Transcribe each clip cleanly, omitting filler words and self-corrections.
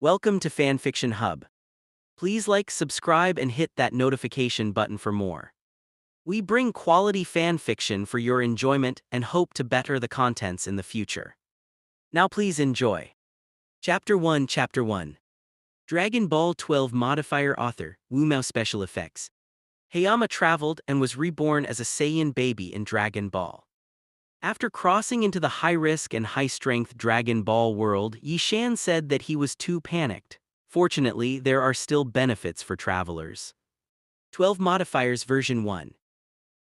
Welcome to Fanfiction Hub. Please like, subscribe, and hit that notification button for more. We bring quality fanfiction for your enjoyment and hope to better the contents in the future. Now please enjoy. Chapter 1 Dragon Ball 12 Modifier Author, Wumao Special Effects. Hayama traveled and was reborn as a Saiyan baby in Dragon Ball. After crossing into the high-risk and high-strength Dragon Ball world, Yishan said that he was too panicked. Fortunately, there are still benefits for travelers. 12 Modifiers Version 1.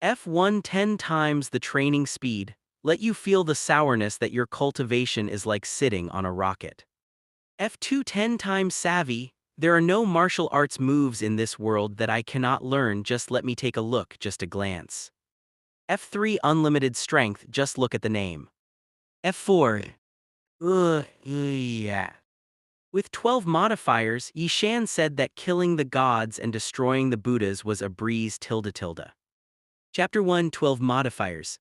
F1 10 times the training speed, let you feel the sourness that your cultivation is like sitting on a rocket. F2 10 times savvy, there are no martial arts moves in this world that I cannot learn, just let me take a look, just a glance. F3 Unlimited Strength, just look at the name. F4. Yeah. With 12 modifiers, Yishan said that killing the gods and destroying the Buddhas was a breeze. Chapter 1 12 Modifiers.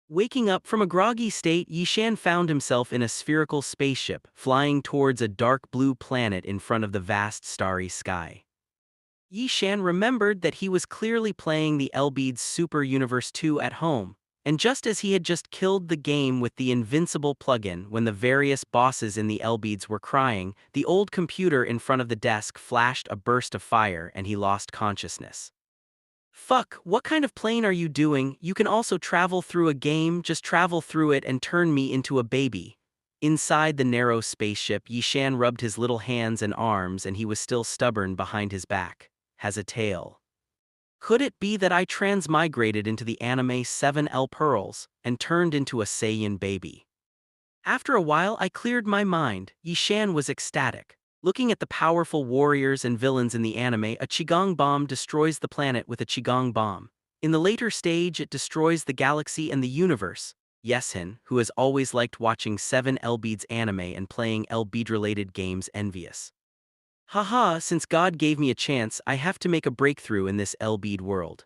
Waking up from a groggy state, Yishan found himself in a spherical spaceship, flying towards a dark blue planet in front of the vast starry sky. Yishan remembered that he was clearly playing the Elbeed's Super Universe 2 at home, and just as he had just killed the game with the invincible plugin when the various bosses in the Elbeeds were crying, the old computer in front of the desk flashed a burst of fire and he lost consciousness. Fuck, what kind of plane are you doing? You can also travel through a game, just travel through it and turn me into a baby. Inside the narrow spaceship, Yishan rubbed his little hands and arms and he was still stubborn behind his back. Has a tail. Could it be that I transmigrated into the anime 7L Pearls and turned into a Saiyan baby? After a while I cleared my mind. Yishan was ecstatic. Looking at the powerful warriors and villains in the anime, a Qigong bomb destroys the planet with a Qigong bomb. In the later stage it destroys the galaxy and the universe. Yeshin, who has always liked watching 7L Beads anime and playing L-Bead-related games, envious. Haha, since God gave me a chance, I have to make a breakthrough in this L-Bead world.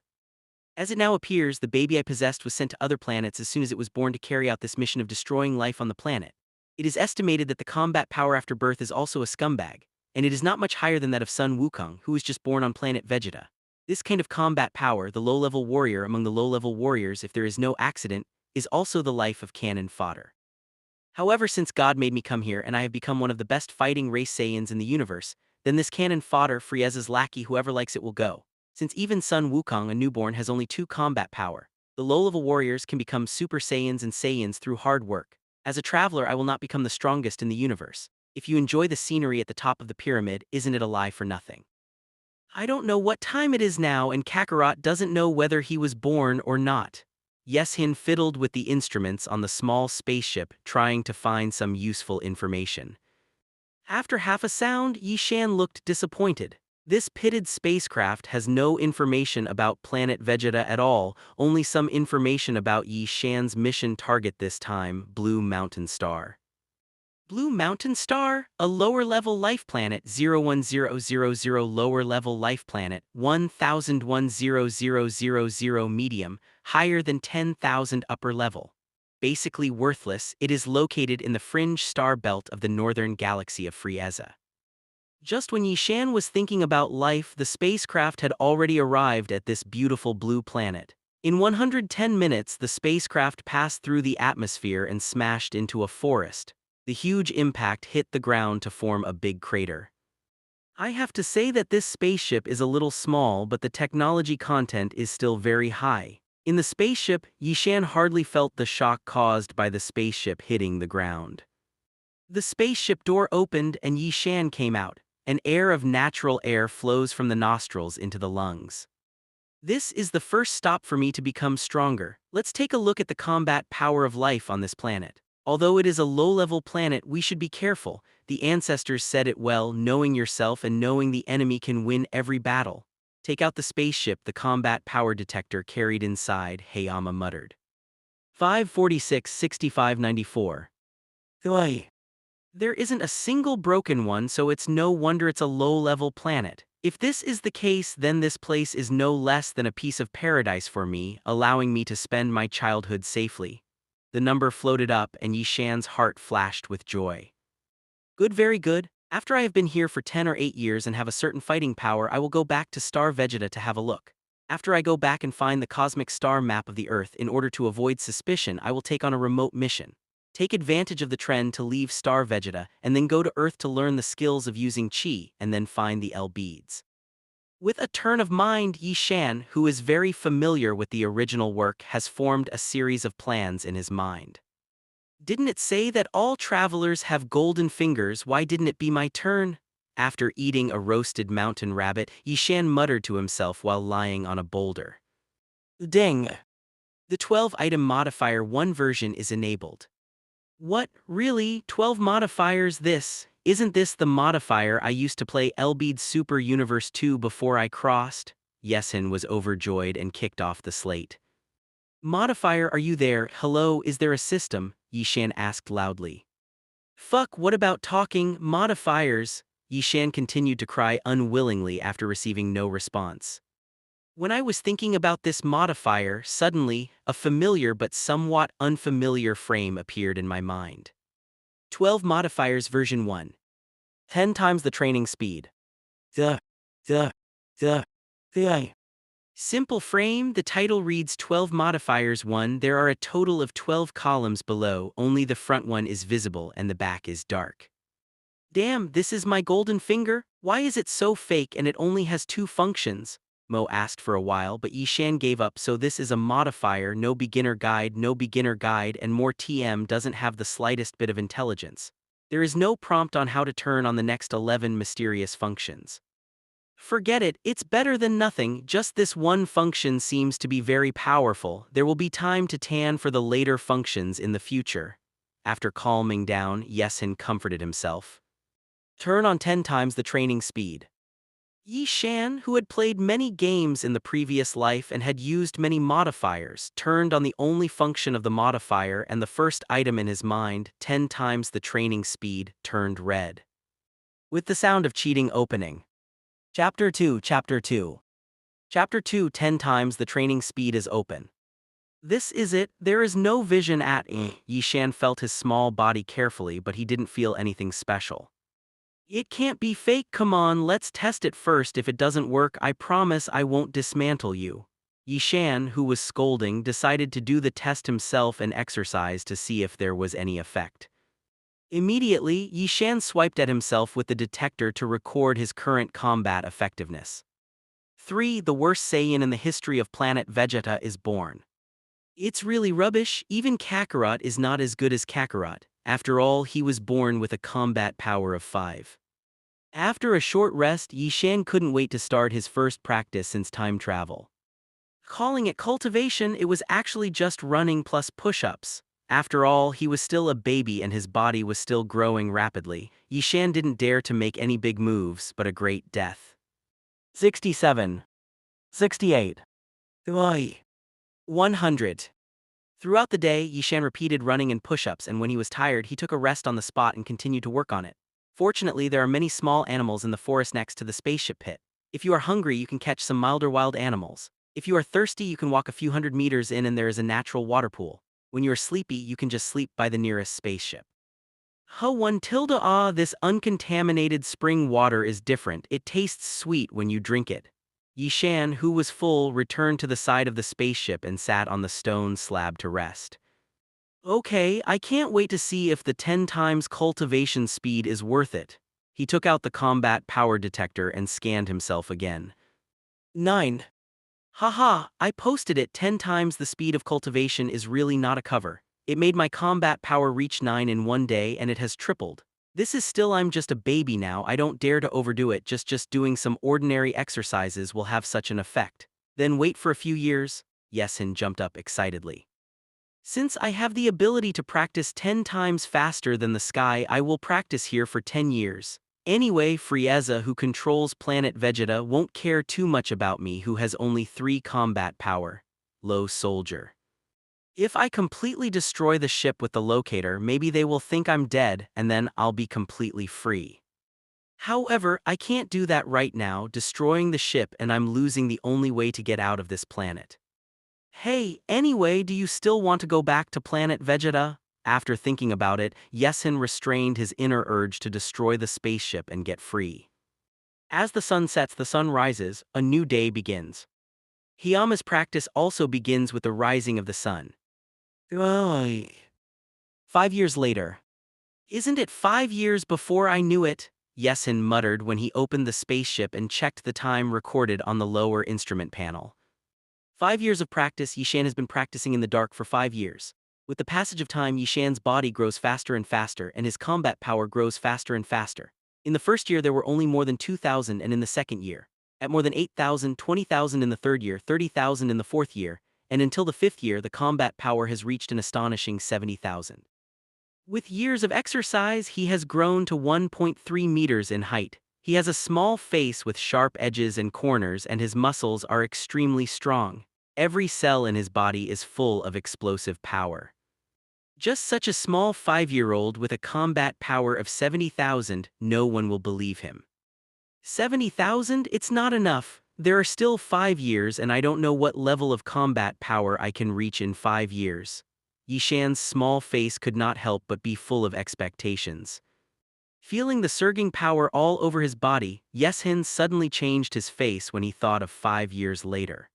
As it now appears, the baby I possessed was sent to other planets as soon as it was born to carry out this mission of destroying life on the planet. It is estimated that the combat power after birth is also a scumbag, and it is not much higher than that of Sun Wukong, who was just born on planet Vegeta. This kind of combat power, the low-level warrior among the low-level warriors if there is no accident, is also the life of cannon fodder. However, since God made me come here and I have become one of the best fighting race Saiyans in the universe, then this cannon fodder, Frieza's lackey, whoever likes it will go. Since even Sun Wukong, a newborn, has only 2 combat power, the low-level warriors can become Super Saiyans and Saiyans through hard work. As a traveler, I will not become the strongest in the universe. If you enjoy the scenery at the top of the pyramid, isn't it a lie for nothing? I don't know what time it is now and Kakarot doesn't know whether he was born or not. Yeshin fiddled with the instruments on the small spaceship, trying to find some useful information. After half a sound, Yishan looked disappointed. This pitted spacecraft has no information about planet Vegeta at all, only some information about Yishan's mission target this time, Blue Mountain Star. Blue Mountain Star, a lower-level life planet 01000 lower-level life planet 101000 medium, higher than 10,000 upper level. Basically worthless, it is located in the fringe star belt of the northern galaxy of Frieza. Just when Yishan was thinking about life, the spacecraft had already arrived at this beautiful blue planet. In 110 minutes, the spacecraft passed through the atmosphere and smashed into a forest. The huge impact hit the ground to form a big crater. I have to say that this spaceship is a little small, but the technology content is still very high. In the spaceship, Yishan hardly felt the shock caused by the spaceship hitting the ground. The spaceship door opened and Yishan came out. An air of natural air flows from the nostrils into the lungs. This is the first stop for me to become stronger. Let's take a look at the combat power of life on this planet. Although it is a low-level planet, we should be careful. The ancestors said it well, knowing yourself and knowing the enemy can win every battle. Take out the spaceship, the combat power detector carried inside, Hayama muttered. 546-6594. There isn't a single broken one, so it's no wonder it's a low-level planet. If this is the case, then this place is no less than a piece of paradise for me, allowing me to spend my childhood safely. The number floated up and Yishan's heart flashed with joy. Good, very good. After I have been here for 10 or 8 years and have a certain fighting power, I will go back to Star Vegeta to have a look. After I go back and find the cosmic star map of the Earth in order to avoid suspicion, I will take on a remote mission. Take advantage of the trend to leave Star Vegeta and then go to Earth to learn the skills of using Chi and then find the L beads. With a turn of mind, Yi Shan, who is very familiar with the original work, has formed a series of plans in his mind. Didn't it say that all travelers have golden fingers? Why didn't it be my turn? After eating a roasted mountain rabbit, Yi Shan muttered to himself while lying on a boulder. Dang! The 12-item modifier 1 version is enabled. What, really? 12 modifiers this? Isn't this the modifier I used to play L-Bead Super Universe 2 before I crossed? Yesin was overjoyed and kicked off the slate. Modifier, are you there? Hello, is there a system? Yi Shan asked loudly. Fuck, what about talking? Modifiers? Yi Shan continued to cry unwillingly after receiving no response. When I was thinking about this modifier, suddenly, a familiar but somewhat unfamiliar frame appeared in my mind. 12 modifiers version 1. 10 times the training speed. The. Simple frame, the title reads 12 modifiers 1. There are a total of 12 columns below, only the front one is visible and the back is dark. Damn, this is my golden finger? Why is it so fake and it only has 2 functions? Mo asked for a while, but Yi Shan gave up. So this is a modifier, no beginner guide, and more TM doesn't have the slightest bit of intelligence. There is no prompt on how to turn on the next 11 mysterious functions. Forget it, it's better than nothing, just this one function seems to be very powerful. There will be time to tan for the later functions in the future. After calming down, Yesin comforted himself. Turn on 10 times the training speed. Yi Shan, who had played many games in the previous life and had used many modifiers, turned on the only function of the modifier, and the first item in his mind, 10 times the training speed, turned red. With the sound of cheating opening. Chapter 2. Chapter 2. 10 times the training speed is open. This is it, there is no vision at Yi Shan felt his small body carefully, but he didn't feel anything special. It can't be fake, come on, let's test it first. If it doesn't work, I promise I won't dismantle you. Yi Shan, who was scolding, decided to do the test himself and exercise to see if there was any effect. Immediately, Yi Shan swiped at himself with the detector to record his current combat effectiveness. 3. The worst Saiyan in the history of planet Vegeta is born. It's really rubbish, even Kakarot is not as good as Kakarot. After all, he was born with a combat power of 5. After a short rest, Yi Shan couldn't wait to start his first practice since time travel. Calling it cultivation, it was actually just running plus push-ups. After all, he was still a baby and his body was still growing rapidly. Yi Shan didn't dare to make any big moves, but a great death. 67. 68. 100. Throughout the day, Yi Shan repeated running and push-ups, and when he was tired, he took a rest on the spot and continued to work on it. Fortunately, there are many small animals in the forest next to the spaceship pit. If you are hungry, you can catch some milder wild animals. If you are thirsty, you can walk a few hundred meters in and there is a natural water pool. When you are sleepy, you can just sleep by the nearest spaceship. This uncontaminated spring water is different. It tastes sweet when you drink it. Yi Shan, who was full, returned to the side of the spaceship and sat on the stone slab to rest. Okay, I can't wait to see if the 10 times cultivation speed is worth it. He took out the combat power detector and scanned himself again. 9. Haha, I posted it. 10 times the speed of cultivation is really not a cover. It made my combat power reach 9 in one day and it has tripled. This is still, I'm just a baby now, I don't dare to overdo it, just doing some ordinary exercises will have such an effect. Then wait for a few years. Yesin jumped up excitedly. Since I have the ability to practice 10 times faster than the sky, I will practice here for 10 years. Anyway, Frieza, who controls planet Vegeta, won't care too much about me, who has only 3 combat power. Low soldier. If I completely destroy the ship with the locator, maybe they will think I'm dead, and then I'll be completely free. However, I can't do that right now, destroying the ship, and I'm losing the only way to get out of this planet. Hey, anyway, do you still want to go back to planet Vegeta? After thinking about it, Yesen restrained his inner urge to destroy the spaceship and get free. As the sun sets, the sun rises, a new day begins. Hiyama's practice also begins with the rising of the sun. Oy. 5 years later. Isn't it 5 years before I knew it? Yesen muttered when he opened the spaceship and checked the time recorded on the lower instrument panel. 5 years of practice. Yishan has been practicing in the dark for 5 years. With the passage of time, Yishan's body grows faster and faster, and his combat power grows faster and faster. In the first year, there were only more than 2,000, and in the second year, at more than 8,000, 20,000 in the third year, 30,000 in the fourth year, and until the fifth year, the combat power has reached an astonishing 70,000. With years of exercise, he has grown to 1.3 meters in height. He has a small face with sharp edges and corners, and his muscles are extremely strong. Every cell in his body is full of explosive power. Just such a small 5-year-old with a combat power of 70,000, no one will believe him. 70,000? It's not enough. There are still 5 years, and I don't know what level of combat power I can reach in 5 years. Yishan's small face could not help but be full of expectations. Feeling the surging power all over his body, Yeshin suddenly changed his face when he thought of 5 years later.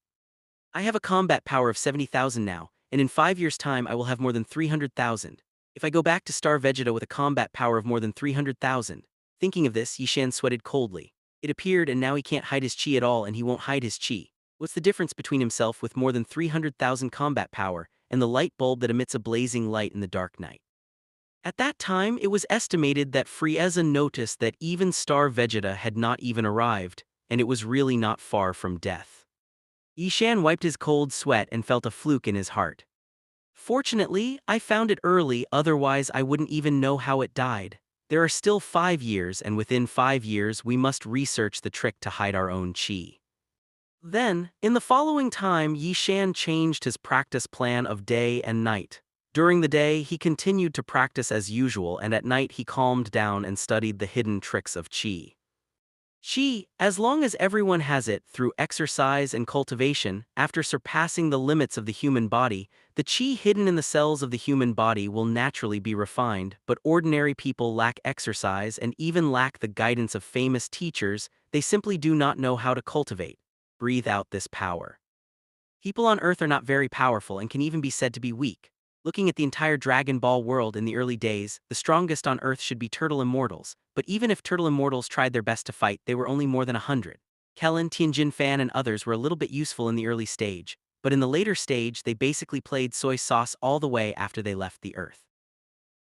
I have a combat power of 70,000 now, and in 5 years' time I will have more than 300,000. If I go back to Star Vegeta with a combat power of more than 300,000. Thinking of this, Yishan sweated coldly. It appeared, and now he can't hide his chi at all, and he won't hide his chi. What's the difference between himself with more than 300,000 combat power and the light bulb that emits a blazing light in the dark night? At that time, it was estimated that Frieza noticed that even Star Vegeta had not even arrived, and it was really not far from death. Yishan wiped his cold sweat and felt a fluke in his heart. Fortunately, I found it early, otherwise I wouldn't even know how it died. There are still 5 years, and within 5 years we must research the trick to hide our own chi. Then, in the following time, Yishan changed his practice plan of day and night. During the day, he continued to practice as usual, and at night he calmed down and studied the hidden tricks of chi. Chi, as long as everyone has it through exercise and cultivation, after surpassing the limits of the human body, the chi hidden in the cells of the human body will naturally be refined, but ordinary people lack exercise and even lack the guidance of famous teachers. They simply do not know how to cultivate. Breathe out this power. People on Earth are not very powerful and can even be said to be weak. Looking at the entire Dragon Ball world in the early days, the strongest on Earth should be Turtle Immortals, but even if Turtle Immortals tried their best to fight, they were only more than 100. Kellen, Tianjin Fan and others were a little bit useful in the early stage, but in the later stage they basically played soy sauce all the way after they left the Earth.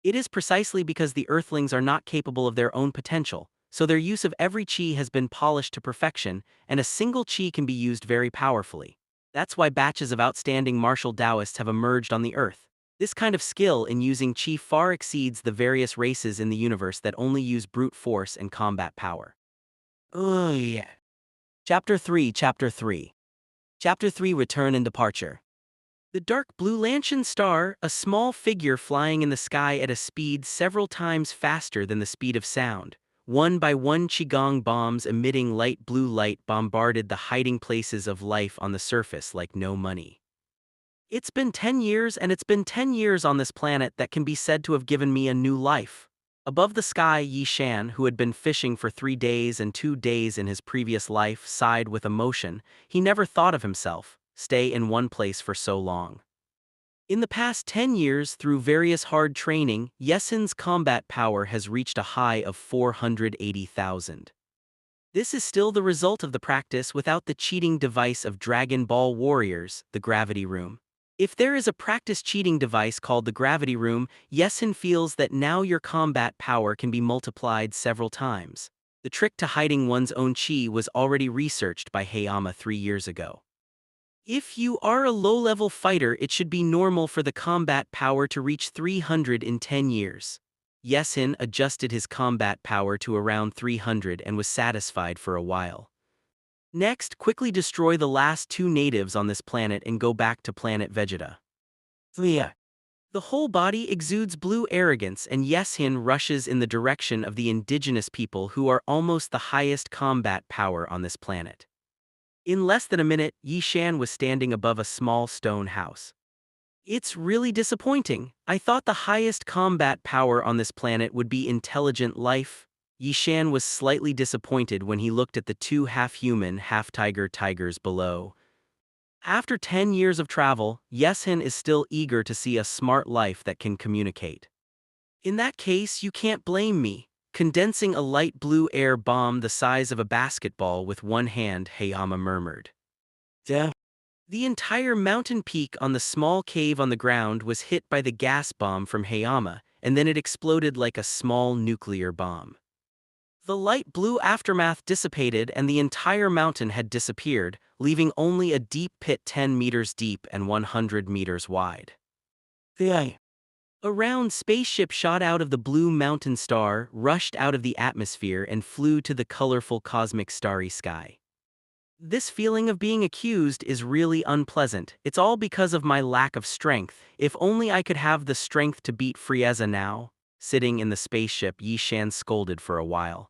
It is precisely because the Earthlings are not capable of their own potential, so their use of every chi has been polished to perfection, and a single chi can be used very powerfully. That's why batches of outstanding martial Taoists have emerged on the Earth. This kind of skill in using chi far exceeds the various races in the universe that only use brute force and combat power. Oh yeah. Chapter 3 Chapter 3 Return and Departure. The dark blue Lanshan star, a small figure flying in the sky at a speed several times faster than the speed of sound. One by one Qigong bombs emitting light blue light bombarded the hiding places of life on the surface like no money. It's been 10 years, and it's been 10 years on this planet that can be said to have given me a new life. Above the sky, Yishan, who had been fishing for 3 days and 2 days in his previous life, sighed with emotion. He never thought of himself stay in one place for so long. In the past 10 years, through various hard training, Yesen's combat power has reached a high of 480,000. This is still the result of the practice without the cheating device of Dragon Ball Warriors, the Gravity Room. If there is a practice cheating device called the Gravity Room, Yesen feels that now your combat power can be multiplied several times. The trick to hiding one's own chi was already researched by Hayama 3 years ago. If you are a low-level fighter, it should be normal for the combat power to reach 300 in 10 years. Yesen adjusted his combat power to around 300 and was satisfied for a while. Next, quickly destroy the last 2 natives on this planet and go back to planet Vegeta. The whole body exudes blue arrogance, and Yeshin rushes in the direction of the indigenous people who are almost the highest combat power on this planet. In less than a minute, Yishan was standing above a small stone house. It's really disappointing. I thought the highest combat power on this planet would be intelligent life. Yishan was slightly disappointed when he looked at the two half-human, half-tiger tigers below. After 10 years of travel, Yeshin is still eager to see a smart life that can communicate. In that case, you can't blame me. Condensing a light blue air bomb the size of a basketball with one hand, Hayama murmured. Yeah. The entire mountain peak on the small cave on the ground was hit by the gas bomb from Hayama, and then it exploded like a small nuclear bomb. The light blue aftermath dissipated and the entire mountain had disappeared, leaving only a deep pit 10 meters deep and 100 meters wide. A round spaceship shot out of the blue mountain star, rushed out of the atmosphere and flew to the colorful cosmic starry sky. This feeling of being accused is really unpleasant. It's all because of my lack of strength. If only I could have the strength to beat Frieza now. Sitting in the spaceship, Yishan scolded for a while.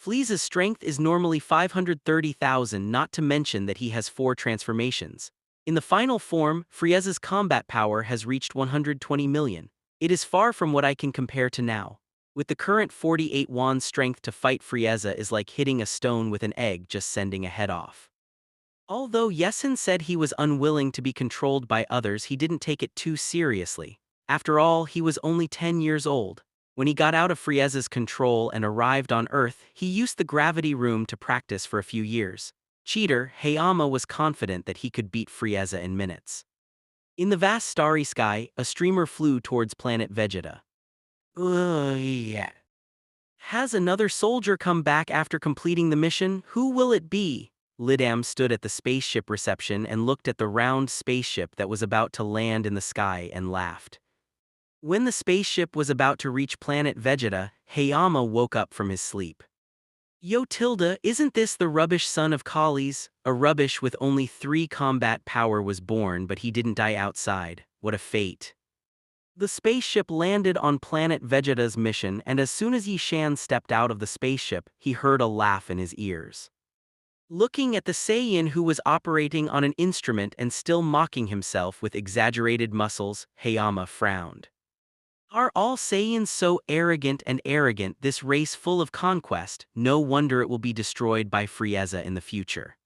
Frieza's strength is normally 530,000, not to mention that he has 4 transformations. In the final form, Frieza's combat power has reached 120 million. It is far from what I can compare to now. With the current 48 won strength to fight Frieza is like hitting a stone with an egg, just sending a head off. Although Yesen said he was unwilling to be controlled by others, he didn't take it too seriously. After all, he was only 10 years old. When he got out of Frieza's control and arrived on Earth, he used the gravity room to practice for a few years. Cheater, Hayama was confident that he could beat Frieza in minutes. In the vast starry sky, a streamer flew towards planet Vegeta. Yeah. Has another soldier come back after completing the mission? Who will it be? Lidam stood at the spaceship reception and looked at the round spaceship that was about to land in the sky and laughed. When the spaceship was about to reach planet Vegeta, Hayama woke up from his sleep. Yo Tilda, isn't this the rubbish son of Kali's? A rubbish with only 3 combat power was born, but he didn't die outside. What a fate. The spaceship landed on planet Vegeta's mission, and as soon as Yishan stepped out of the spaceship, he heard a laugh in his ears. Looking at the Saiyan who was operating on an instrument and still mocking himself with exaggerated muscles, Hayama frowned. Are all Saiyans so arrogant, this race full of conquest? No wonder it will be destroyed by Frieza in the future.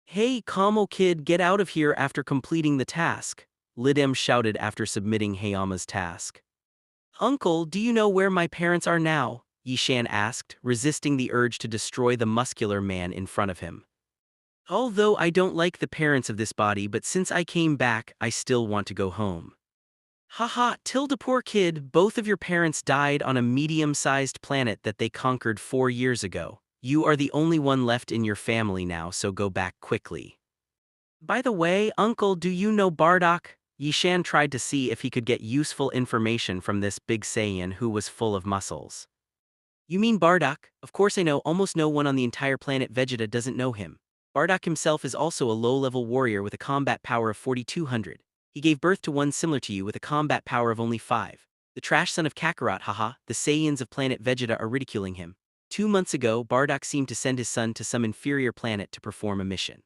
Hey, Kamo kid, get out of here after completing the task, Lidem shouted after submitting Hayama's task. Uncle, do you know where my parents are now? Yishan asked, resisting the urge to destroy the muscular man in front of him. Although I don't like the parents of this body, but since I came back, I still want to go home. Haha, Tilda, poor kid, both of your parents died on a medium-sized planet that they conquered 4 years ago. You are the only one left in your family now, so go back quickly. By the way, Uncle, do you know Bardock? Yishan tried to see if he could get useful information from this big Saiyan who was full of muscles. You mean Bardock? Of course I know. Almost no one on the entire planet Vegeta doesn't know him. Bardock himself is also a low-level warrior with a combat power of 4200. He gave birth to one similar to you with a combat power of only 5. The trash son of Kakarot, haha, the Saiyans of planet Vegeta are ridiculing him. 2 months ago, Bardock seemed to send his son to some inferior planet to perform a mission.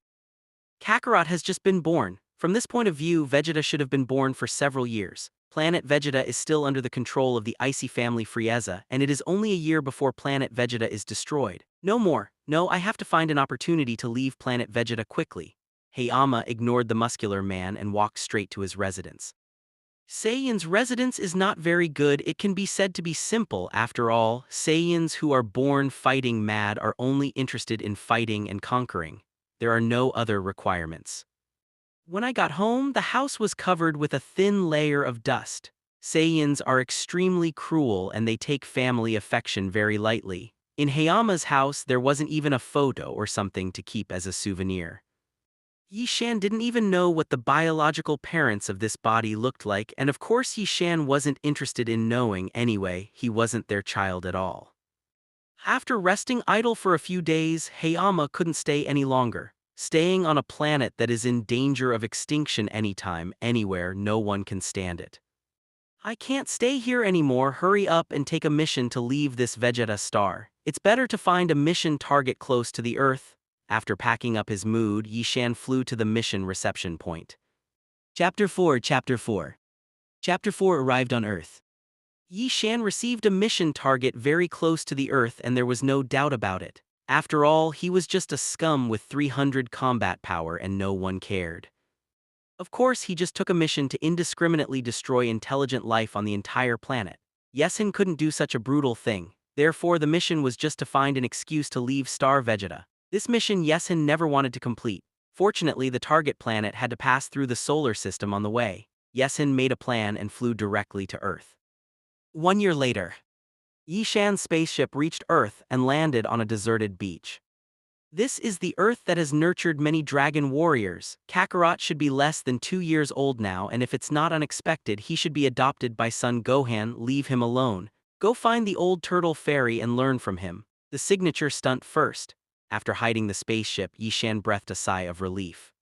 Kakarot has just been born. From this point of view, Vegeta should have been born for several years. Planet Vegeta is still under the control of the icy family Frieza, and it is only a year before planet Vegeta is destroyed. No more. No, I have to find an opportunity to leave planet Vegeta quickly. Hayama ignored the muscular man and walked straight to his residence. Saiyan's residence is not very good. It can be said to be simple. After all, Saiyans who are born fighting mad are only interested in fighting and conquering. There are no other requirements. When I got home, the house was covered with a thin layer of dust. Saiyans are extremely cruel and they take family affection very lightly. In Hayama's house, there wasn't even a photo or something to keep as a souvenir. Yishan didn't even know what the biological parents of this body looked like, and of course Yishan wasn't interested in knowing anyway. He wasn't their child at all. After resting idle for a few days, Hayama couldn't stay any longer. Staying on a planet that is in danger of extinction anytime, anywhere, no one can stand it. I can't stay here anymore. Hurry up and take a mission to leave this Vegeta star. It's better to find a mission target close to the Earth. After packing up his mood, Yishan flew to the mission reception point. Chapter 4 arrived on Earth. Yi Shan received a mission target very close to the Earth, and there was no doubt about it. After all, he was just a scum with 300 combat power and no one cared. Of course, he just took a mission to indiscriminately destroy intelligent life on the entire planet. Yesin couldn't do such a brutal thing, therefore the mission was just to find an excuse to leave Star Vegeta. This mission Yesin never wanted to complete. Fortunately, the target planet had to pass through the solar system on the way. Yesin made a plan and flew directly to Earth. 1 year later, Yi Shan's spaceship reached Earth and landed on a deserted beach. This is the Earth that has nurtured many dragon warriors. Kakarot should be less than 2 years old now, and if it's not unexpected, he should be adopted by son Gohan. Leave him alone. Go find the old turtle fairy and learn from him. The signature stunt first. After hiding the spaceship, Yi Shan breathed a sigh of relief.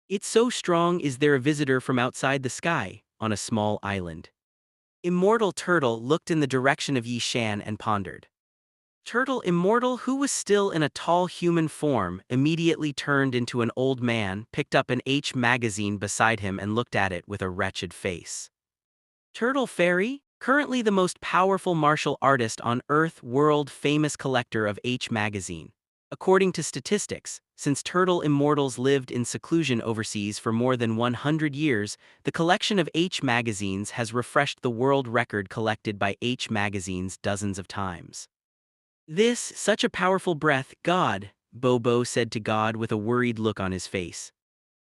It's so strong. Is there a visitor from outside the sky, on a small island? Immortal Turtle looked in the direction of Yi Shan and pondered. Turtle Immortal, who was still in a tall human form, immediately turned into an old man, picked up an H magazine beside him and looked at it with a wretched face. Turtle Fairy, currently the most powerful martial artist on Earth, world famous collector of H magazine. According to statistics, since Turtle Immortals lived in seclusion overseas for more than 100 years, the collection of H magazines has refreshed the world record collected by H magazines dozens of times. This, such a powerful breath, God, Bobo said to God with a worried look on his face.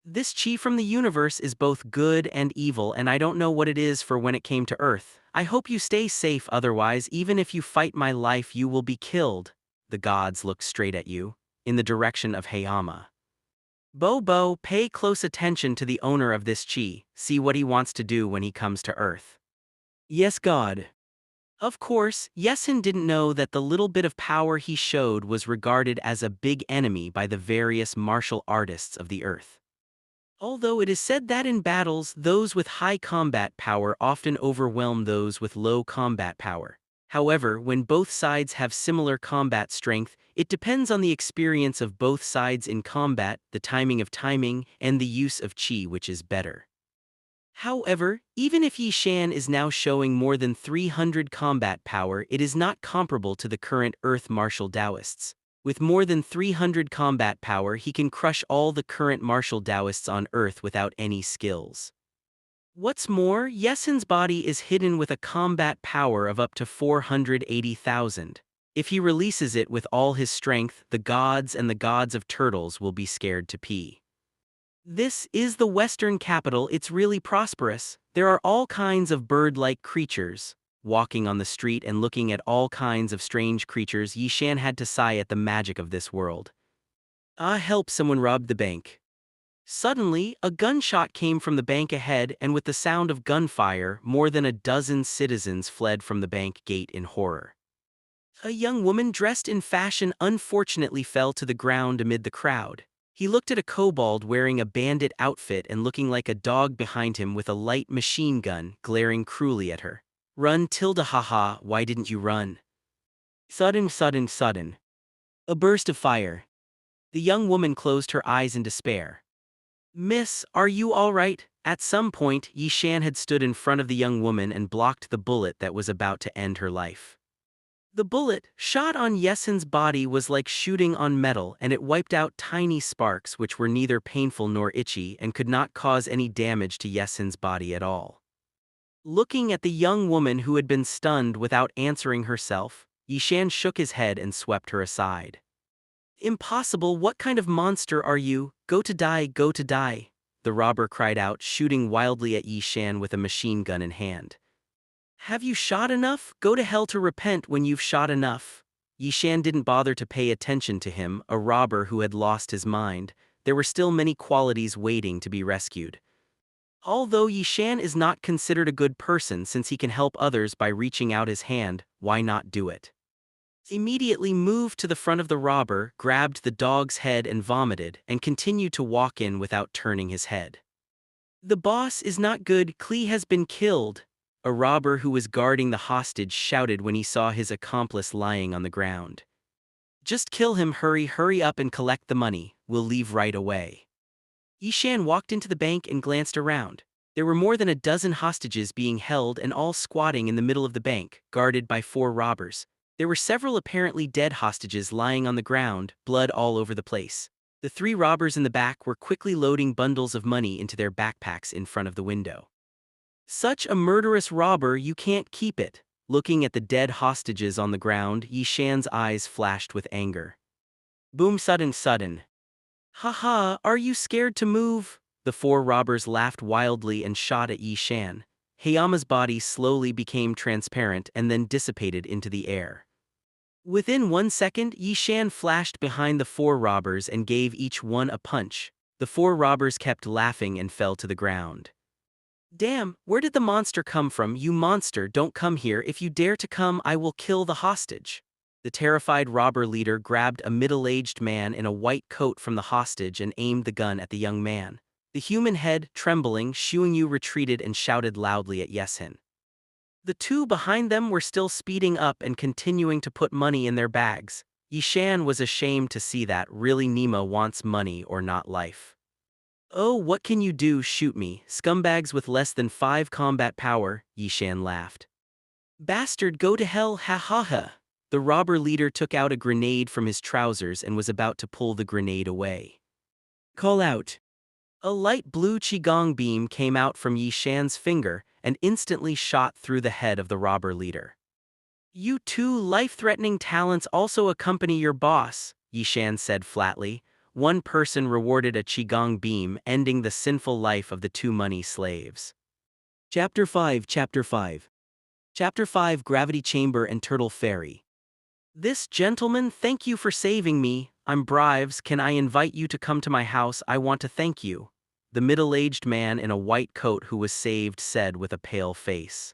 This chi from the universe is both good and evil, and I don't know what it is for when it came to Earth. I hope you stay safe, otherwise even if you fight my life you will be killed. The gods looked straight at you, in the direction of Hayama. Bobo, pay close attention to the owner of this chi, see what he wants to do when he comes to Earth. Yes, God. Of course, Yesin didn't know that the little bit of power he showed was regarded as a big enemy by the various martial artists of the Earth. Although it is said that in battles, those with high combat power often overwhelm those with low combat power. However, when both sides have similar combat strength, it depends on the experience of both sides in combat, the timing of timing, and the use of chi which is better. However, even if Yi Shan is now showing more than 300 combat power, it is not comparable to the current Earth martial Taoists. With more than 300 combat power, he can crush all the current martial Taoists on Earth without any skills. What's more, Yesin's body is hidden with a combat power of up to 480,000. If he releases it with all his strength, the gods and the gods of turtles will be scared to pee. This is the Western capital. It's really prosperous. There are all kinds of bird-like creatures. Walking on the street and looking at all kinds of strange creatures, Yi Shan had to sigh at the magic of this world. Help, someone robbed the bank. Suddenly, a gunshot came from the bank ahead, and with the sound of gunfire, more than a dozen citizens fled from the bank gate in horror. A young woman dressed in fashion unfortunately fell to the ground amid the crowd. He looked at a kobold wearing a bandit outfit and looking like a dog behind him with a light machine gun, glaring cruelly at her. Run, Tilda, haha, why didn't you run? Sudden. A burst of fire. The young woman closed her eyes in despair. Miss, are you all right? At some point, Yi Shan had stood in front of the young woman and blocked the bullet that was about to end her life. The bullet, shot on Yesin's body, was like shooting on metal, and it wiped out tiny sparks which were neither painful nor itchy and could not cause any damage to Yesin's body at all. Looking at the young woman who had been stunned without answering herself, Yi Shan shook his head and swept her aside. Impossible, what kind of monster are you? Go to die, go to die, the robber cried out, shooting wildly at Yi Shan with a machine gun in hand. Have you shot enough? Go to hell to repent when you've shot enough. Yi Shan didn't bother to pay attention to him, a robber who had lost his mind. There were still many qualities waiting to be rescued. Although Yi Shan is not considered a good person since he can help others by reaching out his hand, why not do it? Immediately moved to the front of the robber, grabbed the dog's head and vomited, and continued to walk in without turning his head. The boss is not good, Klee has been killed. A robber who was guarding the hostage shouted when he saw his accomplice lying on the ground. Just kill him, hurry up and collect the money, we'll leave right away. Yishan walked into the bank and glanced around. There were more than a dozen hostages being held and all squatting in the middle of the bank, guarded by 4 robbers. There were several apparently dead hostages lying on the ground, blood all over the place. The 3 robbers in the back were quickly loading bundles of money into their backpacks in front of the window. Such a murderous robber, you can't keep it. Looking at the dead hostages on the ground, Yishan's eyes flashed with anger. Boom, sudden. Haha, are you scared to move? The 4 robbers laughed wildly and shot at Yishan. Hayama's body slowly became transparent and then dissipated into the air. Within 1 second, Yishan flashed behind the 4 robbers and gave each one a punch. The 4 robbers kept laughing and fell to the ground. Damn, where did the monster come from? You monster, don't come here. If you dare to come, I will kill the hostage. The terrified robber leader grabbed a middle-aged man in a white coat from the hostage and aimed the gun at the young man. The human head, trembling, Shuingyu retreated and shouted loudly at Yeshin. The 2 behind them were still speeding up and continuing to put money in their bags. Yishan was ashamed to see that. Really, Nima wants money or not life. Oh, what can you do? Shoot me, scumbags with less than 5 combat power, Yishan laughed. Bastard, go to hell, ha ha ha. The robber leader took out a grenade from his trousers and was about to pull the grenade away. Call out. A light blue qigong beam came out from Yishan's finger and instantly shot through the head of the robber leader. You 2 life-threatening talents also accompany your boss, Yishan said flatly. 1 person rewarded a qigong beam, ending the sinful life of the 2 money slaves. Chapter 5 Chapter 5 Gravity Chamber and Turtle Fairy. This gentleman, thank you for saving me. I'm Brives. Can I invite you to come to my house? I want to thank you. The middle-aged man in a white coat who was saved said with a pale face.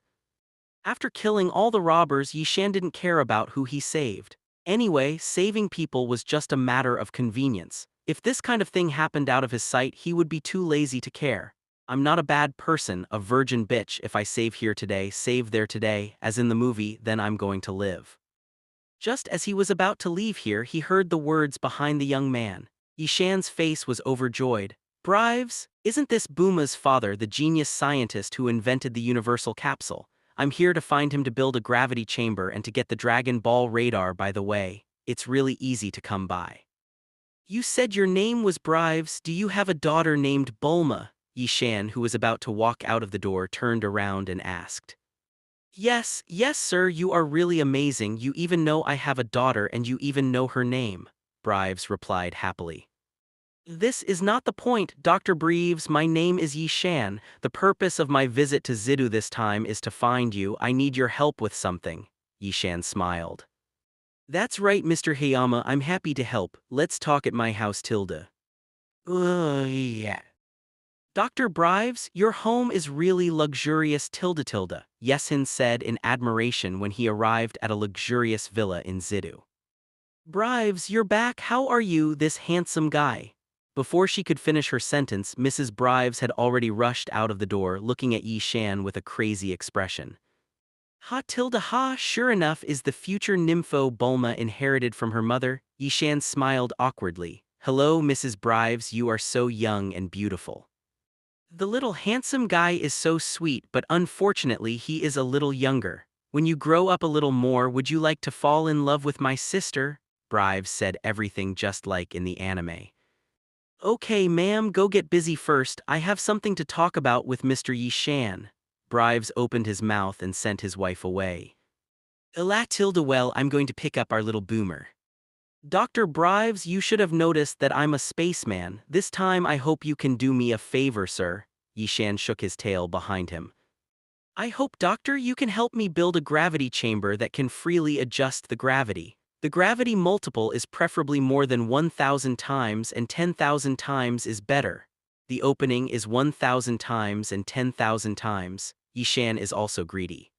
After killing all the robbers, Yishan didn't care about who he saved. Anyway, saving people was just a matter of convenience. If this kind of thing happened out of his sight, he would be too lazy to care. I'm not a bad person, a virgin bitch. If I save here today, save there today, as in the movie, then I'm going to live. Just as he was about to leave here, he heard the words behind the young man. Yishan's face was overjoyed. Brives, isn't this Buma's father, the genius scientist who invented the universal capsule? I'm here to find him to build a gravity chamber and to get the Dragon Ball radar. By the way, it's really easy to come by. You said your name was Brives. Do you have a daughter named Bulma? Yishan, who was about to walk out of the door, turned around and asked. Yes, sir, you are really amazing. You even know I have a daughter and you even know her name, Brives replied happily. This is not the point, Dr. Brives. My name is Yishan. The purpose of my visit to Zidu this time is to find you. I need your help with something. Yishan smiled. That's right, Mr. Hayama. I'm happy to help. Let's talk at my house, Tilda. Yeah. Dr. Brives, your home is really luxurious, Tilda. Yesin said in admiration when he arrived at a luxurious villa in Zidu. Brives, you're back. How are you, this handsome guy? Before she could finish her sentence, Mrs. Brives had already rushed out of the door, looking at Yishan with a crazy expression. Ha Tilda ha, sure enough is the future nympho Bulma inherited from her mother. Yishan smiled awkwardly. Hello, Mrs. Brives, you are so young and beautiful. The little handsome guy is so sweet, but unfortunately he is a little younger. When you grow up a little more, would you like to fall in love with my sister? Brives said everything just like in the anime. Okay, ma'am, go get busy first. I have something to talk about with Mr. Yishan. Brives opened his mouth and sent his wife away. Ela Tilda, well, I'm going to pick up our little boomer. Dr. Brives, you should have noticed that I'm a spaceman. This time I hope you can do me a favor, sir. Yishan shook his tail behind him. I hope, Doctor, you can help me build a gravity chamber that can freely adjust the gravity. The gravity multiple is preferably more than 1,000 times, and 10,000 times is better. The opening is 1,000 times and 10,000 times. Yishan is also greedy.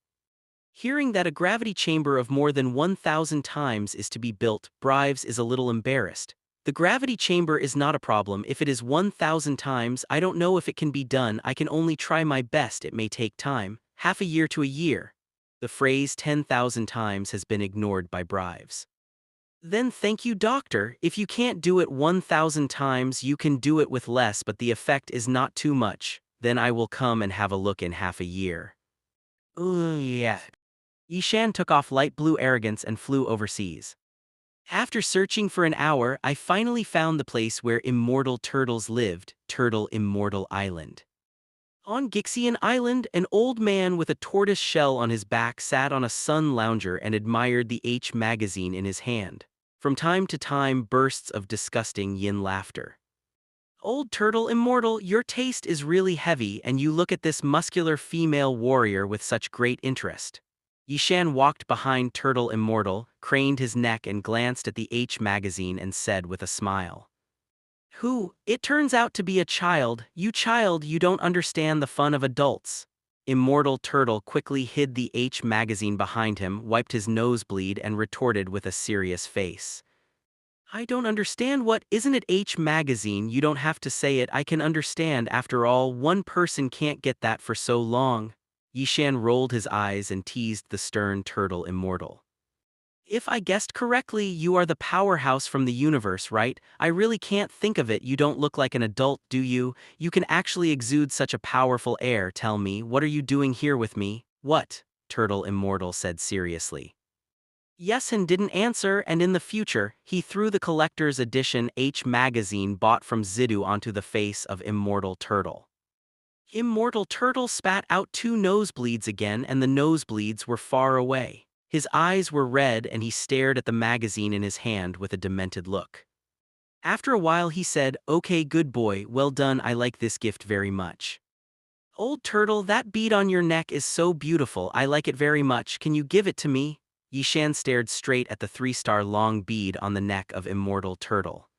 Hearing that a gravity chamber of more than 1,000 times is to be built, Brives is a little embarrassed. The gravity chamber is not a problem. If it is 1,000 times, I don't know if it can be done. I can only try my best. It may take time, half a year to a year. The phrase 10,000 times has been ignored by Brives. Then thank you, doctor. If you can't do it 1,000 times, you can do it with less, but the effect is not too much. Then I will come and have a look in half a year. Ooh, yeah. Yishan took off light blue arrogance and flew overseas. After searching for an hour, I finally found the place where immortal turtles lived, Turtle Immortal Island. On Gixian Island, an old man with a tortoise shell on his back sat on a sun lounger and admired the H magazine in his hand. From time to time, bursts of disgusting yin laughter. Old Turtle Immortal, your taste is really heavy, and you look at this muscular female warrior with such great interest. Yishan walked behind Turtle Immortal, craned his neck and glanced at the H magazine and said with a smile. Who? It turns out to be a child. You don't understand the fun of adults. Immortal Turtle quickly hid the H magazine behind him, wiped his nosebleed and retorted with a serious face. I don't understand what, isn't it H magazine? You don't have to say it, I can understand. After all, one person can't get that for so long. Yishan rolled his eyes and teased the stern Turtle Immortal. If I guessed correctly, you are the powerhouse from the universe, right? I really can't think of it. You don't look like an adult, do you? You can actually exude such a powerful air. Tell me, what are you doing here with me? What? Turtle Immortal said seriously. Yesin didn't answer, and in the future, he threw the collector's edition H magazine bought from Zidu onto the face of Immortal Turtle. Immortal Turtle spat out 2 nosebleeds again, and the nosebleeds were far away. His eyes were red and he stared at the magazine in his hand with a demented look. After a while he said, "Okay, good boy, well done, I like this gift very much." Old Turtle, that bead on your neck is so beautiful, I like it very much, can you give it to me? Yishan stared straight at the 3-star long bead on the neck of Immortal Turtle.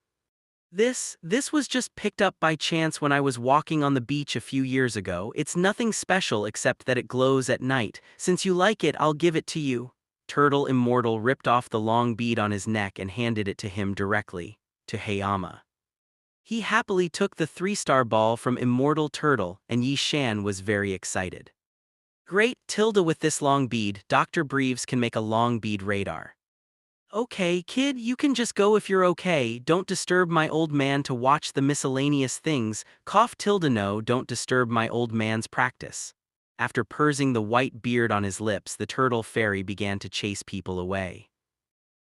This was just picked up by chance when I was walking on the beach a few years ago. It's nothing special except that it glows at night. Since you like it, I'll give it to you. Turtle Immortal ripped off the long bead on his neck and handed it to him directly, to Hayama. He happily took the 3-star ball from Immortal Turtle, and Yishan was very excited. Great, Tilda, with this long bead, Dr. Breves can make a long bead radar. Okay, kid, you can just go if you're okay. Don't disturb my old man to watch the miscellaneous things. Cough Tilda, no, don't disturb my old man's practice. After pursing the white beard on his lips, the turtle fairy began to chase people away.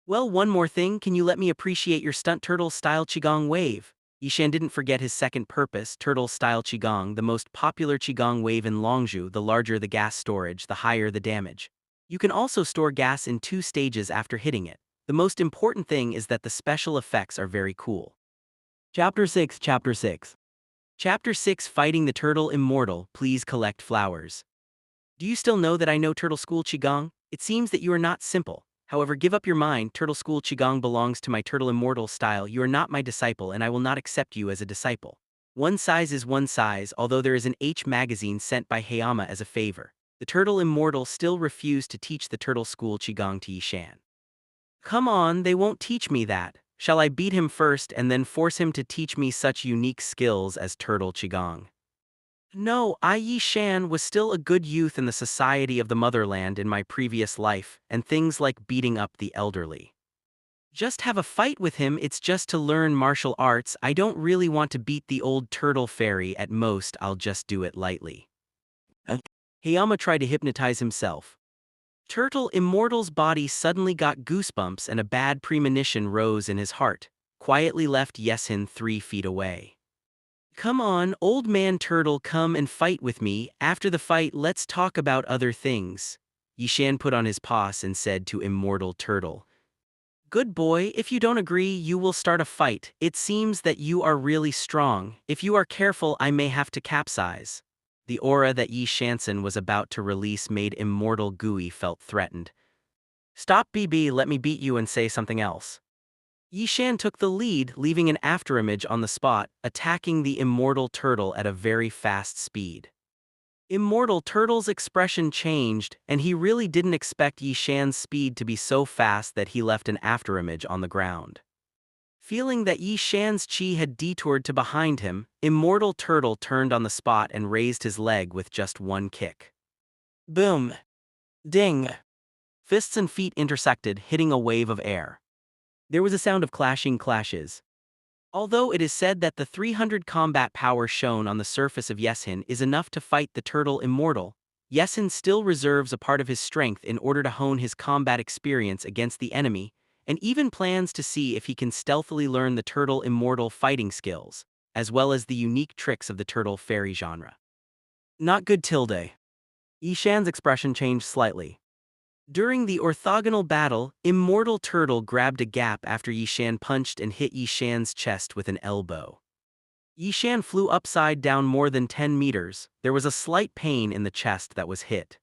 Well, one more thing, can you let me appreciate your stunt turtle-style Qigong wave? Yishan didn't forget his second purpose, turtle-style Qigong, the most popular Qigong wave in Longzhou. The larger the gas storage, the higher the damage. You can also store gas in 2 stages after hitting it. The most important thing is that the special effects are very cool. Chapter 6 Chapter 6 Fighting the Turtle Immortal, please collect flowers. Do you still know that I know Turtle School Qigong? It seems that you are not simple. However, give up your mind, Turtle School Qigong belongs to my Turtle Immortal style. You are not my disciple and I will not accept you as a disciple. One size is one size, although there is an H magazine sent by Hayama as a favor. The Turtle Immortal still refused to teach the Turtle School Qigong to Yishan. Come on, they won't teach me that. Shall I beat him first and then force him to teach me such unique skills as Turtle Qigong? No, Yishan was still a good youth in the society of the motherland in my previous life, and things like beating up the elderly. Just have a fight with him, it's just to learn martial arts. I don't really want to beat the old turtle fairy, at most I'll just do it lightly. Hayama tried to hypnotize himself. Turtle Immortal's body suddenly got goosebumps and a bad premonition rose in his heart, quietly left Yesin 3 feet away. Come on, old man turtle, come and fight with me. After the fight, let's talk about other things. Yishan put on his paws and said to Immortal Turtle. Good boy, if you don't agree, you will start a fight. It seems that you are really strong. If you are careful, I may have to capsize. The aura that Yishan was about to release made Immortal Gui felt threatened. Stop, BB, let me beat you and say something else. Yishan took the lead, leaving an afterimage on the spot, attacking the Immortal Turtle at a very fast speed. Immortal Turtle's expression changed, and he really didn't expect Yishan's speed to be so fast that he left an afterimage on the ground. Feeling that Yishan's chi had detoured to behind him, Immortal Turtle turned on the spot and raised his leg with just one kick. Boom! Ding! Fists and feet intersected, hitting a wave of air. There was a sound of clashing clashes. Although it is said that the 300 combat power shown on the surface of Yeshin is enough to fight the turtle immortal, Yeshin still reserves a part of his strength in order to hone his combat experience against the enemy, and even plans to see if he can stealthily learn the turtle immortal fighting skills, as well as the unique tricks of the turtle fairy genre. Not good tilde. Yishan's expression changed slightly. During the orthogonal battle, Immortal Turtle grabbed a gap after Yishan punched and hit Yishan's chest with an elbow. Yishan flew upside down more than 10 meters. There was a slight pain in the chest that was hit.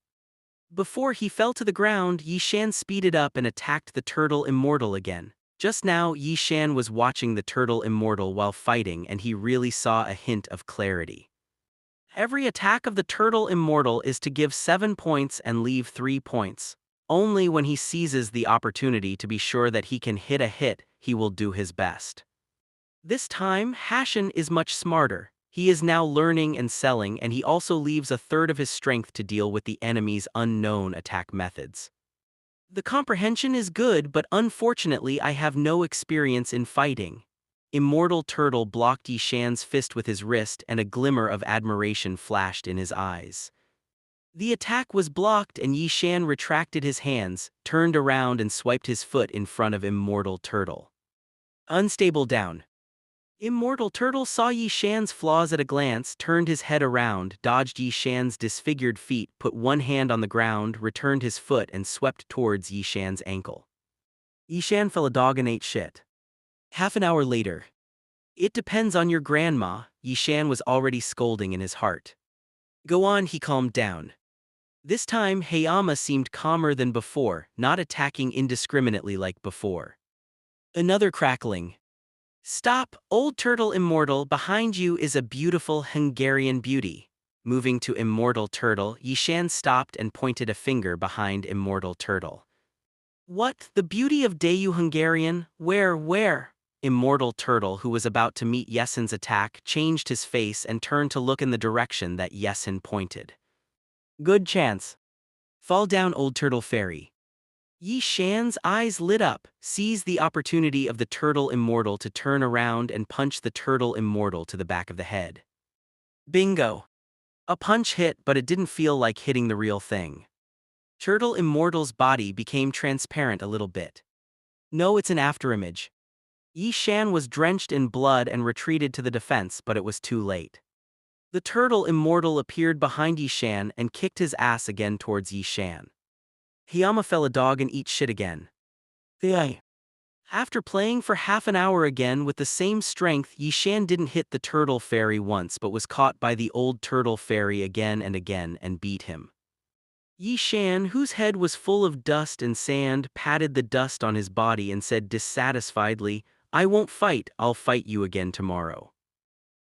Before he fell to the ground, Yishan speeded up and attacked the Turtle Immortal again. Just now, Yishan was watching the Turtle Immortal while fighting, and he really saw a hint of clarity. Every attack of the Turtle Immortal is to give 7 points and leave 3 points. Only when he seizes the opportunity to be sure that he can hit a hit, he will do his best. This time, Hashin is much smarter. He is now learning and selling, and he also leaves a third of his strength to deal with the enemy's unknown attack methods. The comprehension is good, but unfortunately I have no experience in fighting. Immortal Turtle blocked Yishan's fist with his wrist, and a glimmer of admiration flashed in his eyes. The attack was blocked, and Yishan retracted his hands, turned around and swiped his foot in front of Immortal Turtle. Unstable down. Immortal Turtle saw Yishan's flaws at a glance, turned his head around, dodged Yishan's disfigured feet, put one hand on the ground, returned his foot and swept towards Yishan's ankle. Yishan fell a dog and ate shit. Half an hour later. It depends on your grandma, Yishan was already scolding in his heart. Go on, he calmed down. This time, Hayama seemed calmer than before, not attacking indiscriminately like before. Another crackling. Stop, Old Turtle Immortal, behind you is a beautiful Hungarian beauty. Moving to Immortal Turtle, Yishan stopped and pointed a finger behind Immortal Turtle. What, the beauty of Dayu Hungarian? Where? Immortal Turtle, who was about to meet Yeshin's attack, changed his face and turned to look in the direction that Yeshin pointed. Good chance. Fall down, Old Turtle Fairy. Yishan's eyes lit up, seized the opportunity of the Turtle Immortal to turn around and punch the Turtle Immortal to the back of the head. Bingo! A punch hit, but it didn't feel like hitting the real thing. Turtle Immortal's body became transparent a little bit. No, it's an afterimage. Yishan was drenched in blood and retreated to the defense, but it was too late. The Turtle Immortal appeared behind Yishan and kicked his ass again towards Yishan. Hayama fell a dog and eat shit again. After playing for half an hour again with the same strength, Yishan didn't hit the Turtle Fairy once but was caught by the old Turtle Fairy again and beat him. Yishan, whose head was full of dust and sand, patted the dust on his body and said dissatisfiedly, I won't fight, I'll fight you again tomorrow.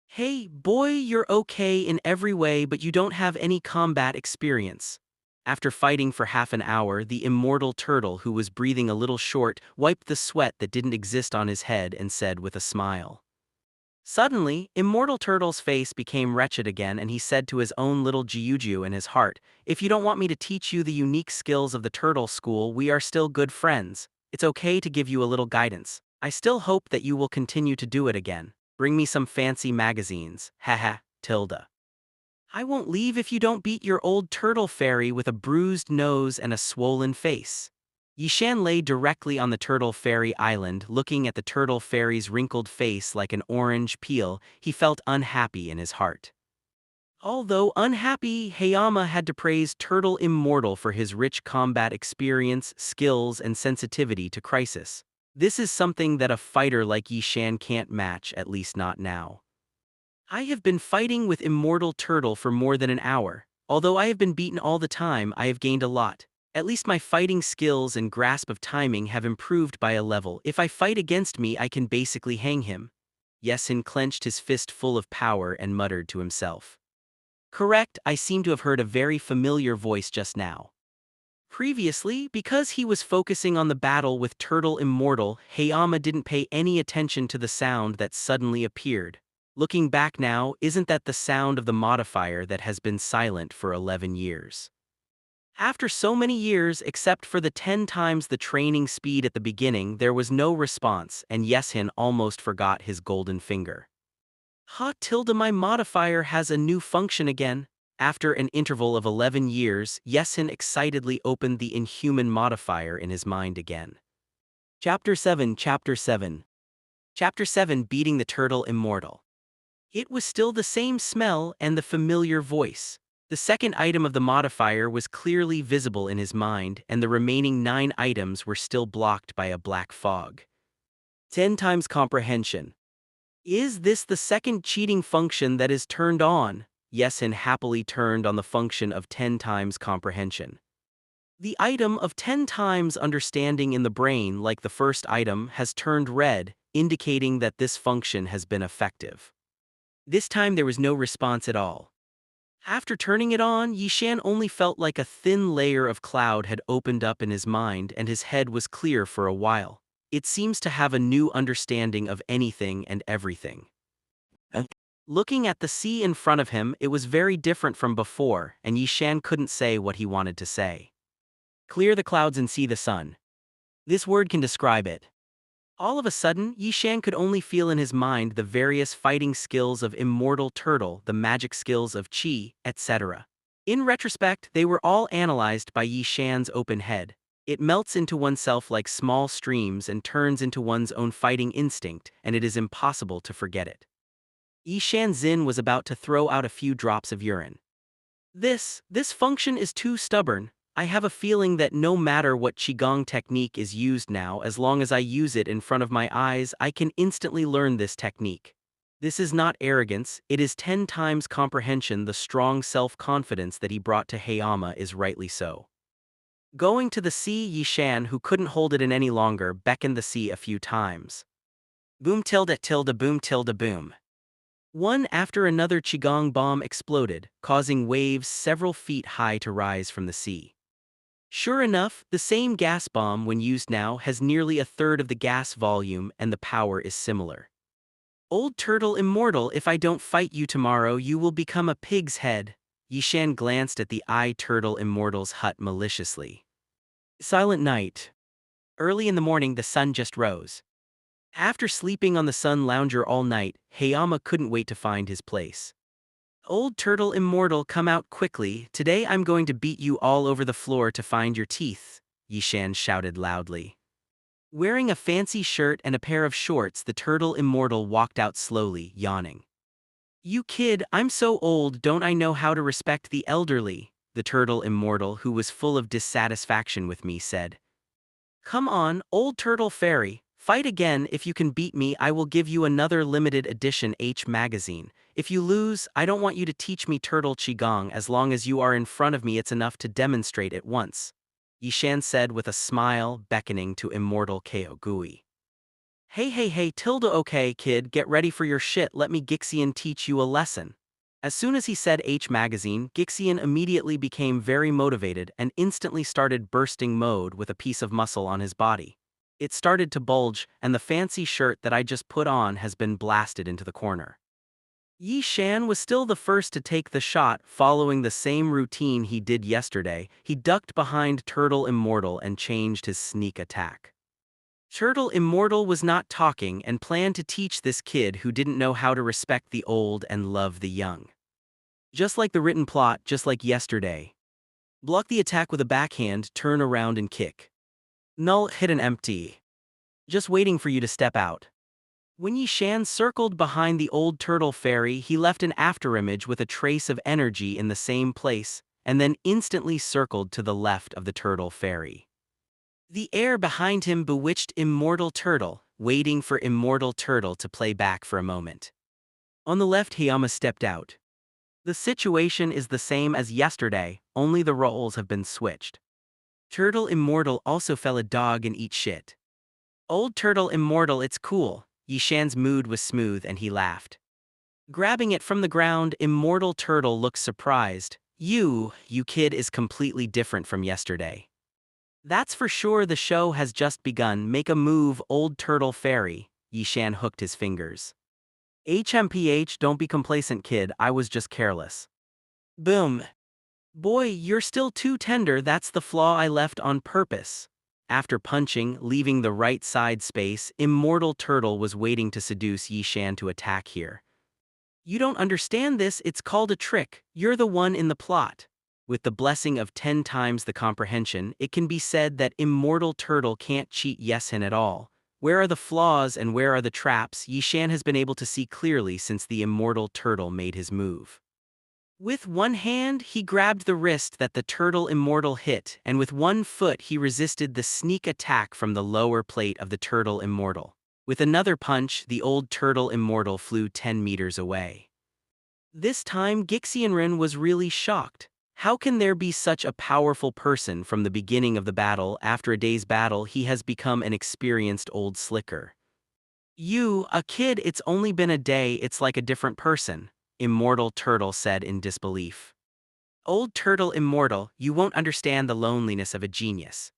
Hey, boy, you're okay in every way, but you don't have any combat experience. After fighting for half an hour, the Immortal Turtle, who was breathing a little short, wiped the sweat that didn't exist on his head and said with a smile. Suddenly, Immortal Turtle's face became wretched again, and he said to his own little Jiuju in his heart, if you don't want me to teach you the unique skills of the Turtle School, we are still good friends. It's okay to give you a little guidance. I still hope that you will continue to do it again. Bring me some fancy magazines, haha, tilde. I won't leave if you don't beat your old Turtle Fairy with a bruised nose and a swollen face. Yishan lay directly on the Turtle Fairy island, looking at the Turtle Fairy's wrinkled face like an orange peel. He felt unhappy in his heart. Although unhappy, Hayama had to praise Turtle Immortal for his rich combat experience, skills, and sensitivity to crisis. This is something that a fighter like Yishan can't match, at least not now. I have been fighting with Immortal Turtle for more than an hour. Although I have been beaten all the time, I have gained a lot. At least my fighting skills and grasp of timing have improved by a level. If I fight against me, I can basically hang him. Yeshin clenched his fist full of power and muttered to himself. Correct, I seem to have heard a very familiar voice just now. Previously, because he was focusing on the battle with Turtle Immortal, Hayama didn't pay any attention to the sound that suddenly appeared. Looking back now, isn't that the sound of the modifier that has been silent for 11 years? After so many years, except for the 10 times the training speed at the beginning, there was no response, and Yeshin almost forgot his golden finger. Ha tilde, my modifier has a new function again. After an interval of 11 years, Yeshin excitedly opened the inhuman modifier in his mind again. Chapter 7 Chapter 7 Chapter 7 Beating the Turtle Immortal. It was still the same smell and the familiar voice. The second item of the modifier was clearly visible in his mind, and the remaining 9 items were still blocked by a black fog. 10 times comprehension. Is this the second cheating function that is turned on? Yeshin happily turned on the function of 10 times comprehension. The item of 10 times understanding in the brain, like the first item, has turned red, indicating that this function has been effective. This time there was no response at all. After turning it on, Yishan only felt like a thin layer of cloud had opened up in his mind and his head was clear for a while. It seems to have a new understanding of anything and everything. Looking at the sea in front of him, it was very different from before, and Yishan couldn't say what he wanted to say. Clear the clouds and see the sun. This word can describe it. All of a sudden, Yishan could only feel in his mind the various fighting skills of Immortal Turtle, the magic skills of Qi, etc. In retrospect, they were all analyzed by Yishan's open head. It melts into oneself like small streams and turns into one's own fighting instinct, and it is impossible to forget it. Yishan Xin was about to throw out a few drops of urine. This function is too stubborn. I have a feeling that no matter what Qigong technique is used now, as long as I use it in front of my eyes, I can instantly learn this technique. This is not arrogance, it is 10 times comprehension. The strong self-confidence that he brought to Hayama is rightly so. Going to the sea, Yishan, who couldn't hold it in any longer, beckoned the sea a few times. Boom tilde tilde boom tilde boom. One after another Qigong bomb exploded, causing waves several feet high to rise from the sea. Sure enough, the same gas bomb when used now has nearly a third of the gas volume and the power is similar. Old Turtle Immortal, if I don't fight you tomorrow, you will become a pig's head. Yishan glanced at the Turtle Immortal's hut maliciously. Silent night. Early in the morning, the sun just rose. After sleeping on the sun lounger all night, Hayama couldn't wait to find his place. Old Turtle Immortal, come out quickly. Today I'm going to beat you all over the floor to find your teeth, Yishan shouted loudly. Wearing a fancy shirt and a pair of shorts, the Turtle Immortal walked out slowly, yawning. You kid, I'm so old, don't I know how to respect the elderly? The Turtle Immortal, who was full of dissatisfaction with me, said. Come on, old Turtle Fairy, fight again. If you can beat me, I will give you another limited edition H magazine. If you lose, I don't want you to teach me Turtle Qigong. As long as you are in front of me, it's enough to demonstrate at once, Yishan said with a smile, beckoning to Immortal Ko Gui. Hey, tilde, okay, kid, get ready for your shit. Let me Gixian teach you a lesson. As soon as he said H magazine, Gixian immediately became very motivated and instantly started bursting mode with a piece of muscle on his body. It started to bulge, and the fancy shirt that I just put on has been blasted into the corner. Yishan was still the first to take the shot, following the same routine he did yesterday. He ducked behind Turtle Immortal and changed his sneak attack. Turtle Immortal was not talking and planned to teach this kid who didn't know how to respect the old and love the young. Just like the written plot, just like yesterday. Block the attack with a backhand, turn around and kick. Null, hit an empty. Just waiting for you to step out. When Yishan circled behind the old turtle fairy, he left an afterimage with a trace of energy in the same place, and then instantly circled to the left of the turtle fairy. The air behind him bewitched Immortal Turtle, waiting for Immortal Turtle to play back for a moment. On the left, Hayama stepped out. The situation is the same as yesterday, only the roles have been switched. Turtle Immortal also fell a dog and eat shit. Old Turtle Immortal, it's cool. Yishan's mood was smooth and he laughed. Grabbing it from the ground, Immortal Turtle looked surprised. You kid is completely different from yesterday. That's for sure. The show has just begun. Make a move, old turtle fairy. Yishan hooked his fingers. HMPH, don't be complacent, kid, I was just careless. Boom. Boy, you're still too tender, that's the flaw I left on purpose. After punching, leaving the right side space, Immortal Turtle was waiting to seduce Yi Shan to attack here. You don't understand this, it's called a trick, you're the one in the plot. With the blessing of 10 times the comprehension, it can be said that Immortal Turtle can't cheat Yeshin at all. Where are the flaws and where are the traps? Yi Shan has been able to see clearly since the Immortal Turtle made his move. With one hand, he grabbed the wrist that the Turtle Immortal hit, and with one foot he resisted the sneak attack from the lower plate of the Turtle Immortal. With another punch, the old Turtle Immortal flew 10 meters away. This time, Gixianren was really shocked. How can there be such a powerful person from the beginning of the battle? After a day's battle, he has become an experienced old slicker. You, a kid, it's only been a day, it's like a different person, Immortal Turtle said in disbelief. Old Turtle Immortal, you won't understand the loneliness of a genius.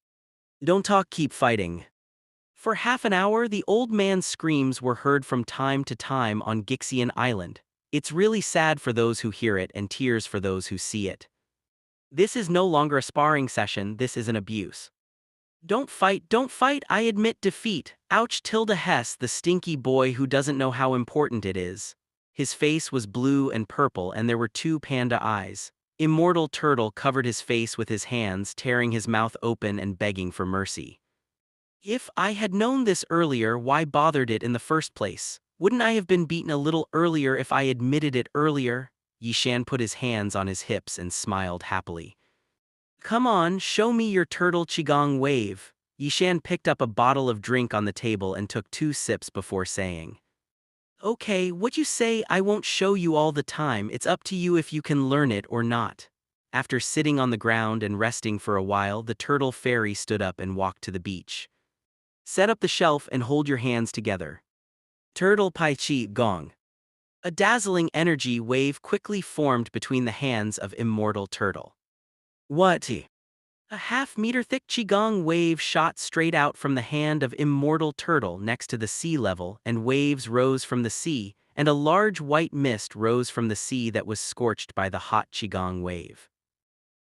Don't talk, keep fighting. For half an hour, the old man's screams were heard from time to time on Gixian Island. It's really sad for those who hear it and tears for those who see it. This is no longer a sparring session, this is an abuse. Don't fight, I admit defeat. Ouch, Tilda Hess, the stinky boy who doesn't know how important it is. His face was blue and purple and there were two panda eyes. Immortal Turtle covered his face with his hands, tearing his mouth open and begging for mercy. If I had known this earlier, why bothered it in the first place? Wouldn't I have been beaten a little earlier if I admitted it earlier? Yi Shan put his hands on his hips and smiled happily. Come on, show me your turtle qigong wave. Yi Shan picked up a bottle of drink on the table and took 2 sips before saying. Okay, what you say, I won't show you all the time, it's up to you if you can learn it or not. After sitting on the ground and resting for a while, the turtle fairy stood up and walked to the beach. Set up the shelf and hold your hands together. Turtle Pai Chi Gong. A dazzling energy wave quickly formed between the hands of Immortal Turtle. What? A half-meter thick qigong wave shot straight out from the hand of Immortal Turtle next to the sea level, and waves rose from the sea, and a large white mist rose from the sea that was scorched by the hot qigong wave.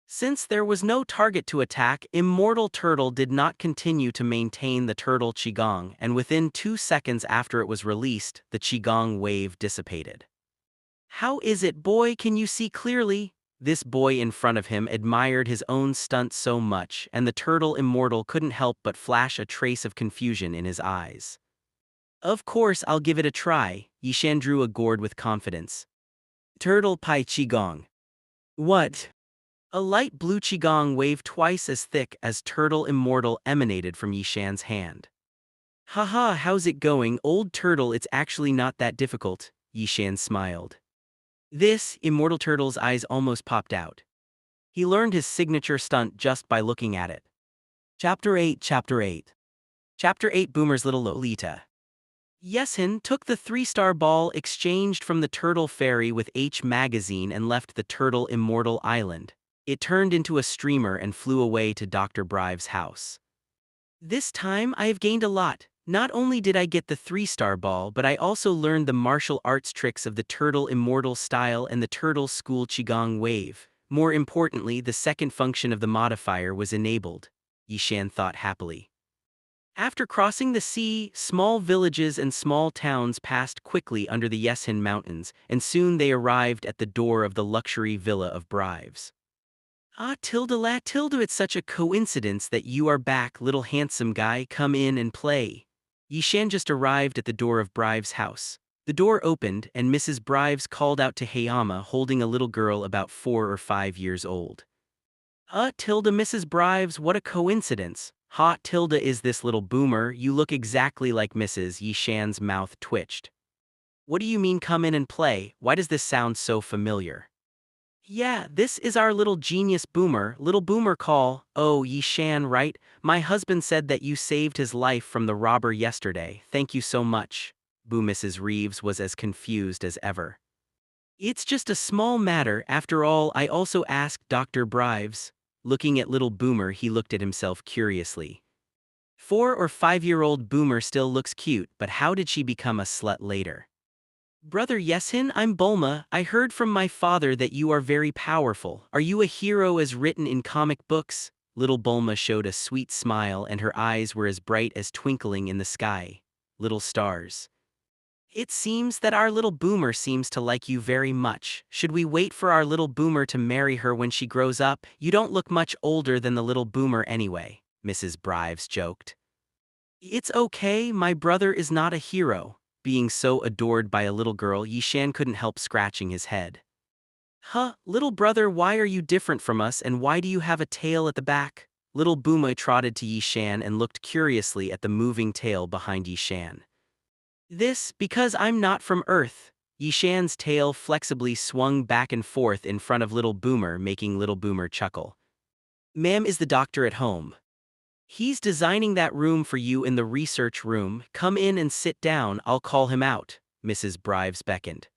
Since there was no target to attack, Immortal Turtle did not continue to maintain the turtle qigong, and within 2 seconds after it was released, the qigong wave dissipated. How is it, boy, can you see clearly? This boy in front of him admired his own stunt so much, and the Turtle Immortal couldn't help but flash a trace of confusion in his eyes. Of course, I'll give it a try, Yi Shan drew a gourd with confidence. Turtle Pai Qigong. What? A light blue qigong wave twice as thick as Turtle Immortal emanated from Yi Shan's hand. Haha, how's it going, old turtle? It's actually not that difficult, Yi Shan smiled. This, Immortal Turtle's eyes almost popped out. He learned his signature stunt just by looking at it. Chapter 8 Chapter 8 Boomer's Little Lolita. Yeshin took the 3-star ball exchanged from the Turtle Fairy with H magazine and left the Turtle Immortal Island. It turned into a streamer and flew away to Dr. Brive's house. This time I have gained a lot. Not only did I get the 3-star ball, but I also learned the martial arts tricks of the Turtle Immortal style and the Turtle School Qigong wave. More importantly, the second function of the modifier was enabled, Yi Shan thought happily. After crossing the sea, small villages and small towns passed quickly under the Yeshin Mountains, and soon they arrived at the door of the luxury villa of Brives. Ah, Tilda, it's such a coincidence that you are back, little handsome guy, come in and play. Yi Shan just arrived at the door of Brive's house. The door opened, and Mrs. Brives called out to Hayama holding a little girl about 4 or 5 years old. Tilda, Mrs. Brives, what a coincidence. Ha, Tilda, is this little boomer? You look exactly like Mrs. Yi Shan's mouth twitched. What do you mean come in and play? Why does this sound so familiar? Yeah, this is our little genius Boomer, little Boomer call. Oh, Yi Shan, right? My husband said that you saved his life from the robber yesterday. Thank you so much. Boo. Mrs. Reeves was as confused as ever. It's just a small matter, after all. I also asked Dr. Brives. Looking at little Boomer, he looked at himself curiously. 4 or 5-year-old Boomer still looks cute, but how did she become a slut later? Brother Yesin, I'm Bulma. I heard from my father that you are very powerful. Are you a hero as written in comic books? Little Bulma showed a sweet smile and her eyes were as bright as twinkling in the sky. Little stars. It seems that our little boomer seems to like you very much. Should we wait for our little boomer to marry her when she grows up? You don't look much older than the little boomer anyway, Mrs. Brives joked. It's okay, my brother is not a hero. Being so adored by a little girl, Yishan couldn't help scratching his head. Huh, little brother, why are you different from us and why do you have a tail at the back? Little Boomer trotted to Yishan and looked curiously at the moving tail behind Yishan. This, because I'm not from Earth. Yishan's tail flexibly swung back and forth in front of Little Boomer, making Little Boomer chuckle. Ma'am, is the doctor at home? He's designing that room for you in the research room. Come in and sit down, I'll call him out, Mrs. Brives beckoned.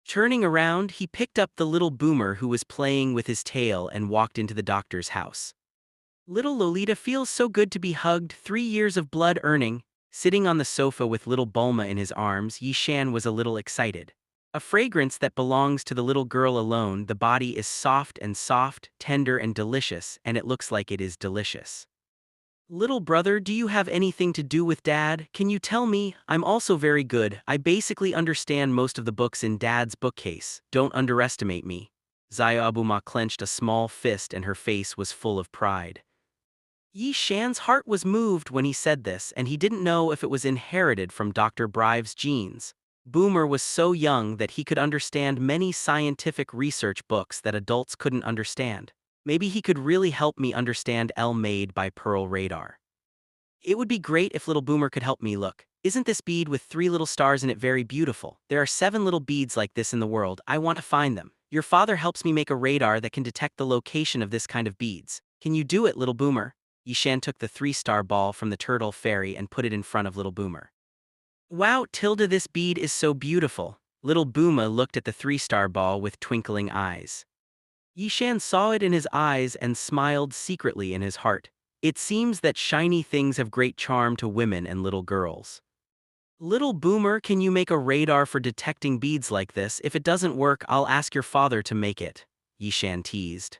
Turning around, he picked up the little boomer who was playing with his tail and walked into the doctor's house. Little Lolita feels so good to be hugged, 3 years of blood earning. Sitting on the sofa with little Bulma in his arms, Yishan was a little excited. A fragrance that belongs to the little girl alone. The body is soft, tender and delicious, and it looks like it is delicious. Little brother, do you have anything to do with Dad? Can you tell me? I'm also very good. I basically understand most of the books in Dad's bookcase. Don't underestimate me. Zaya Abuma clenched a small fist and her face was full of pride. Yi Shan's heart was moved when he said this, and he didn't know if it was inherited from Dr. Brive's genes. Boomer was so young that he could understand many scientific research books that adults couldn't understand. Maybe he could really help me understand L made by Pearl radar. It would be great if little Boomer could help me. Look, isn't this bead with 3 little stars in it very beautiful? There are 7 little beads like this in the world. I want to find them. Your father helps me make a radar that can detect the location of this kind of beads. Can you do it, little Boomer? Yishan took the 3-star ball from the turtle fairy and put it in front of little Boomer. Wow, Tilda, this bead is so beautiful. Little Booma looked at the 3-star ball with twinkling eyes. Yishan saw it in his eyes and smiled secretly in his heart. It seems that shiny things have great charm to women and little girls. Little Boomer, can you make a radar for detecting beads like this? If it doesn't work, I'll ask your father to make it, Yishan teased.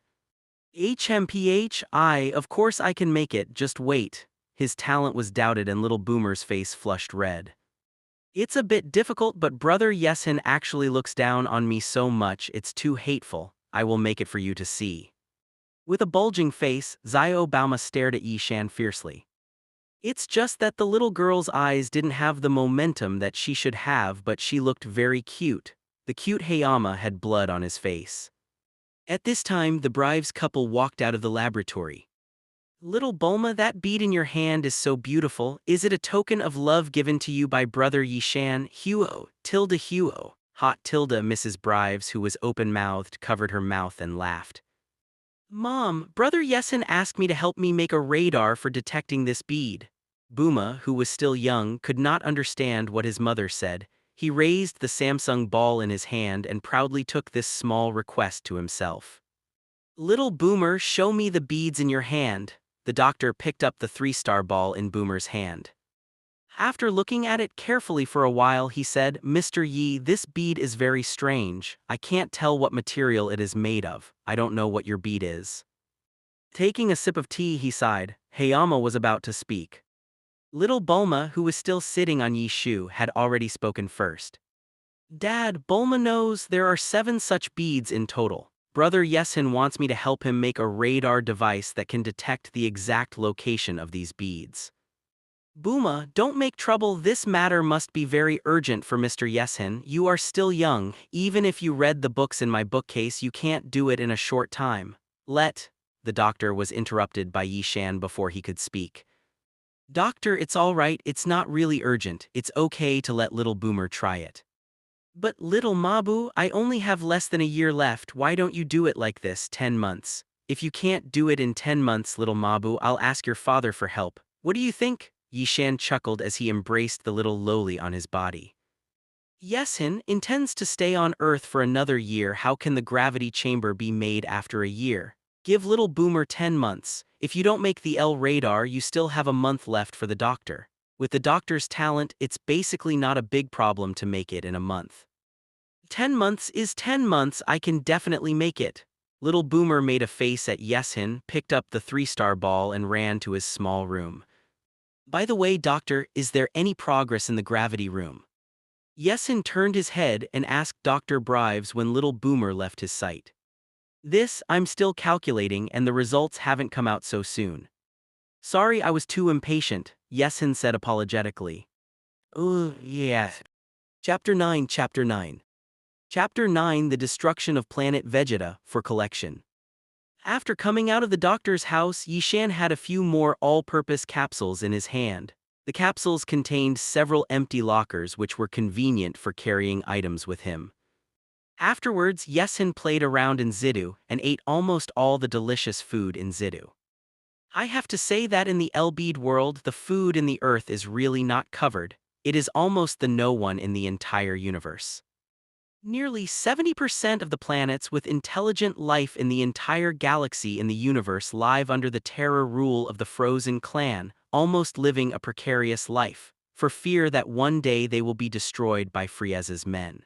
Of course I can make it, just wait. His talent was doubted and little Boomer's face flushed red. It's a bit difficult, but brother Yesin actually looks down on me so much it's too hateful. I will make it for you to see. With a bulging face, Zio Bauma stared at Yishan fiercely. It's just that the little girl's eyes didn't have the momentum that she should have, but she looked very cute. The cute Hayama had blood on his face. At this time, the Brives couple walked out of the laboratory. Little Bulma, that bead in your hand is so beautiful. Is it a token of love given to you by brother Yishan? Huo. Hot Tilda. Mrs. Brives, who was open-mouthed, covered her mouth and laughed. Mom, brother Yesin asked me to help me make a radar for detecting this bead. Booma, who was still young, could not understand what his mother said. He raised the Samsung ball in his hand and proudly took this small request to himself. Little Boomer, show me the beads in your hand. The doctor picked up the 3-star ball in Boomer's hand. After looking at it carefully for a while, he said, Mr. Yi, this bead is very strange. I can't tell what material it is made of. I don't know what your bead is. Taking a sip of tea, he sighed. Hayama was about to speak. Little Bulma, who was still sitting on Yi's shoe, had already spoken first. Dad, Bulma knows there are 7 such beads in total. Brother Yesin wants me to help him make a radar device that can detect the exact location of these beads. Booma, don't make trouble. This matter must be very urgent for Mr. Yesin. You are still young. Even if you read the books in my bookcase, you can't do it in a short time. The doctor was interrupted by Yishan before he could speak. Doctor, it's all right. It's not really urgent. It's okay to let little Boomer try it. But little Mabu, I only have less than a year left. Why don't you do it like this? 10 months. If you can't do it in 10 months, little Mabu, I'll ask your father for help. What do you think? Yishan chuckled as he embraced the little loli on his body. Yesin intends to stay on Earth for another year. How can the gravity chamber be made after a year? Give little Boomer 10 months. If you don't make the L radar, you still have a month left for the doctor. With the doctor's talent, it's basically not a big problem to make it in a month. 10 months is 10 months, I can definitely make it. Little Boomer made a face at Yesin, picked up the 3-star ball and ran to his small room. By the way, doctor, is there any progress in the gravity room? Yesin turned his head and asked Dr. Brives when Little Boomer left his sight. This, I'm still calculating and the results haven't come out so soon. Sorry, I was too impatient, Yesin said apologetically. Ooh, yes. Chapter 9 Chapter 9 Chapter 9 The Destruction of Planet Vegeta, for collection. After coming out of the doctor's house, Yishan had a few more all-purpose capsules in his hand. The capsules contained several empty lockers which were convenient for carrying items with him. Afterwards, Yesin played around in Zidu and ate almost all the delicious food in Zidu. I have to say that in the Elbeed world, the food in the Earth is really not covered. It is almost the no one in the entire universe. Nearly 70% of the planets with intelligent life in the entire galaxy in the universe live under the terror rule of the Frozen Clan, almost living a precarious life, for fear that one day they will be destroyed by Frieza's men.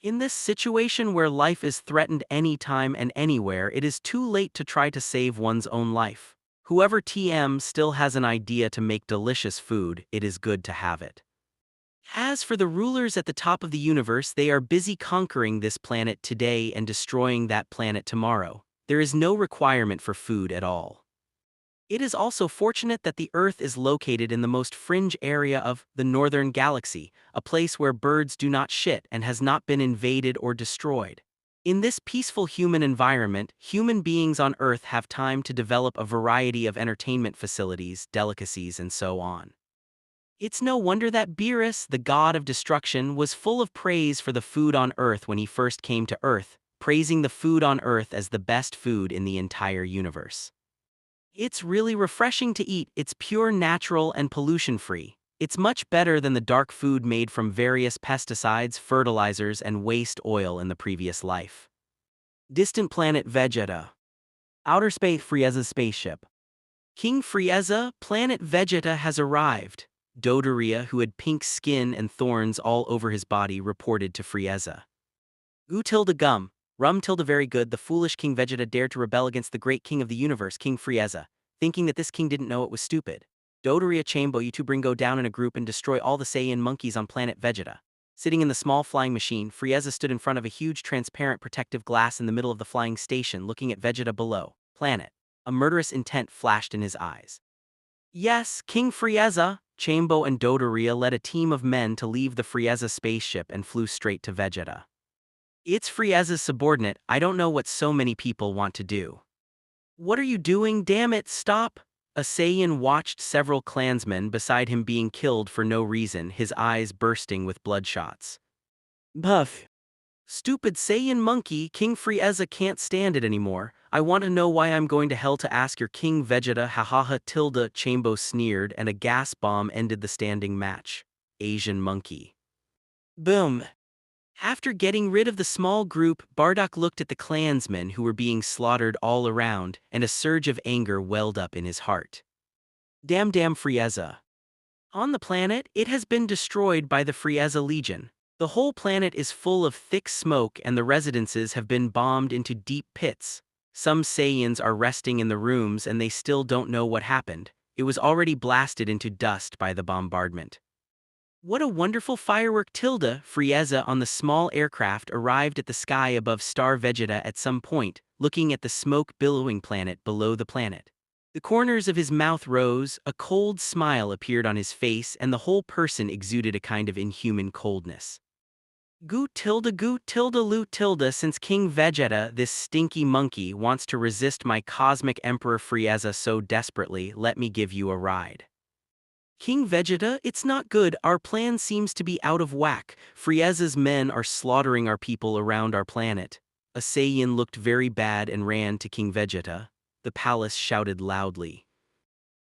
In this situation where life is threatened anytime and anywhere, it is too late to try to save one's own life. Whoever TM still has an idea to make delicious food, it is good to have it. As for the rulers at the top of the universe, they are busy conquering this planet today and destroying that planet tomorrow. There is no requirement for food at all. It is also fortunate that the Earth is located in the most fringe area of the Northern Galaxy, a place where birds do not shit and has not been invaded or destroyed. In this peaceful human environment, human beings on Earth have time to develop a variety of entertainment facilities, delicacies, and so on. It's no wonder that Beerus, the god of destruction, was full of praise for the food on Earth when he first came to Earth, praising the food on Earth as the best food in the entire universe. It's really refreshing to eat, it's pure natural and pollution-free. It's much better than the dark food made from various pesticides, fertilizers, and waste oil in the previous life. Distant planet Vegeta. Outer space Frieza's spaceship. King Frieza, planet Vegeta has arrived. Dodoria, who had pink skin and thorns all over his body, reported to Frieza. Goo tilde gum, rum tilde very good. The foolish King Vegeta dared to rebel against the great king of the universe, King Frieza, thinking that this king didn't know it was stupid. Dodoria Chambo, you two bring go down in a group and destroy all the Saiyan monkeys on planet Vegeta. Sitting in the small flying machine, Frieza stood in front of a huge transparent protective glass in the middle of the flying station, looking at Vegeta below. Planet. A murderous intent flashed in his eyes. Yes, King Frieza. Chambo and Dodoria led a team of men to leave the Frieza spaceship and flew straight to Vegeta. It's Frieza's subordinate, I don't know what so many people want to do. What are you doing? Damn it, stop! A Saiyan watched several clansmen beside him being killed for no reason, his eyes bursting with bloodshots. Buff. Stupid Saiyan monkey, King Frieza can't stand it anymore. I want to know why I'm going to hell to ask your King Vegeta, hahaha tilde, Chambo sneered, and a gas bomb ended the standing match. Asian monkey. Boom. After getting rid of the small group, Bardock looked at the clansmen who were being slaughtered all around, and a surge of anger welled up in his heart. Damn Frieza. On the planet, it has been destroyed by the Frieza Legion. The whole planet is full of thick smoke and the residences have been bombed into deep pits. Some Saiyans are resting in the rooms and they still don't know what happened. It was already blasted into dust by the bombardment. What a wonderful firework tilde! Frieza on the small aircraft arrived at the sky above Star Vegeta at some point, looking at the smoke-billowing planet below the planet. The corners of his mouth rose, a cold smile appeared on his face and the whole person exuded a kind of inhuman coldness. Goo tilde Lu tilde, since King Vegeta, this stinky monkey, wants to resist my cosmic emperor Frieza so desperately, let me give you a ride. King Vegeta, it's not good, our plan seems to be out of whack. Frieza's men are slaughtering our people around our planet. A Saiyan looked very bad and ran to King Vegeta. The palace shouted loudly.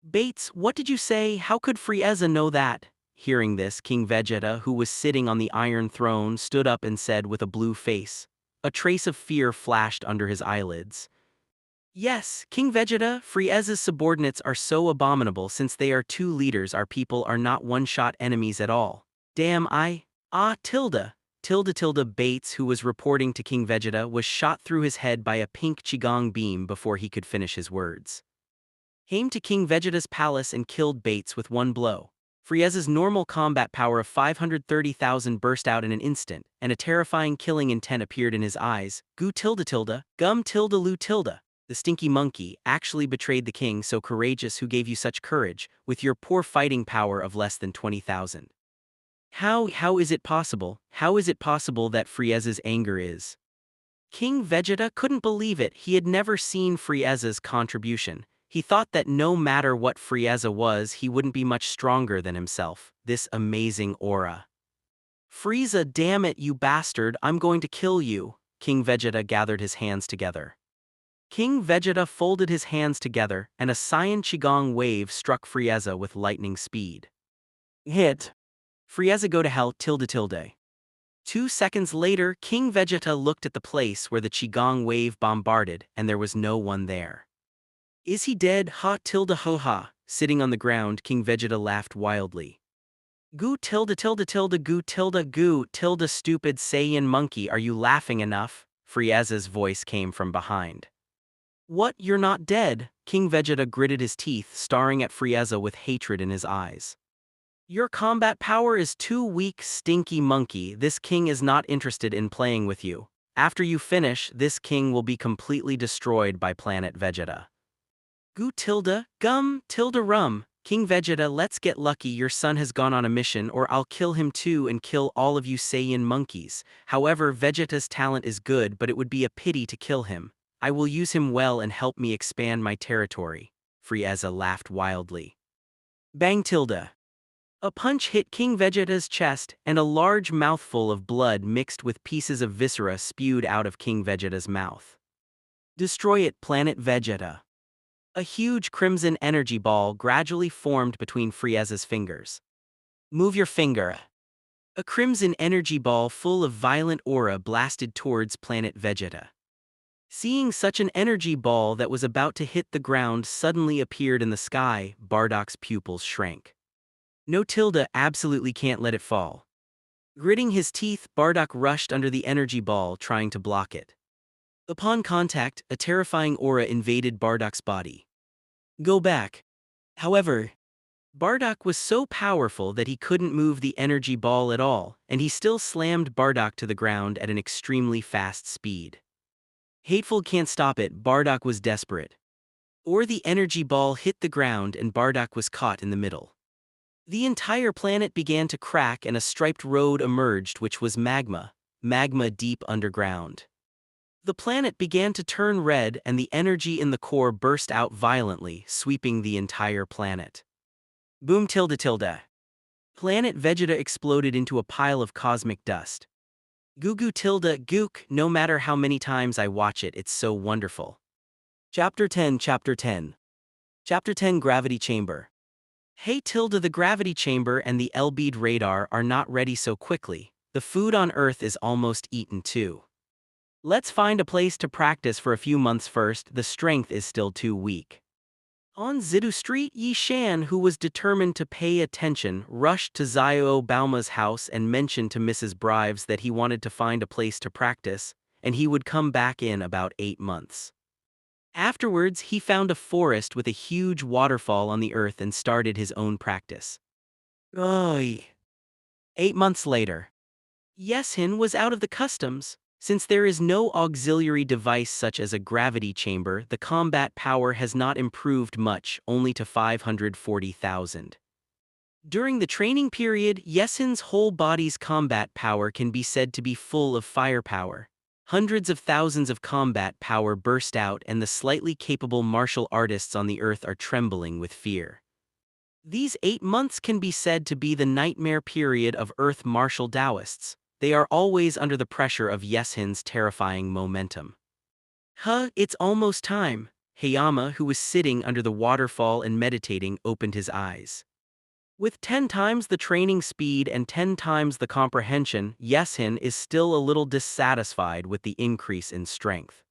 Bates, what did you say? How could Frieza know that? Hearing this, King Vegeta, who was sitting on the Iron Throne, stood up and said with a blue face. A trace of fear flashed under his eyelids. Yes, King Vegeta, Frieza's subordinates are so abominable since they are two leaders our people are not one-shot enemies at all. Damn tilde. Bates, who was reporting to King Vegeta, was shot through his head by a pink Qigong beam before he could finish his words. Came to King Vegeta's palace and killed Bates with one blow. Frieza's normal combat power of 530,000 burst out in an instant, and a terrifying killing intent appeared in his eyes. Gum tilde lu tilde. The stinky monkey actually betrayed the king so courageous who gave you such courage, with your poor fighting power of less than 20,000. How is it possible? How is it possible that Frieza's anger is? King Vegeta couldn't believe it. He had never seen Frieza's contribution. He thought that no matter what Frieza was, he wouldn't be much stronger than himself. This amazing aura. Frieza, damn it, you bastard, I'm going to kill you. King Vegeta gathered his hands together. King Vegeta folded his hands together, and a Saiyan Qigong wave struck Frieza with lightning speed. Hit. Frieza, go to hell, tilde tilde. 2 seconds later, King Vegeta looked at the place where the Qigong wave bombarded, and there was no one there. Is he dead? Ha tilde ho ha. Sitting on the ground, King Vegeta laughed wildly. Goo tilde tilde tilde goo tilde stupid Saiyan monkey, are you laughing enough? Frieza's voice came from behind. What, you're not dead? King Vegeta gritted his teeth, staring at Frieza with hatred in his eyes. Your combat power is too weak, stinky monkey. This king is not interested in playing with you. After you finish, this king will be completely destroyed by planet Vegeta. Goo tilde, gum, tilde rum. King Vegeta, let's get lucky. Your son has gone on a mission, or I'll kill him too and kill all of you Saiyan monkeys. However, Vegeta's talent is good, but it would be a pity to kill him. I will use him well and help me expand my territory. Frieza laughed wildly. Bang tilde. A punch hit King Vegeta's chest, and a large mouthful of blood mixed with pieces of viscera spewed out of King Vegeta's mouth. Destroy it, planet Vegeta. A huge crimson energy ball gradually formed between Frieza's fingers. Move your finger. A crimson energy ball full of violent aura blasted towards planet Vegeta. Seeing such an energy ball that was about to hit the ground suddenly appeared in the sky, Bardock's pupils shrank. No tilde, absolutely can't let it fall. Gritting his teeth, Bardock rushed under the energy ball, trying to block it. Upon contact, a terrifying aura invaded Bardock's body. Go back. However, Bardock was so powerful that he couldn't move the energy ball at all, and he still slammed Bardock to the ground at an extremely fast speed. Hateful can't stop it, Bardock was desperate. Or the energy ball hit the ground and Bardock was caught in the middle. The entire planet began to crack and a striped road emerged, which was magma deep underground. The planet began to turn red and the energy in the core burst out violently, sweeping the entire planet. Boom tilde tilde. Planet Vegeta exploded into a pile of cosmic dust. Goo goo tilde gook, no matter how many times I watch it, it's so wonderful. Chapter 10 Chapter 10 Gravity Chamber. Hey tilde, the gravity chamber and the L-bead radar are not ready so quickly. The food on Earth is almost eaten too. Let's find a place to practice for a few months first, the strength is still too weak. On Zidu Street, Yi Shan, who was determined to pay attention, rushed to Xiao Baoma's house and mentioned to Mrs. Brives that he wanted to find a place to practice, and he would come back in about 8 months. Afterwards, he found a forest with a huge waterfall on the earth and started his own practice. 8 months later. Yeshin was out of the customs. Since there is no auxiliary device such as a gravity chamber, the combat power has not improved much, only to 540,000. During the training period, Yeshin's whole body's combat power can be said to be full of firepower. Hundreds of thousands of combat power burst out and the slightly capable martial artists on the earth are trembling with fear. These 8 months can be said to be the nightmare period of Earth martial Taoists. They are always under the pressure of Yeshin's terrifying momentum. It's almost time. Hayama, who was sitting under the waterfall and meditating, opened his eyes. With 10 times the training speed and 10 times the comprehension, Yeshin is still a little dissatisfied with the increase in strength.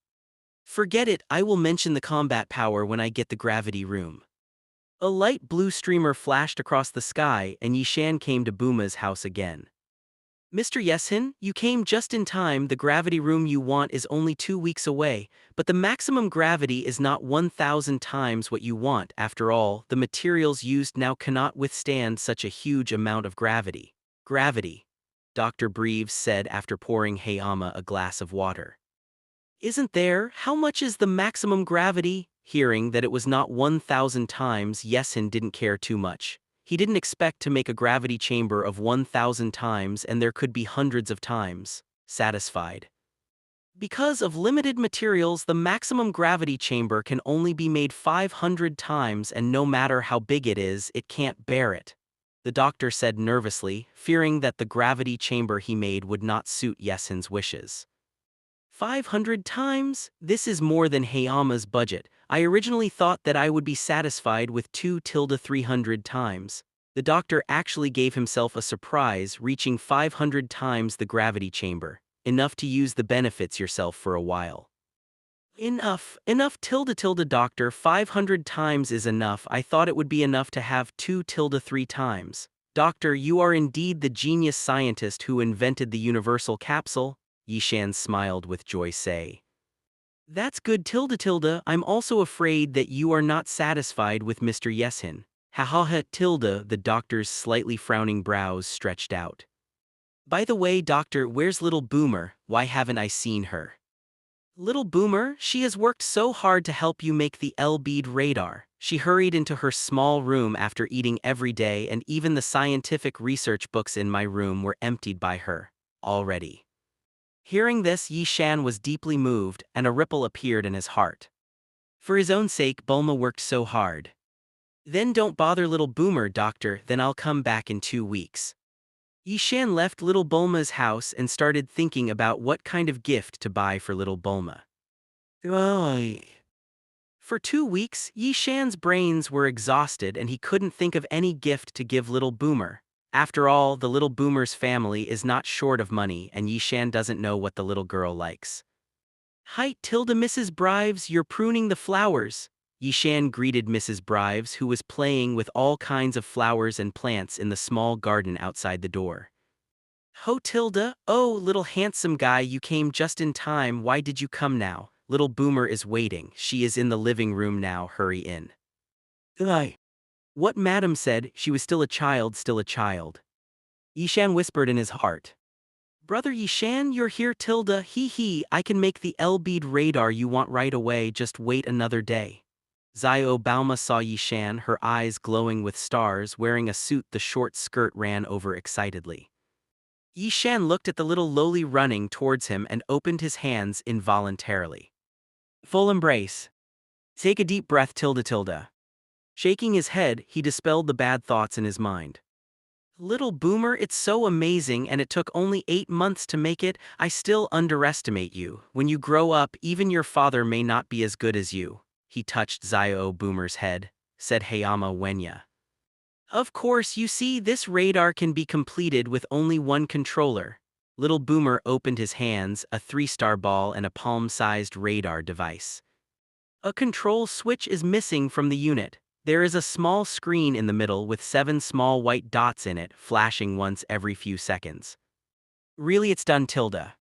Forget it, I will mention the combat power when I get the gravity room. A light blue streamer flashed across the sky and Yi Shan came to Buma's house again. Mr. Yeshin, you came just in time. The gravity room you want is only 2 weeks away, but the maximum gravity is not 1,000 times what you want. After all, the materials used now cannot withstand such a huge amount of gravity. Gravity, Dr. Breves said after pouring Hayama a glass of water. Isn't there? How much is the maximum gravity? Hearing that it was not 1,000 times, Yeshin didn't care too much. He didn't expect to make a gravity chamber of 1,000 times, and there could be hundreds of times. Satisfied. Because of limited materials, the maximum gravity chamber can only be made 500 times, and no matter how big it is, it can't bear it. The doctor said nervously, fearing that the gravity chamber he made would not suit Yeshin's wishes. 500 times? This is more than Hayama's budget. I originally thought that I would be satisfied with 2-300 times. The doctor actually gave himself a surprise, reaching 500 times the gravity chamber. Enough to use the benefits yourself for a while. Enough, doctor, 500 times is enough. I thought it would be enough to have 2-3 times. Doctor, you are indeed the genius scientist who invented the universal capsule. Yishan smiled with joy say. That's good I'm also afraid that you are not satisfied with Mr. Yeshin. Ha ha ha the doctor's slightly frowning brows stretched out. By the way, doctor, where's little Boomer? Why haven't I seen her? Little Boomer, she has worked so hard to help you make the L-bead radar. She hurried into her small room after eating every day, and even the scientific research books in my room were emptied by her already. Hearing this, Yishan was deeply moved, and a ripple appeared in his heart. For his own sake, Bulma worked so hard. Then don't bother little Boomer, doctor, then I'll come back in 2 weeks. Yishan left little Bulma's house and started thinking about what kind of gift to buy for little Bulma. For 2 weeks, Yishan's brains were exhausted and he couldn't think of any gift to give little Boomer. After all, the little Boomer's family is not short of money, and Yishan doesn't know what the little girl likes. Hi, Mrs. Brives, you're pruning the flowers. Yishan greeted Mrs. Brives, who was playing with all kinds of flowers and plants in the small garden outside the door. Ho, Tilda, oh, little handsome guy, you came just in time. Why did you come now? Little Boomer is waiting. She is in the living room now. Hurry in. What Madam said, she was still a child, Yishan whispered in his heart. Brother Yishan, you're here Tilda, hee, I can make the L-bead radar you want right away, just wait another day. Xiao Baoma saw Yishan, her eyes glowing with stars, wearing a suit the short skirt ran over excitedly. Yishan looked at the little loli running towards him and opened his hands involuntarily. Full embrace. Take a deep breath Tilda. Shaking his head, he dispelled the bad thoughts in his mind. Little Boomer, it's so amazing and it took only 8 months to make it. I still underestimate you. When you grow up, even your father may not be as good as you. He touched Xiao Boomer's head, said Hayama Wenya. Of course, you see, this radar can be completed with only one controller. Little Boomer opened his hands, a 3-star ball and a palm-sized radar device. A control switch is missing from the unit. There is a small screen in the middle with 7 small white dots in it, flashing once every few seconds. Really, it's done Tilda.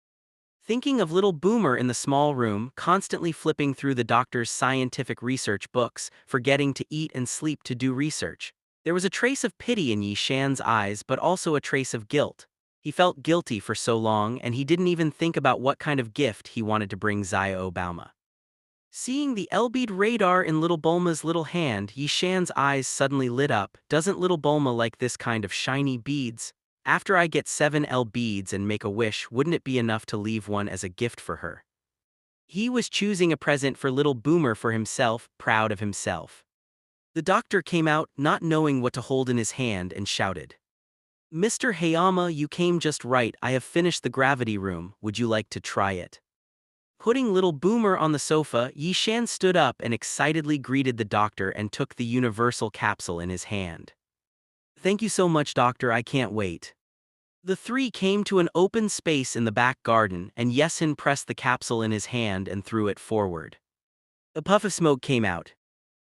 Thinking of little Boomer in the small room, constantly flipping through the doctor's scientific research books, forgetting to eat and sleep to do research. There was a trace of pity in Yishan's eyes, but also a trace of guilt. He felt guilty for so long, and he didn't even think about what kind of gift he wanted to bring Xiao Baoma. Seeing the L-bead radar in little Bulma's little hand, Yishan's eyes suddenly lit up. Doesn't little Bulma like this kind of shiny beads? After I get 7 L-beads and make a wish, wouldn't it be enough to leave one as a gift for her? He was choosing a present for little Boomer for himself, proud of himself. The doctor came out, not knowing what to hold in his hand, and shouted. Mr. Hayama, you came just right. I have finished the gravity room. Would you like to try it? Putting little Boomer on the sofa, Yishan stood up and excitedly greeted the doctor and took the universal capsule in his hand. Thank you so much, doctor, I can't wait. The three came to an open space in the back garden, and Yeshin pressed the capsule in his hand and threw it forward. A puff of smoke came out.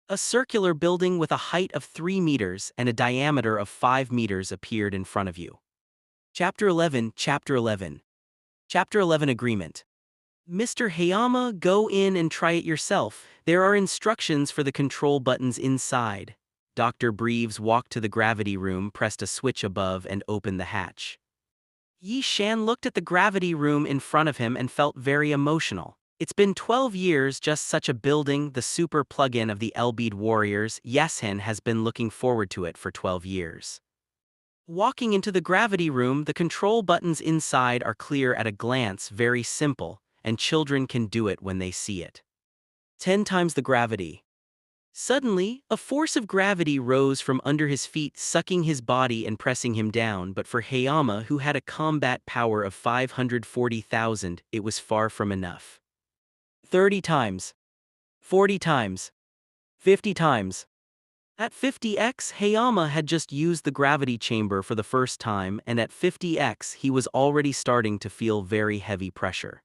A circular building with a height of 3 meters and a diameter of 5 meters appeared in front of you. Chapter 11. Chapter 11 Agreement. Mr. Hayama, go in and try it yourself. There are instructions for the control buttons inside. Dr. Breves walked to the gravity room, pressed a switch above, and opened the hatch. Yi Shan looked at the gravity room in front of him and felt very emotional. It's been 12 years, just such a building, the super plug-in of the Elbeed Warriors. Yeshin has been looking forward to it for 12 years. Walking into the gravity room, the control buttons inside are clear at a glance, very simple, and children can do it when they see it. 10 times the gravity. Suddenly, a force of gravity rose from under his feet, sucking his body and pressing him down, but for Hayama, who had a combat power of 540,000, it was far from enough. 30 times. 40 times. 50 times. At 50x, Hayama had just used the gravity chamber for the first time, and at 50x, he was already starting to feel very heavy pressure.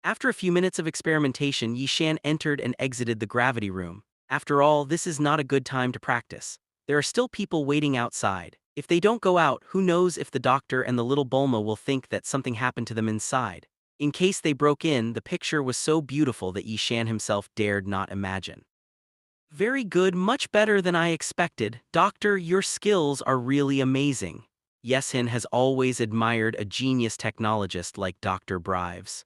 After a few minutes of experimentation, Yi Shan entered and exited the gravity room. After all, this is not a good time to practice. There are still people waiting outside. If they don't go out, who knows if the doctor and the little Bulma will think that something happened to them inside. In case they broke in, the picture was so beautiful that Yi Shan himself dared not imagine. Very good, much better than I expected. Doctor, your skills are really amazing. Yeshin has always admired a genius technologist like Dr. Brives.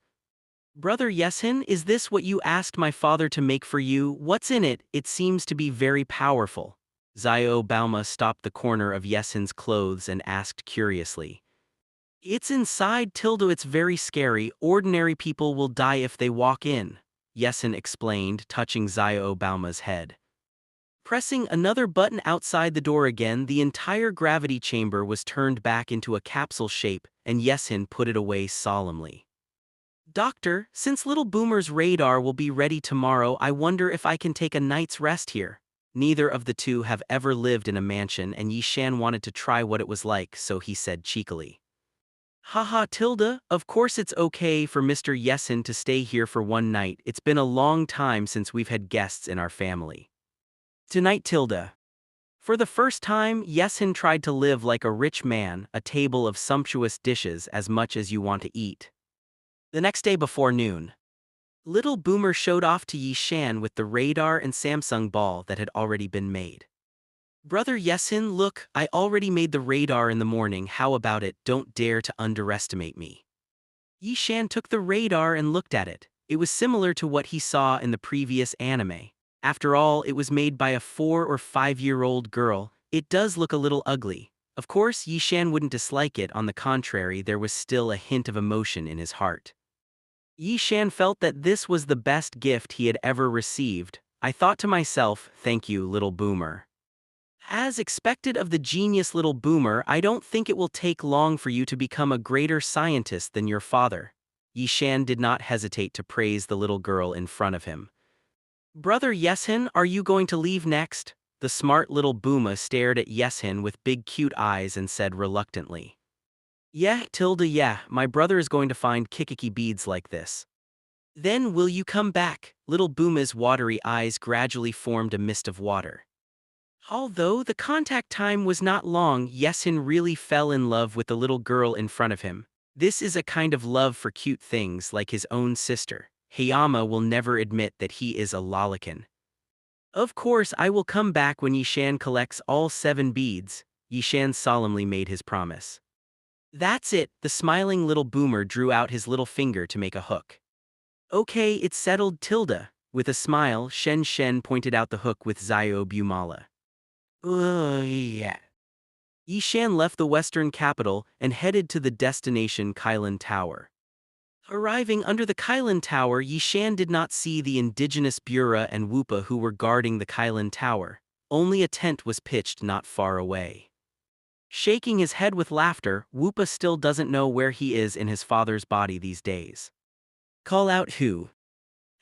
Brother Yeshin, is this what you asked my father to make for you? What's in it? It seems to be very powerful. Zio Bauma stopped the corner of Yeshin's clothes and asked curiously. It's inside, Tildo. It's very scary. Ordinary people will die if they walk in. Yeshin explained, touching Zio Bauma's head. Pressing another button outside the door again, the entire gravity chamber was turned back into a capsule shape, and Yeshin put it away solemnly. Doctor, since little Boomer's radar will be ready tomorrow, I wonder if I can take a night's rest here. Neither of the two have ever lived in a mansion, and Yi Shan wanted to try what it was like, so he said cheekily. Haha, Tilda, of course it's okay for Mr. Yeshin to stay here for one night. It's been a long time since we've had guests in our family. Tonight, Tilda. For the first time, Yeshin tried to live like a rich man, a table of sumptuous dishes as much as you want to eat. The next day before noon, little Boomer showed off to Yi Shan with the radar and Samsung ball that had already been made. Brother Yeshin, look, I already made the radar in the morning. How about it? Don't dare to underestimate me. Yi Shan took the radar and looked at it. It was similar to what he saw in the previous anime. After all, it was made by a 4 or 5-year-old girl. It does look a little ugly. Of course, Yi Shan wouldn't dislike it. On the contrary, there was still a hint of emotion in his heart. Yi Shan felt that this was the best gift he had ever received. I thought to myself, thank you, little Boomer. As expected of the genius little Boomer, I don't think it will take long for you to become a greater scientist than your father. Yi Shan did not hesitate to praise the little girl in front of him. Brother Yeshin, are you going to leave next? The smart little Booma stared at Yeshin with big cute eyes and said reluctantly. Yeah, Tilda, yeah, my brother is going to find Kikiki beads like this. Then will you come back? Little Booma's watery eyes gradually formed a mist of water. Although the contact time was not long, Yeshin really fell in love with the little girl in front of him. This is a kind of love for cute things like his own sister. Hayama will never admit that he is a lolicon. Of course, I will come back when Yi Shan collects all 7 beads. Yi Shan solemnly made his promise. That's it, the smiling little Boomer drew out his little finger to make a hook. Okay, it's settled, Tilda. With a smile, Shen Shen pointed out the hook with Zio Bumala. Yeah. Yi Shan left the western capital and headed to the destination Kylan Tower. Arriving under the Kylan Tower, Yi Shan did not see the indigenous Bura and Woopa who were guarding the Kylan Tower. Only a tent was pitched not far away. Shaking his head with laughter, Woopa still doesn't know where he is in his father's body these days. Call out who?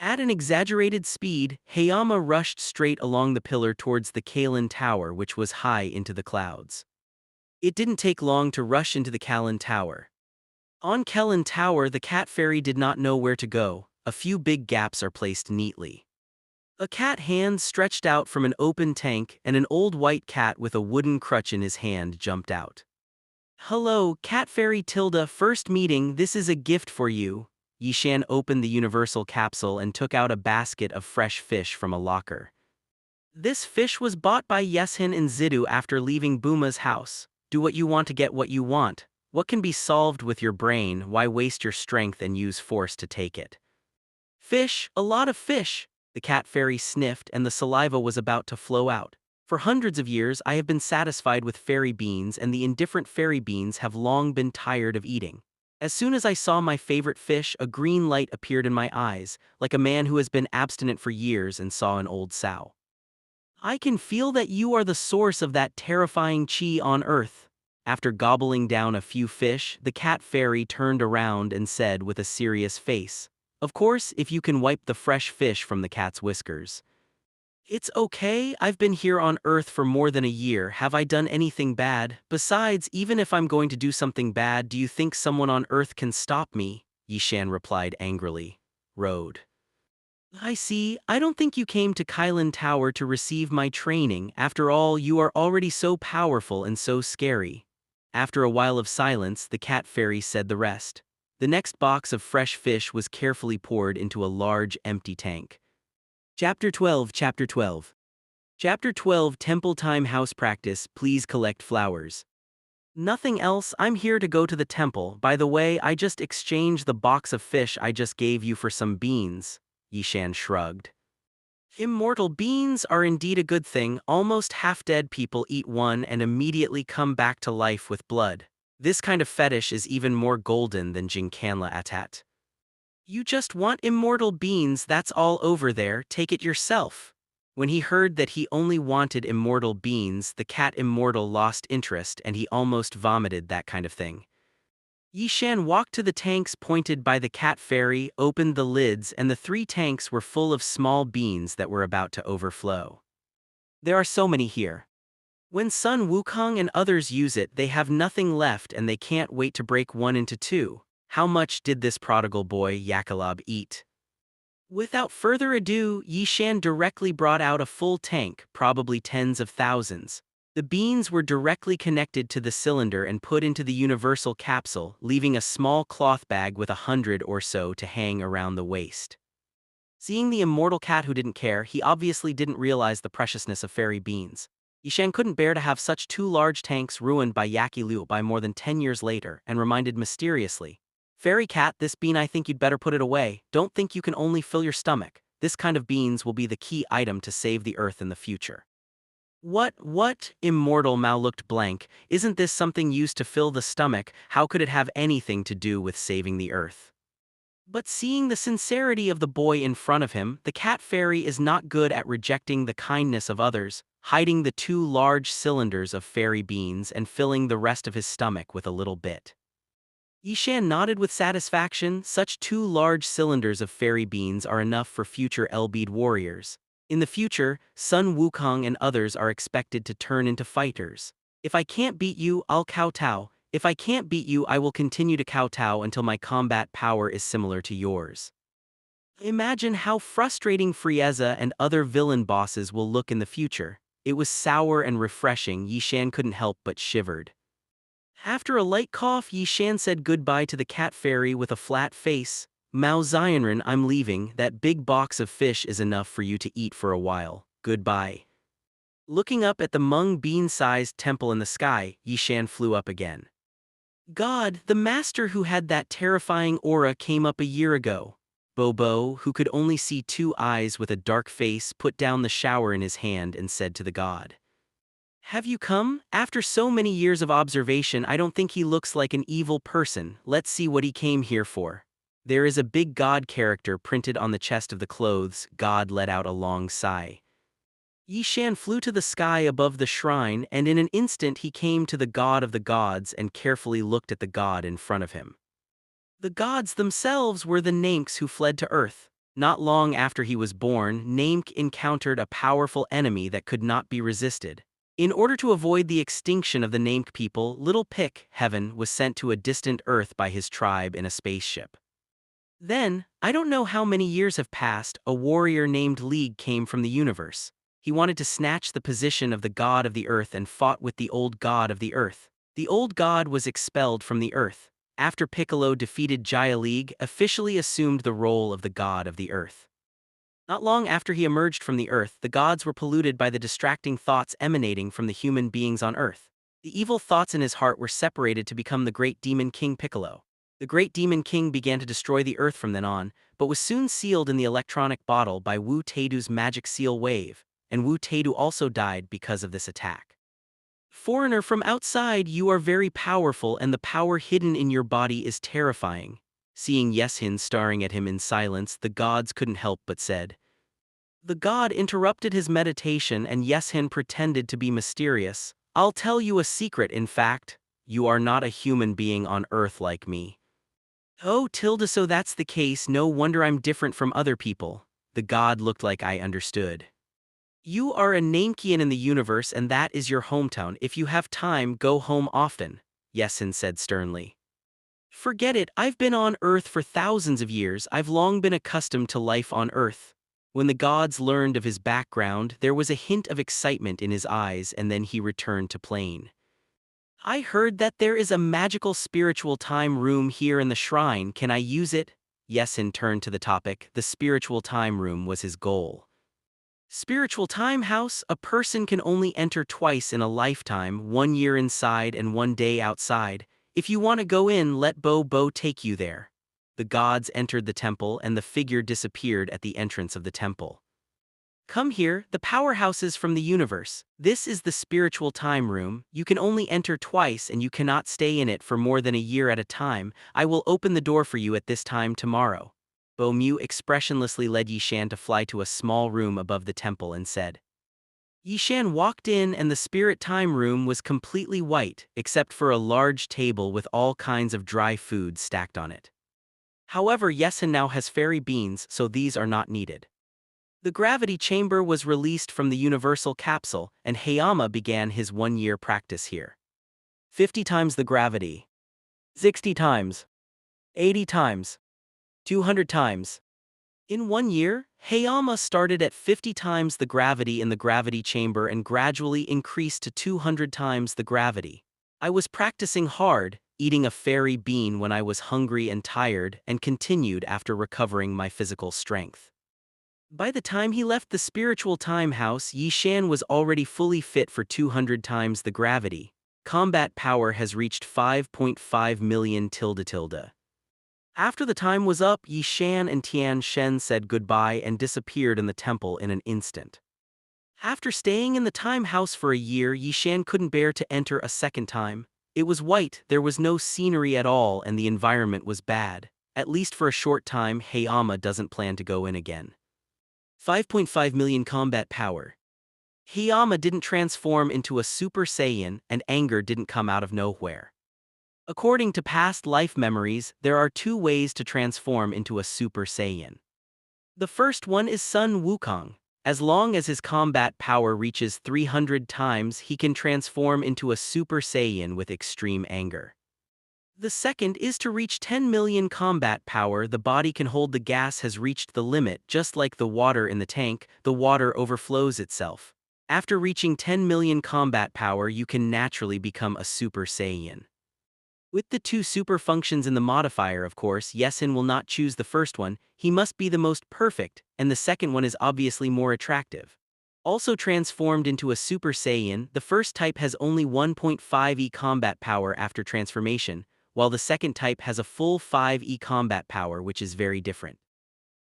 At an exaggerated speed, Hayama rushed straight along the pillar towards the Kylan Tower, which was high into the clouds. It didn't take long to rush into the Kylan Tower. On Kylan Tower, the cat fairy did not know where to go. A few big gaps are placed neatly. A cat hand stretched out from an open tank, and an old white cat with a wooden crutch in his hand jumped out. Hello, Cat Fairy Tilda, first meeting, this is a gift for you. Yishan opened the universal capsule and took out a basket of fresh fish from a locker. This fish was bought by Yeshin and Zidu after leaving Buma's house. Do what you want to get what you want. What can be solved with your brain, why waste your strength and use force to take it? Fish, a lot of fish. The cat fairy sniffed and the saliva was about to flow out. For hundreds of years I have been satisfied with fairy beans and the indifferent fairy beans have long been tired of eating. As soon as I saw my favorite fish, a green light appeared in my eyes, like a man who has been abstinent for years and saw an old sow. I can feel that you are the source of that terrifying chi on earth. After gobbling down a few fish, the cat fairy turned around and said with a serious face, "Of course, if you can wipe the fresh fish from the cat's whiskers." It's okay, I've been here on Earth for more than a year, have I done anything bad? Besides, even if I'm going to do something bad, do you think someone on Earth can stop me? Yishan replied angrily. Road. I see, I don't think you came to Kylan Tower to receive my training, after all you are already so powerful and so scary. After a while of silence, the cat fairy said the rest. The next box of fresh fish was carefully poured into a large empty tank. Chapter 12 Chapter 12 Chapter 12 Temple Time House Practice, please collect flowers. Nothing else, I'm here to go to the temple. By the way, I just exchanged the box of fish I just gave you for some beans. Yishan shrugged. Immortal beans are indeed a good thing. Almost half-dead people eat one and immediately come back to life with blood. This kind of fetish is even more golden than Jinkanla Atat. You just want immortal beans, that's all over there, take it yourself. When he heard that he only wanted immortal beans, the cat immortal lost interest and he almost vomited that kind of thing. Yishan walked to the tanks pointed by the cat fairy, opened the lids, and the 3 tanks were full of small beans that were about to overflow. There are so many here. When Sun Wukong and others use it, they have nothing left and they can't wait to break one into 2. How much did this prodigal boy Yakalab eat? Without further ado, Yishan directly brought out a full tank, probably tens of thousands. The beans were directly connected to the cylinder and put into the universal capsule, leaving a small cloth bag with 100 or so to hang around the waist. Seeing the immortal cat who didn't care, he obviously didn't realize the preciousness of fairy beans. Yishan couldn't bear to have such 2 large tanks ruined by Yaki Liu by more than 10 years later and reminded mysteriously, "Fairy cat, this bean I think you'd better put it away, don't think you can only fill your stomach. This kind of beans will be the key item to save the earth in the future." What? Immortal Mao looked blank. Isn't this something used to fill the stomach? How could it have anything to do with saving the earth? But seeing the sincerity of the boy in front of him, the cat fairy is not good at rejecting the kindness of others, hiding the 2 large cylinders of fairy beans and filling the rest of his stomach with a little bit. Yishan nodded with satisfaction. Such 2 large cylinders of fairy beans are enough for future Elbeed warriors. In the future, Sun Wukong and others are expected to turn into fighters. If I can't beat you, I'll kowtow. If I can't beat you, I will continue to kowtow until my combat power is similar to yours. Imagine how frustrating Frieza and other villain bosses will look in the future. It was sour and refreshing. Yishan couldn't help but shivered. After a light cough, Yishan said goodbye to the cat fairy with a flat face. "Mao Zionren, I'm leaving. That big box of fish is enough for you to eat for a while. Goodbye." Looking up at the mung bean-sized temple in the sky, Yishan flew up again. God, the master who had that terrifying aura came up a year ago. Bobo, who could only see 2 eyes with a dark face, put down the shower in his hand and said to the god, "Have you come? After so many years of observation, I don't think he looks like an evil person. Let's see what he came here for." There is a big god character printed on the chest of the clothes. God let out a long sigh. Yishan flew to the sky above the shrine, and in an instant he came to the god of the gods and carefully looked at the god in front of him. The gods themselves were the Nameks who fled to Earth. Not long after he was born, Namek encountered a powerful enemy that could not be resisted. In order to avoid the extinction of the Namek people, Little Pick, Heaven, was sent to a distant Earth by his tribe in a spaceship. Then, I don't know how many years have passed, a warrior named League came from the universe. He wanted to snatch the position of the god of the earth and fought with the old god of the earth. The old god was expelled from the earth, after Piccolo defeated Jaya League, officially assumed the role of the god of the earth. Not long after he emerged from the earth, the gods were polluted by the distracting thoughts emanating from the human beings on earth. The evil thoughts in his heart were separated to become the great demon king Piccolo. The great demon king began to destroy the earth from then on, but was soon sealed in the electronic bottle by Wu Taidu's magic seal wave, and Wu Taidu also died because of this attack. Foreigner from outside, you are very powerful and the power hidden in your body is terrifying. Seeing Yeshin staring at him in silence, the gods couldn't help but said. The god interrupted his meditation and Yeshin pretended to be mysterious. I'll tell you a secret, in fact. You are not a human being on earth like me. Oh, tilde, so that's the case, no wonder I'm different from other people. The god looked like I understood. You are a Namekian in the universe and that is your hometown. If you have time, go home often, Yeshin said sternly. Forget it, I've been on Earth for thousands of years, I've long been accustomed to life on Earth. When the gods learned of his background, there was a hint of excitement in his eyes and then he returned to plain. I heard that there is a magical spiritual time room here in the shrine, can I use it? Yeshin turned to the topic, the spiritual time room was his goal. Spiritual time house, a person can only enter twice in a lifetime, 1 year inside and 1 day outside. If you want to go in, let Bo take you there. The gods entered the temple and the figure disappeared at the entrance of the temple. Come here, the powerhouses from the universe. This is the spiritual time room. You can only enter twice and you cannot stay in it for more than a year at a time. I will open the door for you at this time tomorrow. Bo Mu expressionlessly led Yishan to fly to a small room above the temple and said. Yishan walked in and the spirit time room was completely white, except for a large table with all kinds of dry food stacked on it. However, Yeshin now has fairy beans, so these are not needed. The gravity chamber was released from the universal capsule, and Hayama began his 1-year practice here. 50 times the gravity. 60 times. 80 times. 200 times. In 1 year, Hayama started at 50 times the gravity in the gravity chamber and gradually increased to 200 times the gravity. I was practicing hard, eating a fairy bean when I was hungry and tired, and continued after recovering my physical strength. By the time he left the spiritual time house, Yishan was already fully fit for 200 times the gravity. Combat power has reached 5.5 million tilde. After the time was up, Yishan and Tian Shen said goodbye and disappeared in the temple in an instant. After staying in the time house for a year, Yishan couldn't bear to enter a second time. It was white, there was no scenery at all and the environment was bad. At least for a short time, Hayama doesn't plan to go in again. 5.5 million combat power. Hayama didn't transform into a Super Saiyan and anger didn't come out of nowhere. According to past life memories, there are 2 ways to transform into a Super Saiyan. The first one is Sun Wukong. As long as his combat power reaches 300 times, he can transform into a Super Saiyan with extreme anger. The second is to reach 10 million combat power. The body can hold the gas has reached the limit, just like the water in the tank, the water overflows itself. After reaching 10 million combat power, you can naturally become a Super Saiyan. With the 2 super functions in the modifier, of course, Yeshin will not choose the first one, he must be the most perfect, and the second one is obviously more attractive. Also transformed into a Super Saiyan, the first type has only 1.5 combat power after transformation, while the second type has a full 5 combat power, which is very different.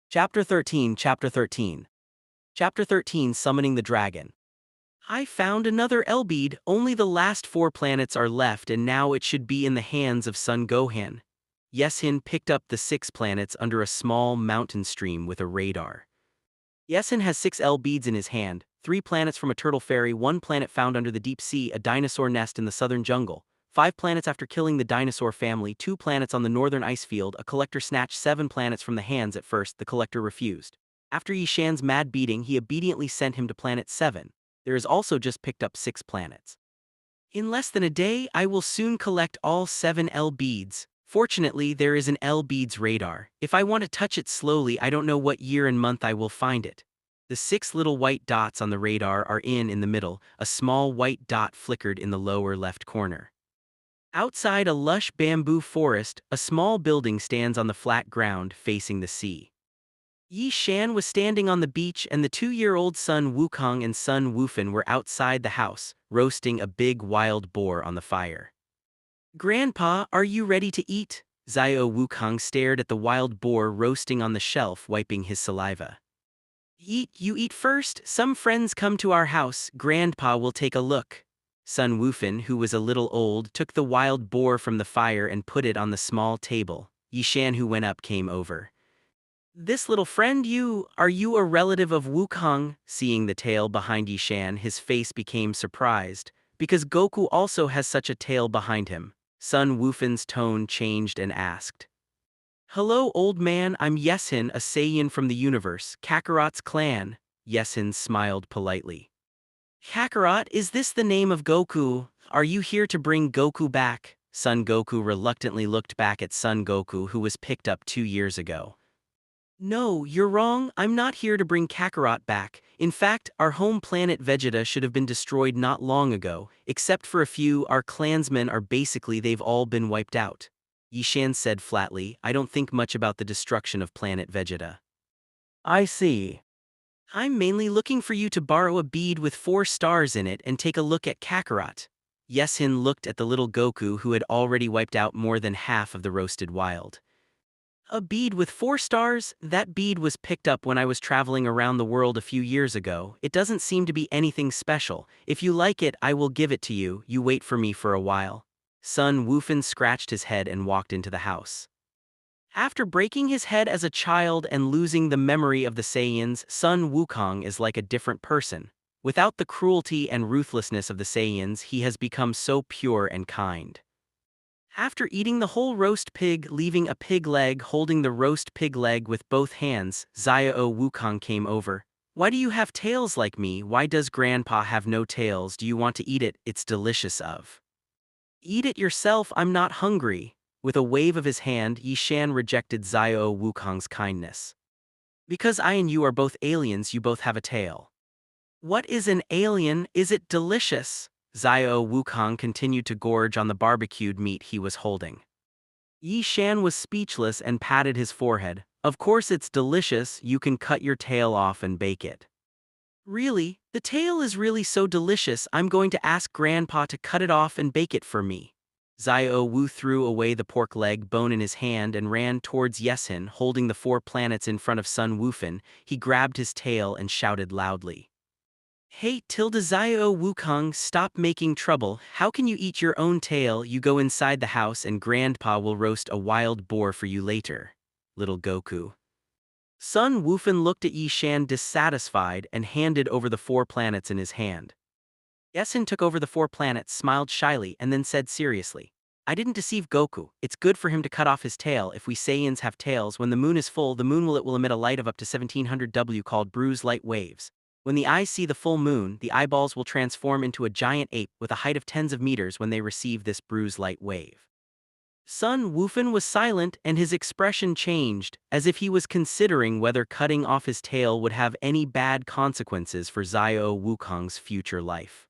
Chapter 13 Chapter 13 Chapter 13 Summoning the Dragon. I found another L-bead, only the last 4 planets are left and now it should be in the hands of Son Gohan. Yeshin picked up the 6 planets under a small mountain stream with a radar. Yeshin has 6 L-beads in his hand, 3 planets from a turtle fairy, 1 planet found under the deep sea, a dinosaur nest in the southern jungle, 5 planets after killing the dinosaur family, 2 planets on the northern ice field. A collector snatched 7 planets from the hands. At first, the collector refused. After Yishan's mad beating, he obediently sent him to planet 7. There is also just picked up 6 planets. In less than a day, I will soon collect all 7 L-beads. Fortunately, there is an L-beads radar. If I want to touch it slowly, I don't know what year and month I will find it. The 6 little white dots on the radar are in the middle. A small white dot flickered in the lower left corner. Outside a lush bamboo forest, a small building stands on the flat ground facing the sea. Yi Shan was standing on the beach and the 2-year-old son Wukong and son Wufan were outside the house, roasting a big wild boar on the fire. "Grandpa, are you ready to eat?" Xiao Wukong stared at the wild boar roasting on the shelf, wiping his saliva. "Eat, you eat first. Some friends come to our house. Grandpa will take a look." Son Wufan, who was a little old, took the wild boar from the fire and put it on the small table. Yishan, who went up, came over. "This little friend, are you a relative of Wukong?" Seeing the tail behind Yishan, his face became surprised, because Goku also has such a tail behind him. Son Wufan's tone changed and asked, "Hello, old man, I'm Yeshin, a Saiyan from the universe, Kakarot's clan." Yeshin smiled politely. "Kakarot, is this the name of Goku? Are you here to bring Goku back?" Son Goku reluctantly looked back at Son Goku, who was picked up 2 years ago. "No, you're wrong, I'm not here to bring Kakarot back. In fact, our home planet Vegeta should have been destroyed not long ago. Except for a few, our clansmen are they've all been wiped out." Yishan said flatly, "I don't think much about the destruction of planet Vegeta." "I see. I'm mainly looking for you to borrow a bead with 4 stars in it and take a look at Kakarot." Yeshin looked at the little Goku, who had already wiped out more than half of the roasted wild. "A bead with 4 stars? That bead was picked up when I was traveling around the world a few years ago. It doesn't seem to be anything special. If you like it, I will give it to you. You wait for me for a while." Son Wufan scratched his head and walked into the house. After breaking his head as a child and losing the memory of the Saiyans, Son Wukong is like a different person. Without the cruelty and ruthlessness of the Saiyans, he has become so pure and kind. After eating the whole roast pig, leaving a pig leg, holding the roast pig leg with both hands, Xiao Wukong came over. "Why do you have tails like me? Why does Grandpa have no tails? Do you want to eat it? It's delicious of." "Eat it yourself, I'm not hungry." With a wave of his hand, Yishan rejected Xiao Wukong's kindness. "Because I and you are both aliens, you both have a tail." "What is an alien? Is it delicious?" Xiao Wukong continued to gorge on the barbecued meat he was holding. Yi Shan was speechless and patted his forehead. "Of course it's delicious, you can cut your tail off and bake it." "Really? The tail is really so delicious, I'm going to ask Grandpa to cut it off and bake it for me." Xiao Wu threw away the pork leg bone in his hand and ran towards Yeshin, holding the 4 planets in front of Sun Wufan. He grabbed his tail and shouted loudly, "Hey, Xiao Wukong, stop making trouble. How can you eat your own tail? You go inside the house and Grandpa will roast a wild boar for you later." Little Goku. Sun Wufan looked at Yishan dissatisfied and handed over the 4 planets in his hand. Yeshin took over the 4 planets, smiled shyly, and then said seriously, "I didn't deceive Goku. It's good for him to cut off his tail. If we Saiyans have tails, when the moon is full, the moon will emit a light of up to 1700 W called bruise light waves. When the eyes see the full moon, the eyeballs will transform into a giant ape with a height of tens of meters when they receive this bruise light wave." Sun Wufan was silent and his expression changed, as if he was considering whether cutting off his tail would have any bad consequences for Xiao Wukong's future life.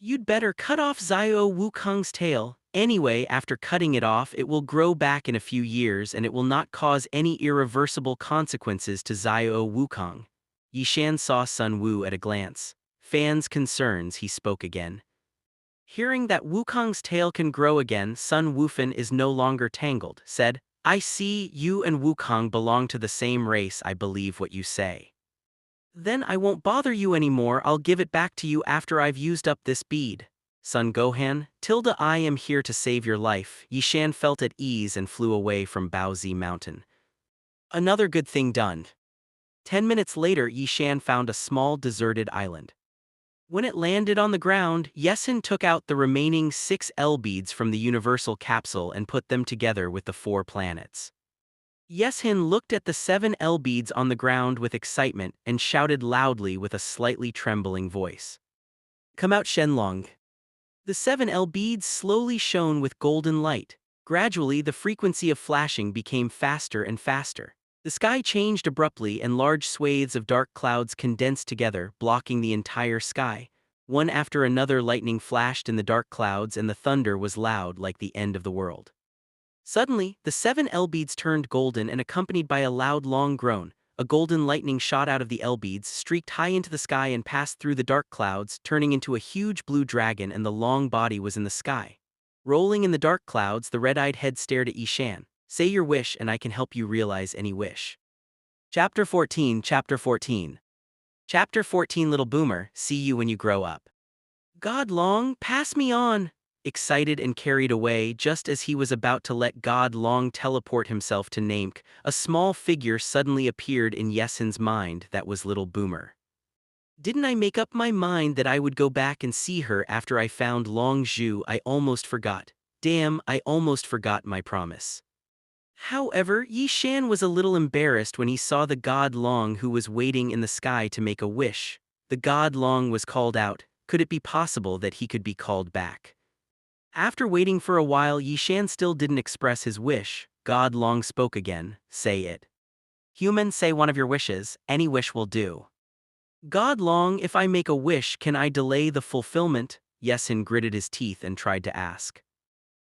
"You'd better cut off Xiao Wukong's tail. Anyway, after cutting it off, it will grow back in a few years and it will not cause any irreversible consequences to Xiao Wukong." Yishan saw Sun Wu at a glance. "Fans' concerns," he spoke again. Hearing that Wukong's tail can grow again, Sun Wufan is no longer tangled, said, "I see, you and Wukong belong to the same race. I believe what you say. Then I won't bother you anymore. I'll give it back to you after I've used up this bead." "Son Gohan, I am here to save your life." Yishan felt at ease and flew away from Baozi Mountain. Another good thing done. 10 minutes later, Yishan found a small deserted island. When it landed on the ground, Yeshin took out the remaining 6 L beads from the universal capsule and put them together with the 4 planets. Yeshin looked at the 7 L beads on the ground with excitement and shouted loudly with a slightly trembling voice, "Come out, Shenlong." The 7 L beads slowly shone with golden light. Gradually, the frequency of flashing became faster and faster. The sky changed abruptly and large swathes of dark clouds condensed together, blocking the entire sky. One after another lightning flashed in the dark clouds and the thunder was loud like the end of the world. Suddenly, the 7 L-beads turned golden and accompanied by a loud long groan, a golden lightning shot out of the L-beads, streaked high into the sky and passed through the dark clouds, turning into a huge blue dragon, and the long body was in the sky. Rolling in the dark clouds, the red-eyed head stared at Yishan. Say your wish and I can help you realize any wish. Chapter 14 Chapter 14 Chapter 14 Little Boomer, see you when you grow up. God Long, pass me on! Excited and carried away, just as he was about to let God Long teleport himself to Namek, a small figure suddenly appeared in Yesin's mind. That was Little Boomer. Didn't I make up my mind that I would go back and see her after I found Long Zhu? I almost forgot. Damn, I almost forgot my promise. However, Yishan was a little embarrassed when he saw the God Long who was waiting in the sky to make a wish. The God Long was called out. Could it be possible that he could be called back? After waiting for a while, Yishan still didn't express his wish. God Long spoke again. Say it. Human, say one of your wishes. Any wish will do. God Long, if I make a wish, can I delay the fulfillment? Yesin gritted his teeth and tried to ask.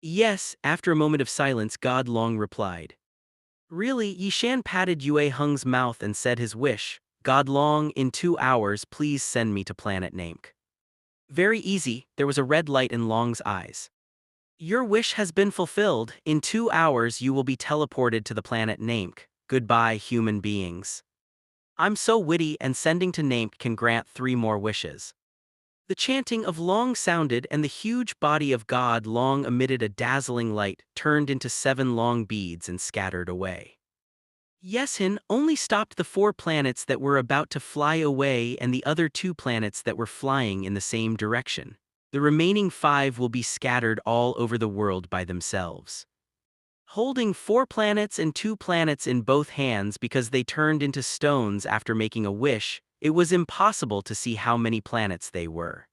Yes, after a moment of silence, God Long replied. Really? Yishan patted Yue Heng's mouth and said his wish. God Long, in 2 hours, please send me to planet Namek. Very easy, there was a red light in Long's eyes. Your wish has been fulfilled. In 2 hours you will be teleported to the planet Namek. Goodbye, human beings. I'm so witty, and sending to Namek can grant 3 more wishes. The chanting of Long sounded and the huge body of God Long emitted a dazzling light, turned into 7 long beads and scattered away. Yesin only stopped the 4 planets that were about to fly away and the other 2 planets that were flying in the same direction. The remaining 5 will be scattered all over the world by themselves. Holding 4 planets and 2 planets in both hands because they turned into stones after making a wish, it was impossible to see how many planets they were.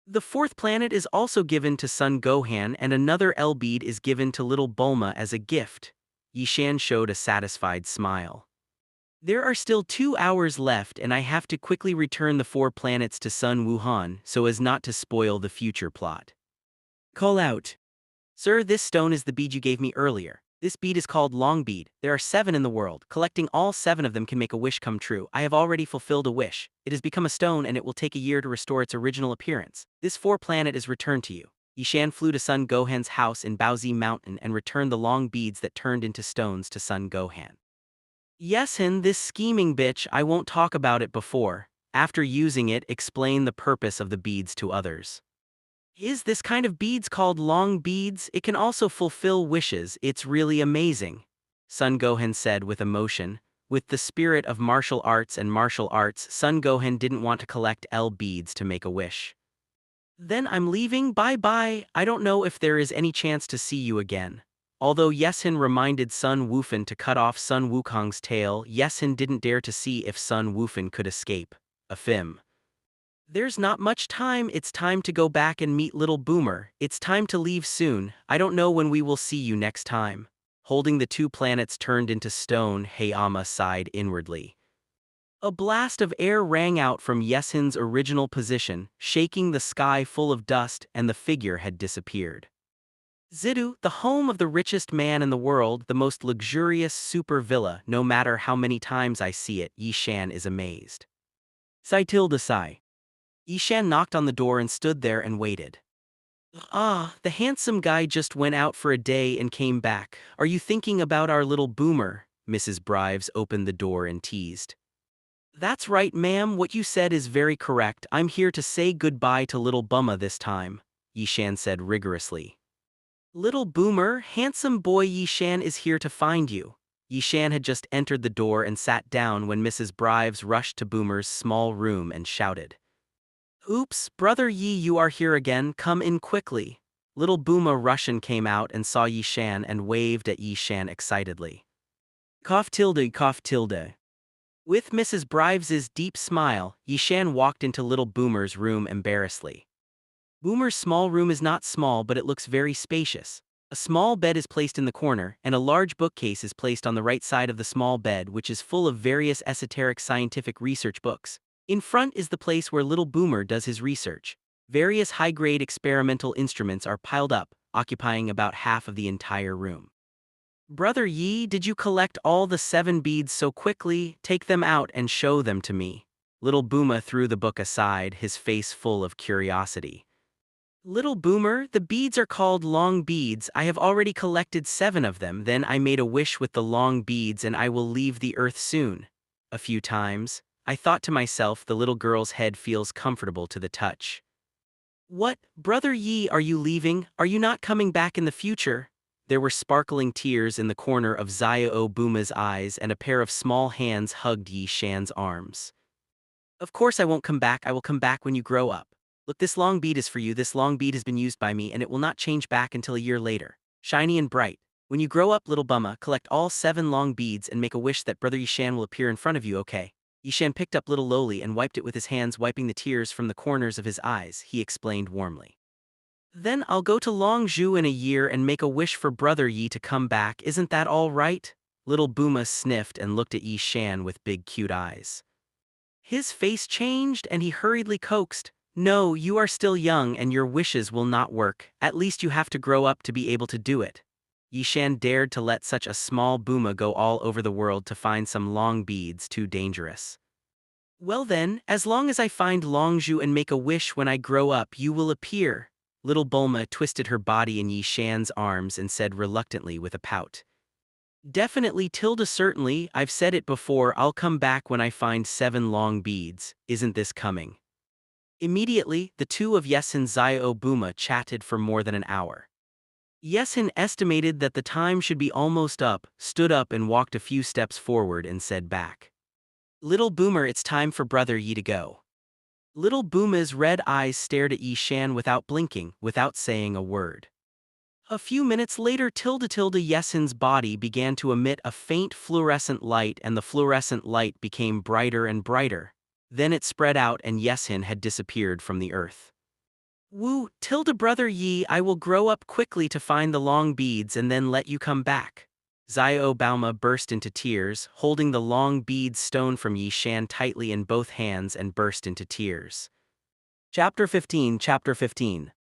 The 4th planet is also given to Sun Gohan and another L-bead is given to Little Bulma as a gift. Yishan showed a satisfied smile. There are still 2 hours left and I have to quickly return the 4 planets to Sun Wuhan so as not to spoil the future plot. Call out. Sir, this stone is the bead you gave me earlier. This bead is called Long Bead. There are 7 in the world. Collecting all 7 of them can make a wish come true. I have already fulfilled a wish. It has become a stone and it will take a year to restore its original appearance. This 4 planet is returned to you. Yishan flew to Sun Gohan's house in Baozi Mountain and returned the long beads that turned into stones to Sun Gohan. Yesin, this scheming bitch, I won't talk about it before. After using it, explain the purpose of the beads to others. Is this kind of beads called long beads? It can also fulfill wishes. It's really amazing. Sun Gohan said with emotion. With the spirit of martial arts, Sun Gohan didn't want to collect L beads to make a wish. Then I'm leaving, bye-bye, I don't know if there is any chance to see you again. Although Yesin reminded Sun Wufan to cut off Sun Wukong's tail, Yesin didn't dare to see if Sun Wufan could escape. Afim. There's not much time, it's time to go back and meet Little Boomer. It's time to leave soon, I don't know when we will see you next time. Holding the 2 planets turned into stone, Hayama sighed inwardly. A blast of air rang out from Yesin's original position, shaking the sky full of dust, and the figure had disappeared. Zidu, the home of the richest man in the world, the most luxurious super villa, no matter how many times I see it, Yishan is amazed. Sai. Yishan knocked on the door and stood there and waited. Ah, the handsome guy just went out for a day and came back. Are you thinking about our Little Boomer? Mrs. Brives opened the door and teased. That's right, ma'am, what you said is very correct. I'm here to say goodbye to Little Bumma this time, Yishan said rigorously. Little Boomer, handsome boy, Yishan is here to find you. Yishan had just entered the door and sat down when Mrs. Brives rushed to Boomer's small room and shouted. Oops, Brother Yi, you are here again, come in quickly. Little Booma Russian came out and saw Yishan and waved at Yishan excitedly. Cough tilde. With Mrs. Brives's deep smile, Yishan walked into Little Boomer's room embarrassedly. Boomer's small room is not small, but it looks very spacious. A small bed is placed in the corner, and a large bookcase is placed on the right side of the small bed, which is full of various esoteric scientific research books. In front is the place where little Boomer does his research. Various high-grade experimental instruments are piled up, occupying about half of the entire room. Brother Yi, did you collect all the 7 beads so quickly? Take them out and show them to me. Little Boomer threw the book aside, his face full of curiosity. Little Boomer, the beads are called long beads. I have already collected 7 of them. Then I made a wish with the long beads and I will leave the earth soon. A few times, I thought to myself, the little girl's head feels comfortable to the touch. What, Brother Yi, are you leaving? Are you not coming back in the future? There were sparkling tears in the corner of Xiao Buma's eyes and a pair of small hands hugged Yi Shan's arms. Of course I won't come back. I will come back when you grow up. Look, this long bead is for you. This long bead has been used by me and it will not change back until a year later. Shiny and bright. When you grow up, little Bumma, collect all 7 long beads and make a wish that Brother Yishan will appear in front of you, okay? Yishan picked up little Loli and wiped it with his hands, wiping the tears from the corners of his eyes. He explained warmly. Then I'll go to Longzhou in a year and make a wish for Brother Yi to come back. Isn't that all right? Little Buma sniffed and looked at Yishan with big cute eyes. His face changed and he hurriedly coaxed, "No, you are still young and your wishes will not work. At least you have to grow up to be able to do it." Yishan dared to let such a small Buma go all over the world to find some long beads. Too dangerous. Well then, as long as I find Longzhou and make a wish when I grow up, you will appear. Little Bulma twisted her body in Yishan's arms and said reluctantly with a pout. Definitely, Tilda, certainly. I've said it before, I'll come back when I find 7 long beads. Isn't this coming? Immediately, the two of Yesin Xiao Buma chatted for more than an hour. Yesin estimated that the time should be almost up, stood up and walked a few steps forward and said back. Little Boomer, it's time for Brother Yi to go. Little Booma's red eyes stared at Yishan without blinking, without saying a word. A few minutes later, Tilda Yesin's body began to emit a faint fluorescent light and the fluorescent light became brighter and brighter. Then it spread out and Yesin had disappeared from the earth. Woo, Tilda, Brother Yi, I will grow up quickly to find the long beads and then let you come back. Xiao Bauma burst into tears, holding the long bead stone from Yishan tightly in both hands and burst into tears. Chapter 15 Chapter 15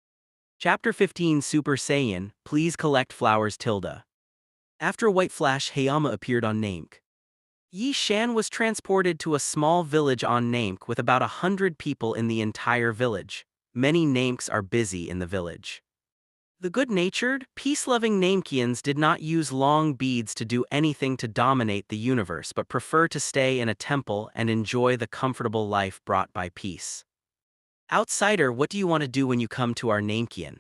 Super Saiyan, please collect flowers Tilda. After White Flash, Hayama appeared on Namek. Yishan was transported to a small village on Namek with about 100 people in the entire village. Many Nameks are busy in the village. The good-natured, peace-loving Namekians did not use long beads to do anything to dominate the universe but prefer to stay in a temple and enjoy the comfortable life brought by peace. Outsider, what do you want to do when you come to our Namekian?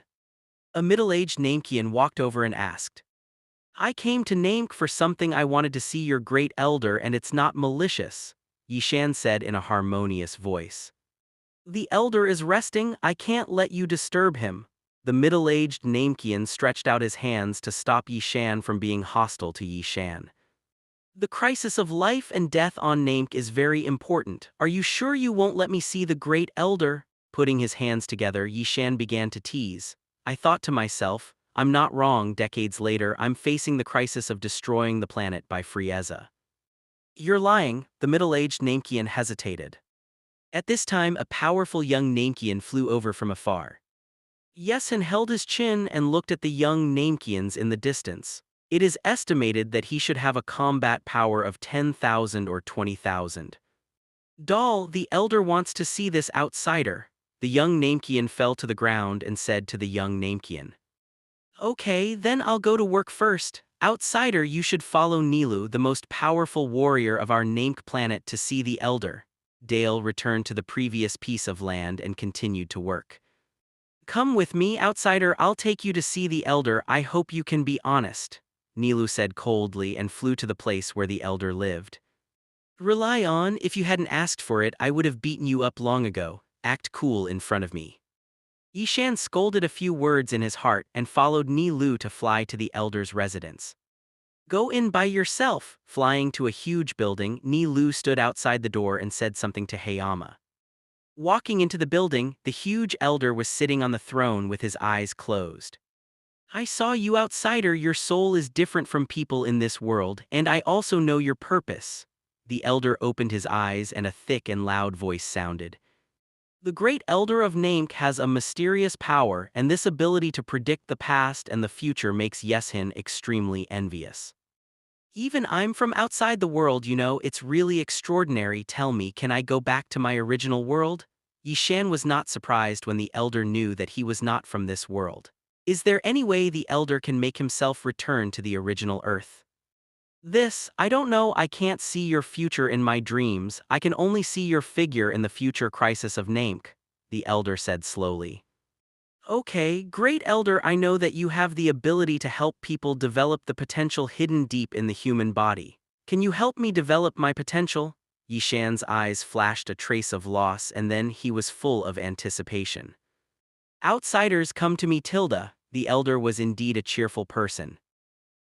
A middle-aged Namekian walked over and asked. I came to Namek for something. I wanted to see your great elder and it's not malicious, Yishan said in a harmonious voice. The elder is resting, I can't let you disturb him. The middle-aged Namekian stretched out his hands to stop Yishan from being hostile to Yishan. The crisis of life and death on Namek is very important. Are you sure you won't let me see the great elder? Putting his hands together, Yishan began to tease. I thought to myself, I'm not wrong. Decades later, I'm facing the crisis of destroying the planet by Frieza. You're lying, the middle-aged Namekian hesitated. At this time, a powerful young Namekian flew over from afar. Yesin held his chin and looked at the young Namekians in the distance. It is estimated that he should have a combat power of 10,000 or 20,000. Doll, the elder wants to see this outsider. The young Namekian fell to the ground and said to the young Namekian. Okay, then I'll go to work first. Outsider, you should follow Nilu, the most powerful warrior of our Namek planet, to see the elder. Dale returned to the previous piece of land and continued to work. Come with me, outsider, I'll take you to see the elder. I hope you can be honest, Nilu said coldly and flew to the place where the elder lived. Rely on, if you hadn't asked for it, I would have beaten you up long ago. Act cool in front of me. Yishan scolded a few words in his heart and followed Nilu to fly to the elder's residence. Go in by yourself. Flying to a huge building, Nilu stood outside the door and said something to Hayama. Walking into the building, the huge elder was sitting on the throne with his eyes closed. I saw you, outsider. Your soul is different from people in this world, and I also know your purpose. The elder opened his eyes and a thick and loud voice sounded. The great elder of Namek has a mysterious power, and this ability to predict the past and the future makes Yeshin extremely envious. Even I'm from outside the world, it's really extraordinary. Tell me, can I go back to my original world? Yishan was not surprised when the elder knew that he was not from this world. Is there any way the elder can make himself return to the original Earth? I don't know. I can't see your future in my dreams. I can only see your figure in the future crisis of Namek, the elder said slowly. Okay, great elder, I know that you have the ability to help people develop the potential hidden deep in the human body. Can you help me develop my potential? Yishan's eyes flashed a trace of loss, and then he was full of anticipation. Outsiders come to me, Tilda. The elder was indeed a cheerful person.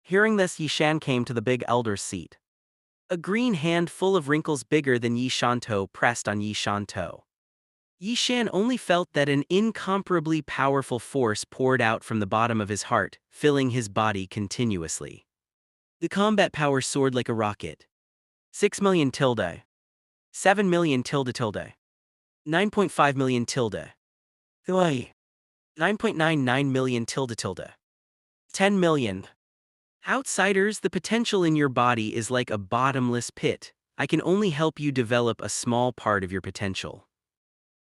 Hearing this, Yishan came to the big elder's seat. A green hand full of wrinkles bigger than Yishanto pressed on Yishanto. Yishan only felt that an incomparably powerful force poured out from the bottom of his heart, filling his body continuously. The combat power soared like a rocket. 6 million tilde. 7 million tilde tilde. 9.5 million tilde. 9.99 million tilde tilde. 10 million. Outsiders, the potential in your body is like a bottomless pit. I can only help you develop a small part of your potential.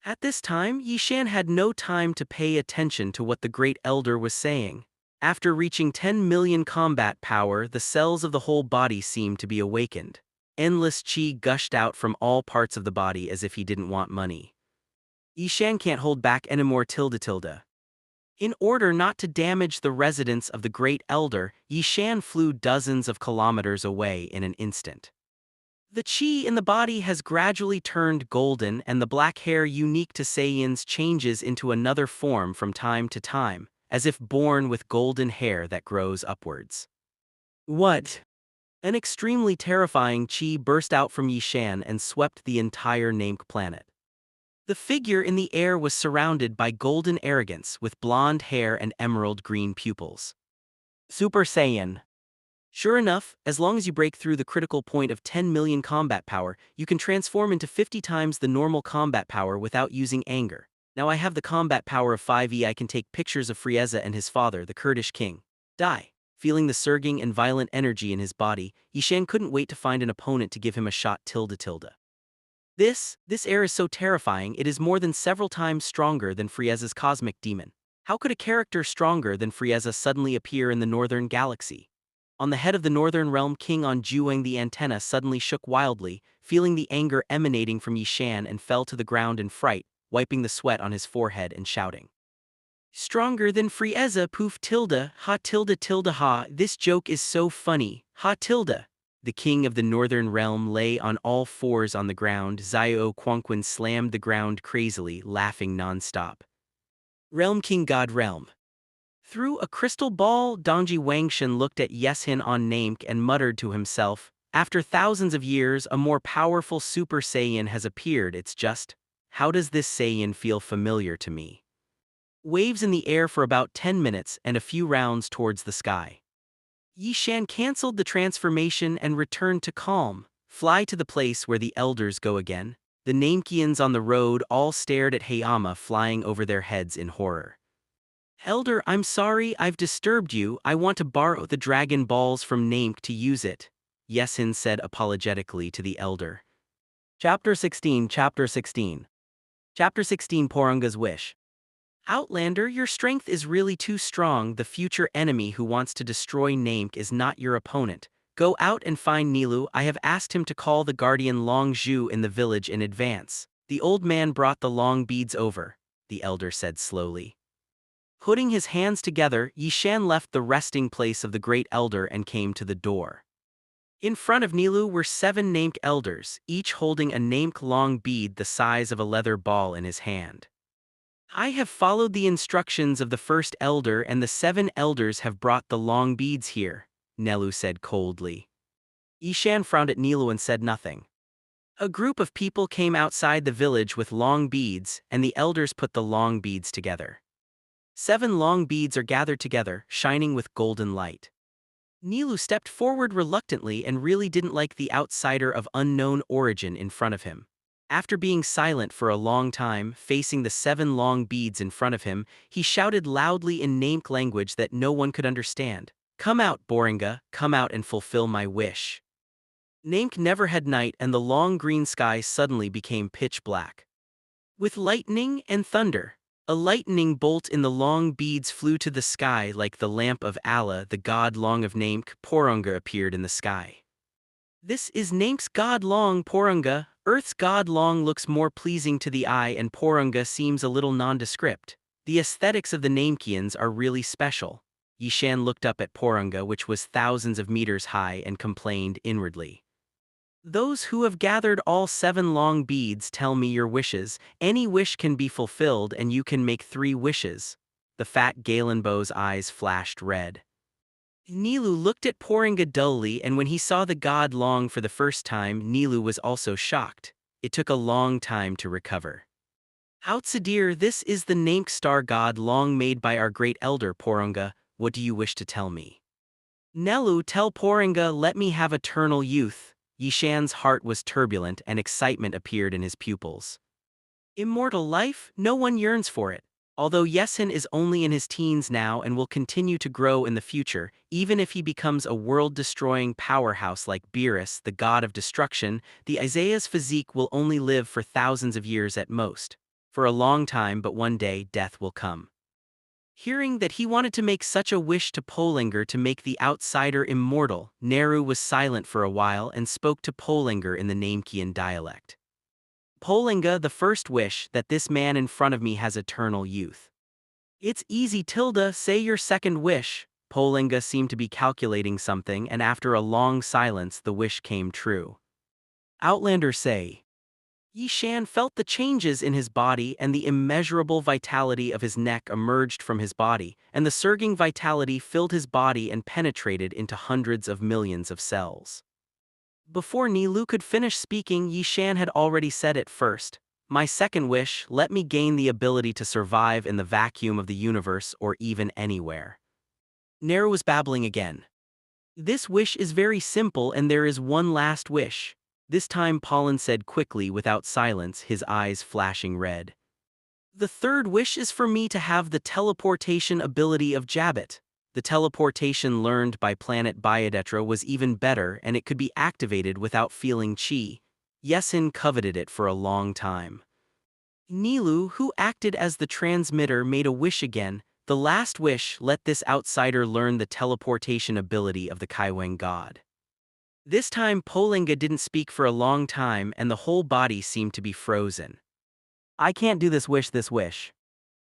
At this time, Yishan had no time to pay attention to what the great elder was saying. After reaching 10 million combat power, the cells of the whole body seemed to be awakened. Endless qi gushed out from all parts of the body as if he didn't want money. Yishan can't hold back anymore tilde tilde. In order not to damage the residence of the great elder, Yishan flew dozens of kilometers away in an instant. The qi in the body has gradually turned golden, and the black hair unique to Saiyans changes into another form from time to time, as if born with golden hair that grows upwards. What? An extremely terrifying qi burst out from Yishan and swept the entire Namek planet. The figure in the air was surrounded by golden arrogance with blonde hair and emerald green pupils. Super Saiyan. Sure enough, as long as you break through the critical point of 10 million combat power, you can transform into 50 times the normal combat power without using anger. Now I have the combat power of 5e. I can take pictures of Frieza and his father, the Kurdish king. Die. Feeling the surging and violent energy in his body, Yishan couldn't wait to find an opponent to give him a shot tilde tilde. This air is so terrifying, it is more than several times stronger than Frieza's cosmic demon. How could a character stronger than Frieza suddenly appear in the northern galaxy? On the head of the northern realm, King Anjuang the antenna suddenly shook wildly, feeling the anger emanating from Yishan, and fell to the ground in fright, wiping the sweat on his forehead and shouting. Stronger than Frieza, poof tilde, ha tilde tilde ha, this joke is so funny, ha tilde. The king of the northern realm lay on all fours on the ground. Xiao Quanquan slammed the ground crazily, laughing non-stop. Realm King God Realm. Through a crystal ball, Dongji Wangshan looked at Yeshin on Namek and muttered to himself, after thousands of years, a more powerful Super Saiyan has appeared. It's just, how does this Saiyan feel familiar to me? Waves in the air for about 10 minutes and a few rounds towards the sky. Yishan cancelled the transformation and returned to calm. Fly to the place where the elders go again. The Namekians on the road all stared at Hayama flying over their heads in horror. Elder, I'm sorry I've disturbed you. I want to borrow the Dragon Balls from Namek to use it, Yeshin said apologetically to the elder. Chapter 16 Chapter 16 Poranga's Wish. Outlander, your strength is really too strong. The future enemy who wants to destroy Namek is not your opponent. Go out and find Nilu. I have asked him to call the guardian Long Zhu in the village in advance. The old man brought the long beads over, the elder said slowly. Putting his hands together, Yishan left the resting place of the great elder and came to the door. In front of Nilu were 7 Namek elders, each holding a Namek long bead the size of a leather ball in his hand. I have followed the instructions of the first elder, and the 7 elders have brought the long beads here, Nelu said coldly. Yishan frowned at Nilu and said nothing. A group of people came outside the village with long beads, and the elders put the long beads together. 7 long beads are gathered together, shining with golden light. Nilu stepped forward reluctantly and really didn't like the outsider of unknown origin in front of him. After being silent for a long time, facing the 7 long beads in front of him, he shouted loudly in Namk language that no one could understand. "Come out, Boringa, come out and fulfill my wish." Namk never had night, and the long green sky suddenly became pitch black. With lightning and thunder, a lightning bolt in the long beads flew to the sky like the lamp of Allah, the god Long of Namk. Porunga appeared in the sky. "This is Namk's god Long, Porunga. Earth's god Long looks more pleasing to the eye, and Porunga seems a little nondescript. The aesthetics of the Namkians are really special." Yishan looked up at Porunga, which was thousands of meters high, and complained inwardly. "Those who have gathered all 7 long beads, tell me your wishes. Any wish can be fulfilled, and you can make 3 wishes." The fat Galenbo's eyes flashed red. Nilu looked at Porunga dully, and when he saw the god Long for the first time, Nilu was also shocked. It took a long time to recover. "Outsadir, this is the Namk star god Long made by our great elder Porunga. What do you wish to tell me?" "Nelu, tell Porunga, let me have eternal youth." Yishan's heart was turbulent and excitement appeared in his pupils. "Immortal life? No one yearns for it. Although Yesin is only in his teens now and will continue to grow in the future, even if he becomes a world-destroying powerhouse like Beerus, the god of destruction, the Isaiah's physique will only live for thousands of years at most. For a long time, but one day death will come." Hearing that he wanted to make such a wish to Polinger to make the outsider immortal, Neru was silent for a while and spoke to Polinger in the Namkian dialect. "Polinga, the first wish, that this man in front of me has eternal youth." "It's easy, Tilda, say your second wish." Polinga seemed to be calculating something, and after a long silence the wish came true. "Outlander, say." Yishan felt the changes in his body, and the immeasurable vitality of his neck emerged from his body, and the surging vitality filled his body and penetrated into hundreds of millions of cells. Before Nilu could finish speaking, Yishan had already said it first. "My second wish, let me gain the ability to survive in the vacuum of the universe or even anywhere." Neru was babbling again. "This wish is very simple, and there is one last wish." This time Pollen said quickly without silence, his eyes flashing red. "The third wish is for me to have the teleportation ability of Jabbit." The teleportation learned by planet Biodetra was even better, and it could be activated without feeling chi. Yesin coveted it for a long time. Nilu, who acted as the transmitter, made a wish again. "The last wish, let this outsider learn the teleportation ability of the Kaiwang god." This time Polinga didn't speak for a long time, and the whole body seemed to be frozen. "I can't do this wish.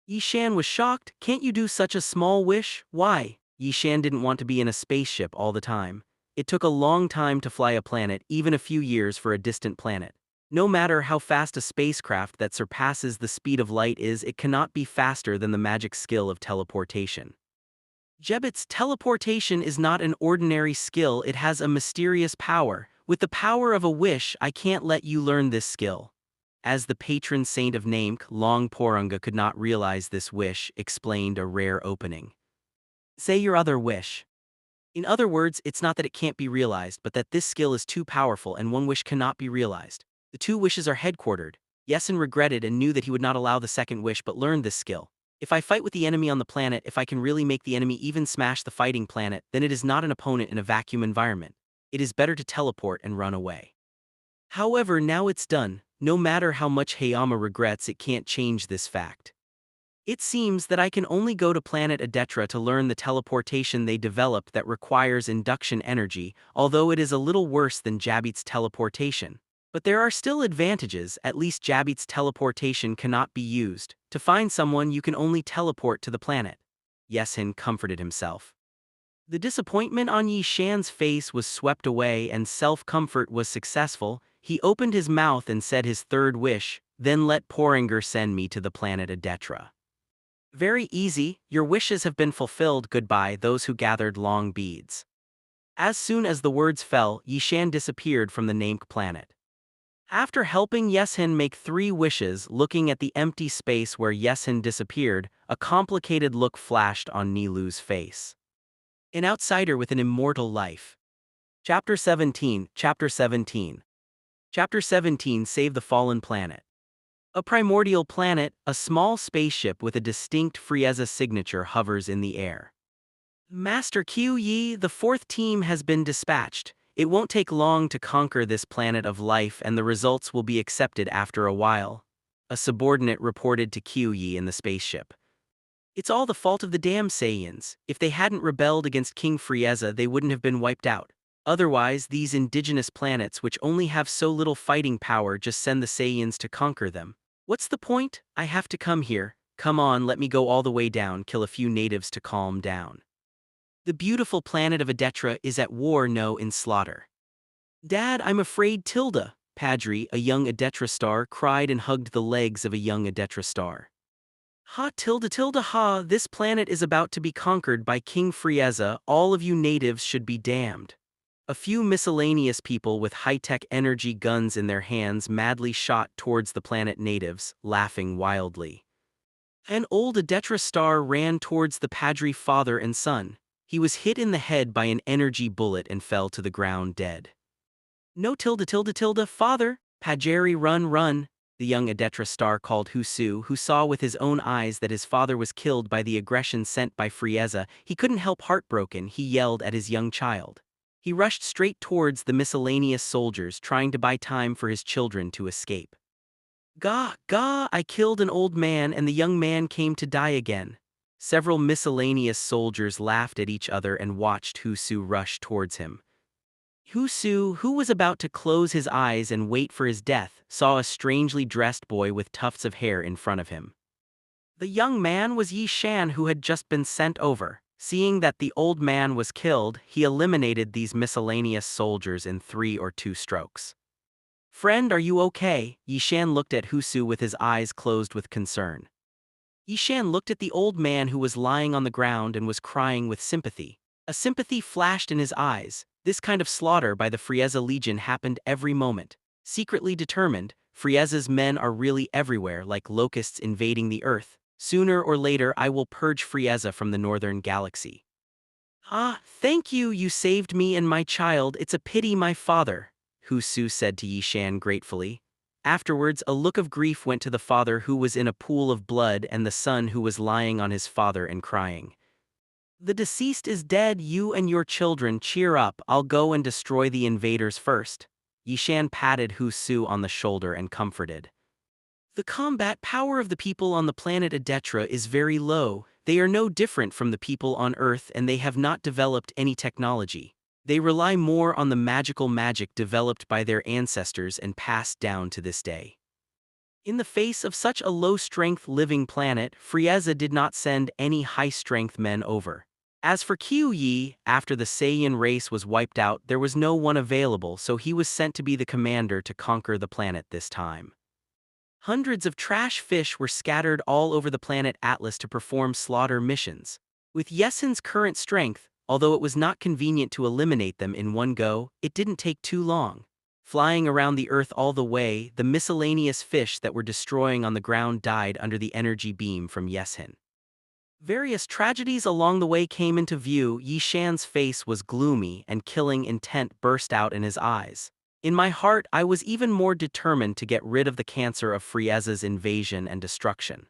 Yishan was shocked. "Can't you do such a small wish? Why?" Yishan didn't want to be in a spaceship all the time. It took a long time to fly a planet, even a few years for a distant planet. No matter how fast a spacecraft that surpasses the speed of light is, it cannot be faster than the magic skill of teleportation. Jebbit's teleportation is not an ordinary skill, it has a mysterious power. With the power of a wish, I can't let you learn this skill. As the patron saint of Namk, Long Porunga could not realize this wish, explained a rare opening. "Say your other wish." In other words, it's not that it can't be realized, but that this skill is too powerful and one wish cannot be realized. The 2 wishes are headquartered. Yesin regretted and knew that he would not allow the second wish but learned this skill. "If I fight with the enemy on the planet, if I can really make the enemy even smash the fighting planet, then it is not an opponent in a vacuum environment. It is better to teleport and run away." However, now it's done. No matter how much Hayama regrets, it can't change this fact. "It seems that I can only go to planet Adetra to learn the teleportation they developed that requires induction energy, although it is a little worse than Jabbit's teleportation. But there are still advantages, at least Jabbit's teleportation cannot be used. To find someone, you can only teleport to the planet." Yesin comforted himself. The disappointment on Yishan's face was swept away and self-comfort was successful. He opened his mouth and said his third wish, "Then let Poringer send me to the planet Adetra." "Very easy, your wishes have been fulfilled, goodbye, those who gathered long beads." As soon as the words fell, Yishan disappeared from the Namk planet. After helping Yesin make 3 wishes, looking at the empty space where Yesin disappeared, a complicated look flashed on Nilu's face. An outsider with an immortal life. Chapter 17, Chapter 17. Chapter 17, Save the Fallen Planet. A primordial planet, a small spaceship with a distinct Frieza signature hovers in the air. Master Q Yi, the fourth team has been dispatched. It won't take long to conquer this planet of life and the results will be accepted after a while. A subordinate reported to Q Yi in the spaceship. It's all the fault of the damn Saiyans. If they hadn't rebelled against King Frieza, they wouldn't have been wiped out. Otherwise, these indigenous planets which only have so little fighting power just send the Saiyans to conquer them. What's the point? I have to come here. Come on, let me go all the way down, kill a few natives to calm down. The beautiful planet of Adetra is at war, no, in slaughter. Dad, I'm afraid Tilda, Padri, a young Adetra star, cried and hugged the legs of a young Adetra star. Ha Tilda ha, this planet is about to be conquered by King Frieza, all of you natives should be damned. A few miscellaneous people with high-tech energy guns in their hands madly shot towards the planet natives, laughing wildly. An old Adetra star ran towards the Padri father and son. He was hit in the head by an energy bullet and fell to the ground dead. No Tilda, father, Pajeri run, the young Adetra star called Husu, who saw with his own eyes that his father was killed by the aggression sent by Frieza. He couldn't help heartbroken, he yelled at his young child. He rushed straight towards the miscellaneous soldiers, trying to buy time for his children to escape. Gah, I killed an old man and the young man came to die again. Several miscellaneous soldiers laughed at each other and watched Husu rush towards him. Husu, who was about to close his eyes and wait for his death, saw a strangely dressed boy with tufts of hair in front of him. The young man was Yi Shan, who had just been sent over. Seeing that the old man was killed, he eliminated these miscellaneous soldiers in 3 or 2 strokes. Friend, are you okay? Yi Shan looked at Husu with his eyes closed with concern. Yi Shan looked at the old man who was lying on the ground and was crying with sympathy. A sympathy flashed in his eyes. This kind of slaughter by the Frieza Legion happened every moment. Secretly determined, Frieza's men are really everywhere like locusts invading the earth. Sooner or later I will purge Frieza from the northern galaxy. Ah, thank you, you saved me and my child, it's a pity my father, Husu said to Yi Shan gratefully. Afterwards, a look of grief went to the father who was in a pool of blood and the son who was lying on his father and crying. The deceased is dead, you and your children cheer up, I'll go and destroy the invaders first. Yi Shan patted Husu on the shoulder and comforted. The combat power of the people on the planet Adetra is very low. They are no different from the people on Earth and they have not developed any technology. They rely more on the magical magic developed by their ancestors and passed down to this day. In the face of such a low-strength living planet, Frieza did not send any high-strength men over. As for Q Yi, after the Saiyan race was wiped out, there was no one available, so he was sent to be the commander to conquer the planet this time. Hundreds of trash fish were scattered all over the planet Atlas to perform slaughter missions. With Yesen's current strength, although it was not convenient to eliminate them in one go, it didn't take too long. Flying around the Earth all the way, the miscellaneous fish that were destroying on the ground died under the energy beam from Yesen. Various tragedies along the way came into view. Yi Shan's face was gloomy and killing intent burst out in his eyes. In my heart, I was even more determined to get rid of the cancer of Frieza's invasion and destruction.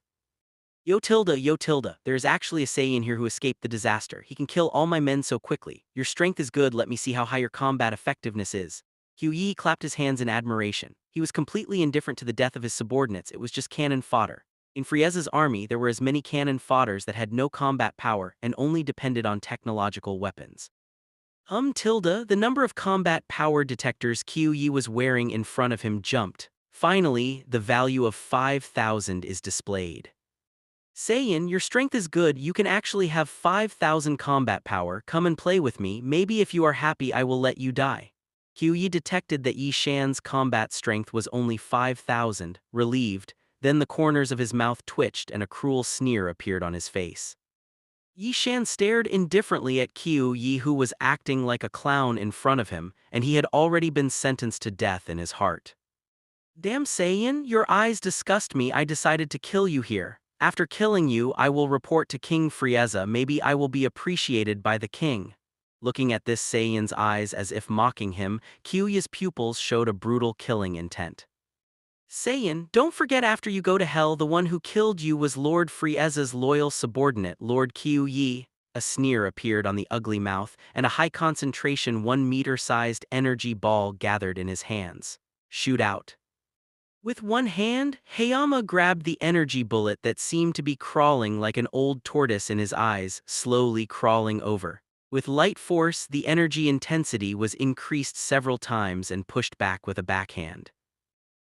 Yo Tilda, there is actually a Saiyan here who escaped the disaster. He can kill all my men so quickly. Your strength is good, let me see how high your combat effectiveness is. Hu Yi clapped his hands in admiration. He was completely indifferent to the death of his subordinates, it was just cannon fodder. In Frieza's army, there were as many cannon fodders that had no combat power and only depended on technological weapons. Tilda, the number of combat power detectors Q Yi was wearing in front of him jumped. Finally, the value of 5,000 is displayed. Saiyan, your strength is good, you can actually have 5,000 combat power, come and play with me, maybe if you are happy I will let you die. Q Yi detected that Yi Shan's combat strength was only 5,000, relieved, then the corners of his mouth twitched and a cruel sneer appeared on his face. Yi Shan stared indifferently at Q Yi, who was acting like a clown in front of him, and he had already been sentenced to death in his heart. Damn Saiyan, your eyes disgust me, I decided to kill you here. After killing you, I will report to King Frieza. Maybe I will be appreciated by the king. Looking at this Saiyan's eyes as if mocking him, Kyuuya's pupils showed a brutal killing intent. Saiyan, don't forget after you go to hell the one who killed you was Lord Frieza's loyal subordinate, Lord Kyuuyi. A sneer appeared on the ugly mouth, and a high-concentration 1-meter-sized energy ball gathered in his hands. Shoot out. With one hand, Hayama grabbed the energy bullet that seemed to be crawling like an old tortoise in his eyes, slowly crawling over. With light force, the energy intensity was increased several times and pushed back with a backhand.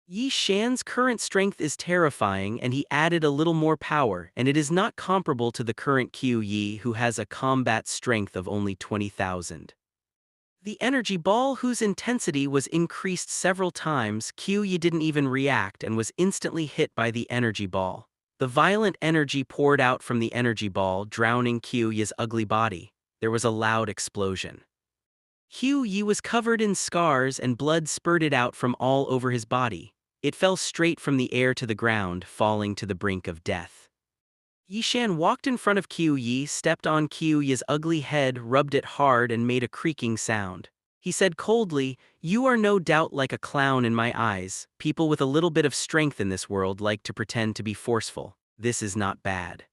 Yi Shan's current strength is terrifying, and he added a little more power, and it is not comparable to the current Q Yi, who has a combat strength of only 20,000. The energy ball, whose intensity was increased several times, Q Yi didn't even react and was instantly hit by the energy ball. The violent energy poured out from the energy ball, drowning Q Yi's ugly body. There was a loud explosion. Q Yi was covered in scars and blood spurted out from all over his body. It fell straight from the air to the ground, falling to the brink of death. Yi Shan walked in front of Q Yi, stepped on Q Yi's ugly head, rubbed it hard and made a creaking sound. He said coldly, "You are no doubt like a clown in my eyes. People with a little bit of strength in this world like to pretend to be forceful. This is not bad."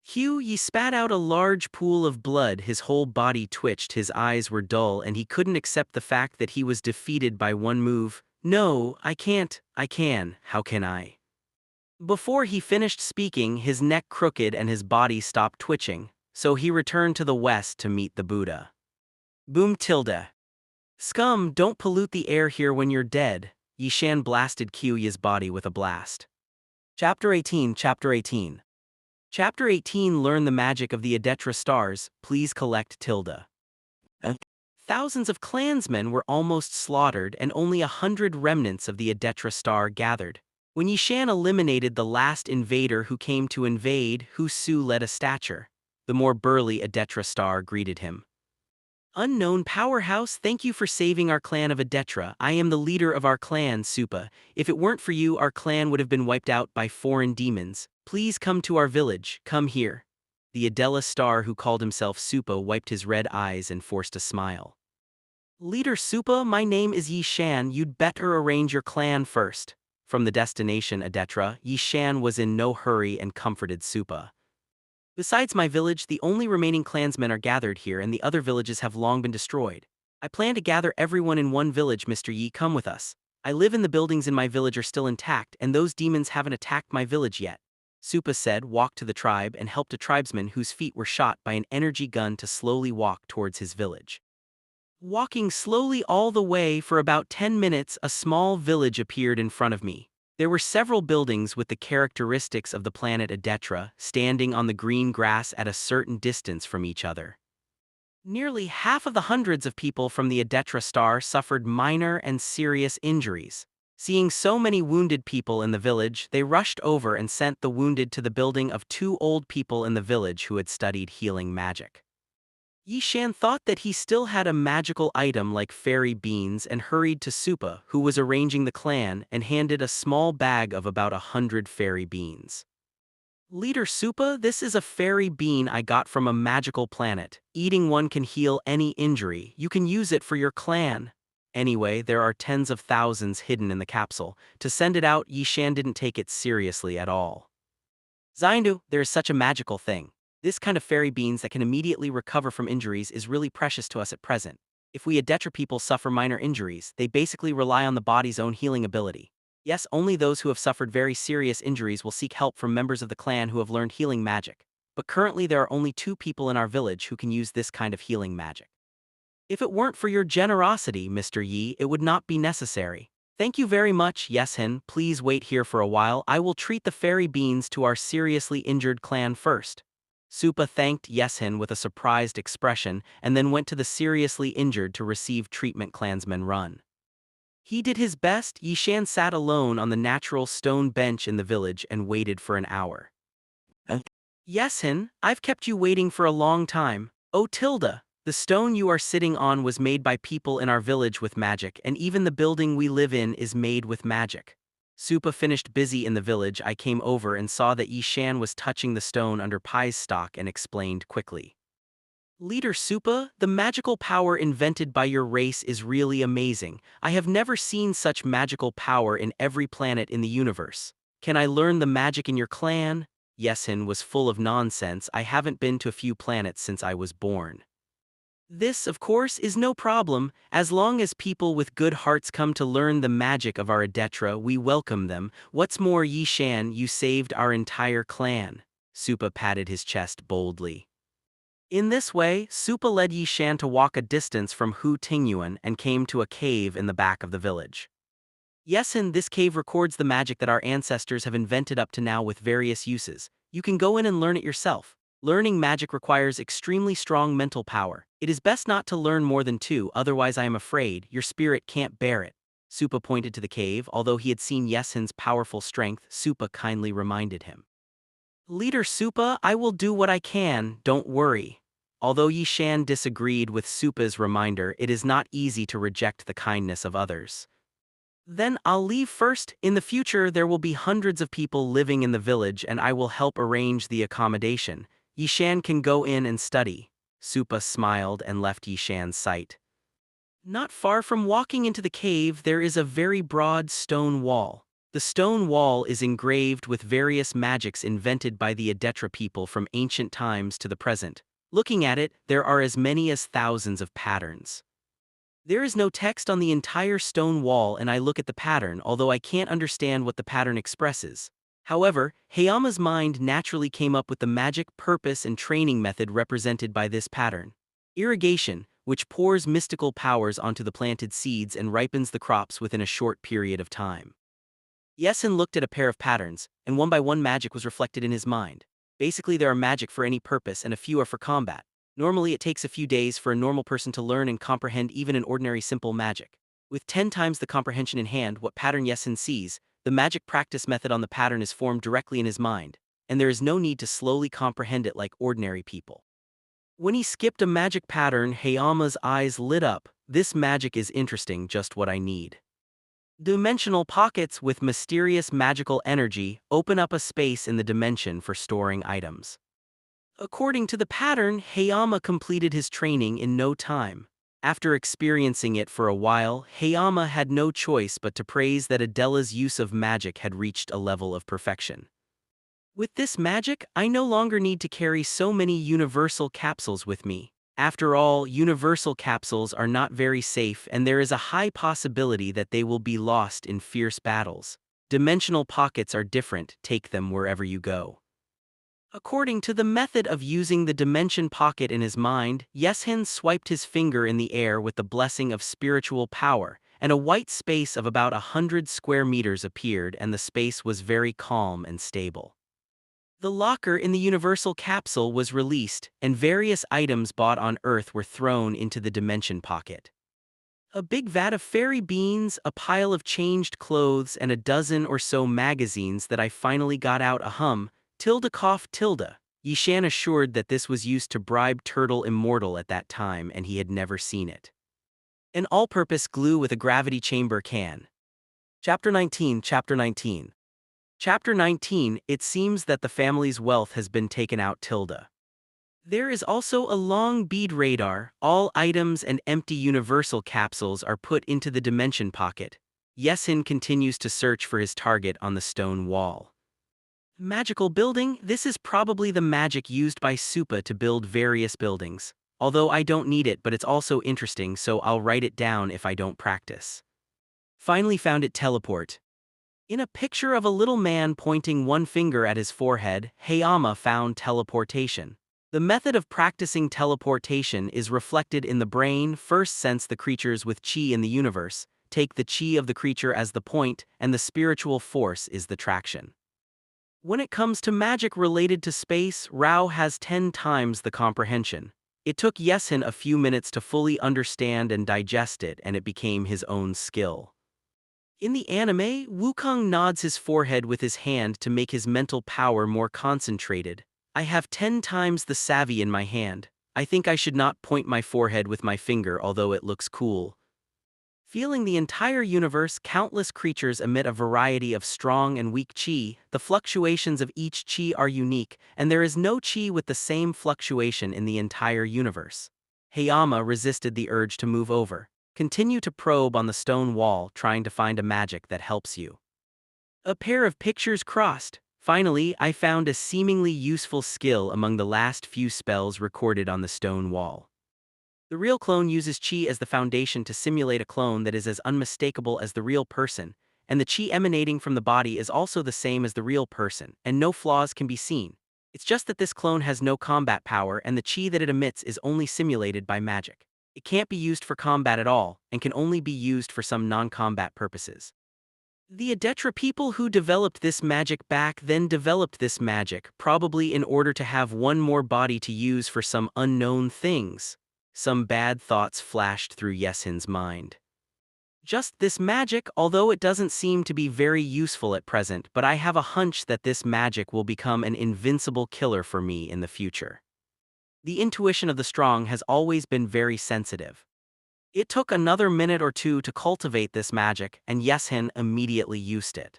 Q Yi spat out a large pool of blood, his whole body twitched, his eyes were dull, and he couldn't accept the fact that he was defeated by one move. "No, I can't. I can. How can I?" Before he finished speaking, his neck crooked and his body stopped twitching, so he returned to the west to meet the Buddha. Boom tilde. Scum, don't pollute the air here when you're dead. Yi Shan blasted Kyuuya's body with a blast. Chapter 18. Chapter 18. Chapter 18. Learn the magic of the Adetra stars. Please collect tilde. Thousands of clansmen were almost slaughtered, and only 100 remnants of the Adetra star gathered. When Yi Shan eliminated the last invader who came to invade, Hu Su led a stature. The more burly Adetra star greeted him. "Unknown powerhouse, thank you for saving our clan of Adetra. I am the leader of our clan, Supa. If it weren't for you, our clan would have been wiped out by foreign demons. Please come to our village, come here." The Adela star, who called himself Supa, wiped his red eyes and forced a smile. "Leader Supa, my name is Yi Shan. You'd better arrange your clan first." From the destination Adetra, Yi Shan was in no hurry and comforted Supa. "Besides my village, the only remaining clansmen are gathered here, and the other villages have long been destroyed. I plan to gather everyone in one village, Mr. Yi, come with us. I live in the buildings in my village are still intact, and those demons haven't attacked my village yet." Supa said, walked to the tribe and helped a tribesman whose feet were shot by an energy gun to slowly walk towards his village. Walking slowly all the way for about 10 minutes, a small village appeared in front of me. There were several buildings with the characteristics of the planet Adetra, standing on the green grass at a certain distance from each other. Nearly half of the hundreds of people from the Adetra star suffered minor and serious injuries. Seeing so many wounded people in the village, they rushed over and sent the wounded to the building of 2 old people in the village who had studied healing magic. Yi Shan thought that he still had a magical item like fairy beans and hurried to Supa, who was arranging the clan, and handed a small bag of about 100 fairy beans. "Leader Supa, this is a fairy bean I got from a magical planet. Eating one can heal any injury. You can use it for your clan. Anyway, there are tens of thousands hidden in the capsule. To send it out, Yi Shan didn't take it seriously at all. Zaindu, there is such a magical thing. This kind of fairy beans that can immediately recover from injuries is really precious to us at present. If we Adetra people suffer minor injuries, they basically rely on the body's own healing ability. Yes, only those who have suffered very serious injuries will seek help from members of the clan who have learned healing magic. But currently there are only 2 people in our village who can use this kind of healing magic. If it weren't for your generosity, Mr. Yi, it would not be necessary. Thank you very much, Yeshin. Please wait here for a while. I will treat the fairy beans to our seriously injured clan first." Supa thanked Yeshin with a surprised expression and then went to the seriously injured to receive treatment clansman Run. He did his best. Yi Shan sat alone on the natural stone bench in the village and waited for an hour. "Yeshin, I've kept you waiting for a long time. Oh Tilda, the stone you are sitting on was made by people in our village with magic, and even the building we live in is made with magic." Supa finished busy in the village. I came over and saw that Yi Shan was touching the stone under Pai's stock and explained quickly. Leader Supa, the magical power invented by your race is really amazing. I have never seen such magical power in every planet in the universe. Can I learn the magic in your clan? Yesin was full of nonsense. I haven't been to a few planets since I was born. This, of course, is no problem. As long as people with good hearts come to learn the magic of our Adetra, we welcome them. What's more, Yi Shan, you saved our entire clan. Supa patted his chest boldly. In this way, Supa led Yi Shan to walk a distance from Hu Tingyuan and came to a cave in the back of the village. Yesin, this cave records the magic that our ancestors have invented up to now with various uses. You can go in and learn it yourself. Learning magic requires extremely strong mental power. It is best not to learn more than 2, otherwise I am afraid your spirit can't bear it. Supa pointed to the cave. Although he had seen Yesin's powerful strength, Supa kindly reminded him. Leader Supa, I will do what I can, don't worry. Although Yi Shan disagreed with Supa's reminder, it is not easy to reject the kindness of others. Then I'll leave first. In the future there will be hundreds of people living in the village and I will help arrange the accommodation. Yi Shan can go in and study. Supa smiled and left Yi Shan's sight. Not far from walking into the cave there is a very broad stone wall. The stone wall is engraved with various magics invented by the Adetra people from ancient times to the present. Looking at it, there are as many as thousands of patterns. There is no text on the entire stone wall and I look at the pattern, although I can't understand what the pattern expresses. However, Hayama's mind naturally came up with the magic, purpose and training method represented by this pattern. Irrigation, which pours mystical powers onto the planted seeds and ripens the crops within a short period of time. Yesin looked at a pair of patterns, and one by one magic was reflected in his mind. Basically there are magic for any purpose and a few are for combat. Normally it takes a few days for a normal person to learn and comprehend even an ordinary simple magic. With 10 times the comprehension in hand what pattern Yesin sees, the magic practice method on the pattern is formed directly in his mind, and there is no need to slowly comprehend it like ordinary people. When he skipped a magic pattern, Hayama's eyes lit up. This magic is interesting, just what I need. Dimensional pockets with mysterious magical energy open up a space in the dimension for storing items. According to the pattern, Hayama completed his training in no time. After experiencing it for a while, Hayama had no choice but to praise that Adela's use of magic had reached a level of perfection. With this magic, I no longer need to carry so many universal capsules with me. After all, universal capsules are not very safe and there is a high possibility that they will be lost in fierce battles. Dimensional pockets are different, take them wherever you go. According to the method of using the dimension pocket in his mind, Yesin swiped his finger in the air with the blessing of spiritual power, and a white space of about 100 square meters appeared and the space was very calm and stable. The locker in the universal capsule was released, and various items bought on Earth were thrown into the dimension pocket. A big vat of fairy beans, a pile of changed clothes, and a dozen or so magazines that I finally got out tilde cough tilde. Yi Shan assured that this was used to bribe Turtle Immortal at that time and he had never seen it. An all-purpose glue with a gravity chamber can. Chapter 19. Chapter 19, it seems that the family's wealth has been taken out tilde. There is also a long bead radar. All items and empty universal capsules are put into the dimension pocket. Yesin continues to search for his target on the stone wall. Magical building, this is probably the magic used by Supa to build various buildings. Although I don't need it, but it's also interesting, so I'll write it down if I don't practice. Finally found it, teleport. In a picture of a little man pointing one finger at his forehead, Hayama found teleportation. The method of practicing teleportation is reflected in the brain. First, sense the creatures with chi in the universe, take the chi of the creature as the point, and the spiritual force is the traction. When it comes to magic related to space, Rao has 10 times the comprehension. It took Yesin a few minutes to fully understand and digest it, and it became his own skill. In the anime, Wukong nods his forehead with his hand to make his mental power more concentrated. I have 10 times the savvy in my hand. I think I should not point my forehead with my finger, although it looks cool. Feeling the entire universe, countless creatures emit a variety of strong and weak chi. The fluctuations of each chi are unique, and there is no chi with the same fluctuation in the entire universe. Hayama resisted the urge to move over. Continue to probe on the stone wall, trying to find a magic that helps you. A pair of pictures crossed. Finally, I found a seemingly useful skill among the last few spells recorded on the stone wall. The real clone uses chi as the foundation to simulate a clone that is as unmistakable as the real person, and the chi emanating from the body is also the same as the real person, and no flaws can be seen. It's just that this clone has no combat power, and the chi that it emits is only simulated by magic. It can't be used for combat at all, and can only be used for some non-combat purposes. The Adetra people who developed this magic back then developed this magic, probably in order to have one more body to use for some unknown things. Some bad thoughts flashed through Yesin's mind. Just this magic, although it doesn't seem to be very useful at present, but I have a hunch that this magic will become an invincible killer for me in the future. The intuition of the strong has always been very sensitive. It took another minute or two to cultivate this magic, and Yesin immediately used it.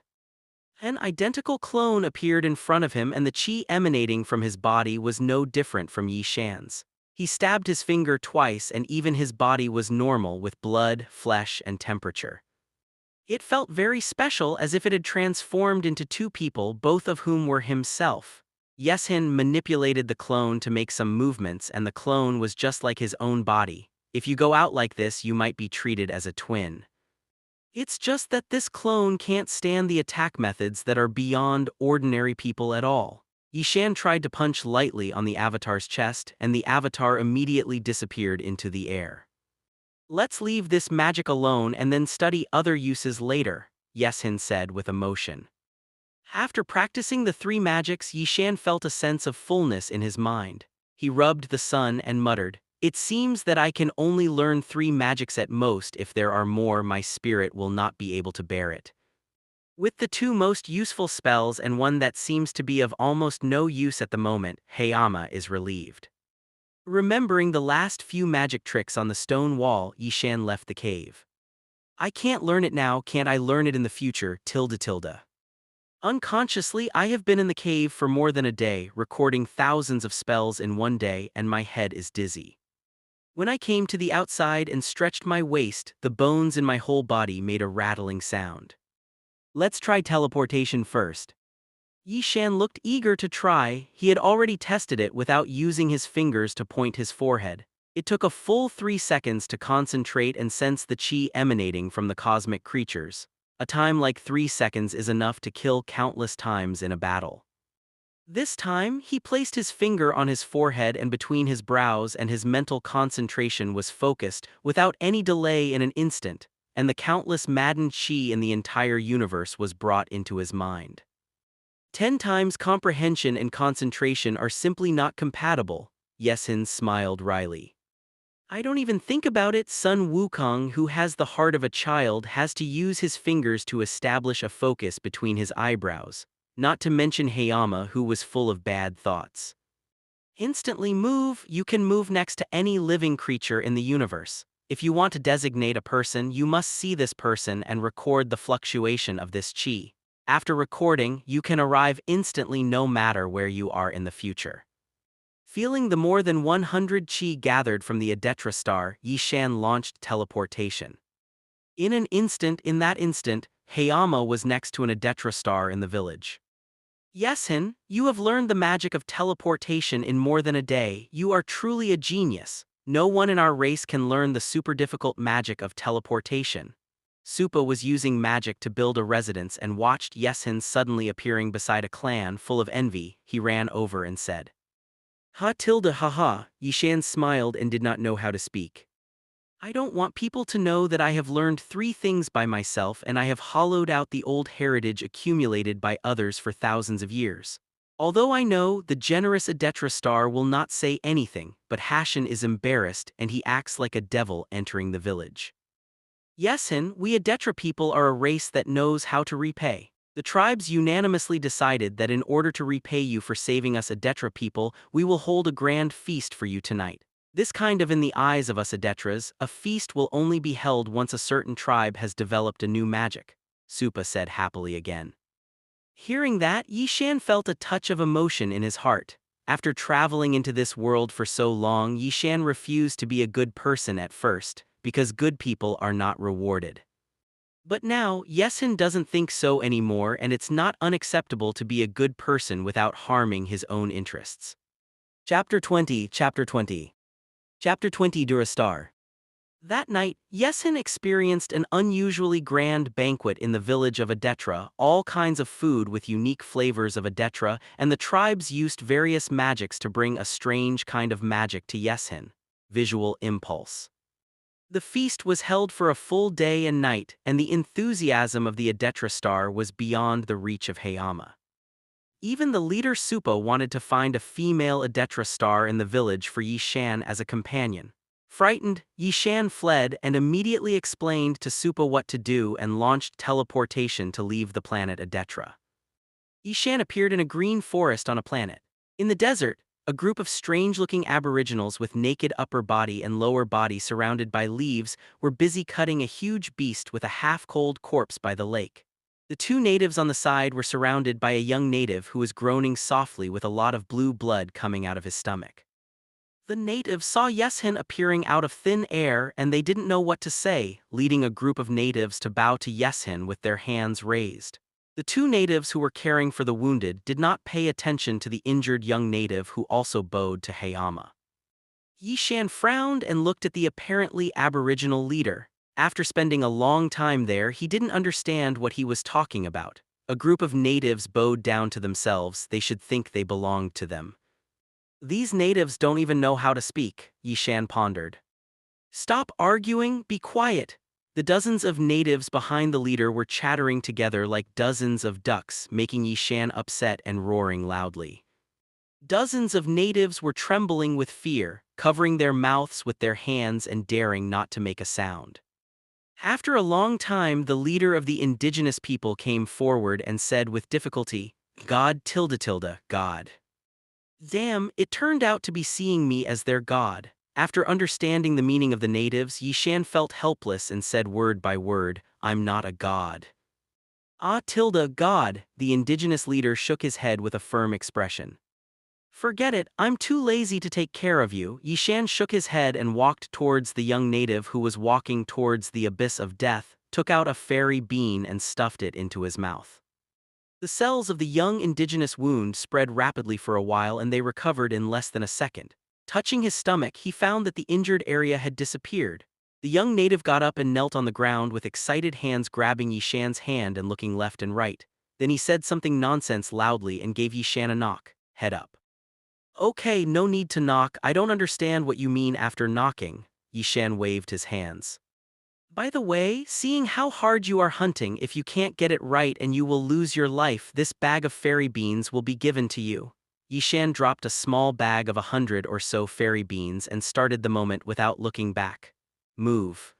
An identical clone appeared in front of him, and the chi emanating from his body was no different from Yi Shan's. He stabbed his finger twice, and even his body was normal with blood, flesh, and temperature. It felt very special, as if it had transformed into two people, both of whom were himself. Yesin manipulated the clone to make some movements, and the clone was just like his own body. If you go out like this, you might be treated as a twin. It's just that this clone can't stand the attack methods that are beyond ordinary people at all. Yishan tried to punch lightly on the avatar's chest, and the avatar immediately disappeared into the air. Let's leave this magic alone and then study other uses later, Yesin said with emotion. After practicing the three magics, Yishan felt a sense of fullness in his mind. He rubbed the sun and muttered, "It seems that I can only learn three magics at most. If there are more, my spirit will not be able to bear it." With the two most useful spells and one that seems to be of almost no use at the moment, Hayama is relieved. Remembering the last few magic tricks on the stone wall, Yishan left the cave. I can't learn it now, can't I learn it in the future, tilde. Unconsciously, I have been in the cave for more than a day, recording thousands of spells in one day, and my head is dizzy. When I came to the outside and stretched my waist, the bones in my whole body made a rattling sound. Let's try teleportation first. Yishan looked eager to try. He had already tested it without using his fingers to point his forehead. It took a full 3 seconds to concentrate and sense the chi emanating from the cosmic creatures. A time like 3 seconds is enough to kill countless times in a battle. This time, he placed his finger on his forehead and between his brows, and his mental concentration was focused without any delay in an instant, and the countless maddened chi in the entire universe was brought into his mind. 10 times comprehension and concentration are simply not compatible, Yesin smiled wryly. I don't even think about it. Sun Wukong, who has the heart of a child, has to use his fingers to establish a focus between his eyebrows, not to mention Hayama, who was full of bad thoughts. Instantly move. You can move next to any living creature in the universe. If you want to designate a person, you must see this person and record the fluctuation of this chi. After recording, you can arrive instantly no matter where you are in the future. Feeling the more than 100 chi gathered from the Adetra star, Yishan launched teleportation. In that instant, Hayama was next to an Adetra star in the village. Yesin, you have learned the magic of teleportation in more than a day. You are truly a genius. No one in our race can learn the super difficult magic of teleportation. Supa was using magic to build a residence and watched Yesin suddenly appearing beside a clan full of envy. He ran over and said, haha. Yishan smiled and did not know how to speak. I don't want people to know that I have learned 3 things by myself, and I have hollowed out the old heritage accumulated by others for thousands of years. Although I know the generous Adetra star will not say anything, but Hashin is embarrassed and he acts like a devil entering the village. Yesin, we Adetra people are a race that knows how to repay. The tribes unanimously decided that in order to repay you for saving us Adetra people, we will hold a grand feast for you tonight. This kind of in the eyes of us Adetras, a feast will only be held once a certain tribe has developed a new magic, Supa said happily again. Hearing that, Yishan felt a touch of emotion in his heart. After traveling into this world for so long, Yishan refused to be a good person at first, because good people are not rewarded. But now, Yeshin doesn't think so anymore, and it's not unacceptable to be a good person without harming his own interests. Chapter 20 Chapter 20 Durastar. That night, Yeshin experienced an unusually grand banquet in the village of Adetra, all kinds of food with unique flavors of Adetra, and the tribes used various magics to bring a strange kind of magic to Yeshin. Visual impulse. The feast was held for a full day and night, and the enthusiasm of the Adetra star was beyond the reach of Hayama. Even the leader Supa wanted to find a female Adetra star in the village for Yishan as a companion. Frightened, Yishan fled and immediately explained to Supa what to do and launched teleportation to leave the planet Adetra. Yishan appeared in a green forest on a planet. In the desert, a group of strange-looking aboriginals with naked upper body and lower body surrounded by leaves were busy cutting a huge beast with a half-cold corpse by the lake. The two natives on the side were surrounded by a young native who was groaning softly with a lot of blue blood coming out of his stomach. The natives saw Yeshin appearing out of thin air and they didn't know what to say, leading a group of natives to bow to Yeshin with their hands raised. The two natives who were caring for the wounded did not pay attention to the injured young native who also bowed to Hayama. Yishan frowned and looked at the apparently aboriginal leader. After spending a long time there, he didn't understand what he was talking about. A group of natives bowed down to themselves, they should think they belonged to them. These natives don't even know how to speak, Yishan pondered. Stop arguing, be quiet. The dozens of natives behind the leader were chattering together like dozens of ducks, making Yishan upset and roaring loudly. Dozens of natives were trembling with fear, covering their mouths with their hands and daring not to make a sound. After a long time, the leader of the indigenous people came forward and said with difficulty, God God. Damn, it turned out to be seeing me as their god. After understanding the meaning of the natives, Yishan felt helpless and said word by word, I'm not a god. God, the indigenous leader shook his head with a firm expression. Forget it, I'm too lazy to take care of you. Yishan shook his head and walked towards the young native who was walking towards the abyss of death, took out a fairy bean and stuffed it into his mouth. The cells of the young indigenous wound spread rapidly for a while and they recovered in less than a second. Touching his stomach, he found that the injured area had disappeared. The young native got up and knelt on the ground with excited hands grabbing Yishan's hand and looking left and right. Then he said something nonsense loudly and gave Yishan a knock, head up. Okay, no need to knock, I don't understand what you mean after knocking, Yishan waved his hands. By the way, seeing how hard you are hunting, if you can't get it right and you will lose your life, this bag of fairy beans will be given to you. Yishan dropped a small bag of 100 or so fairy beans and started the moment without looking back. Move.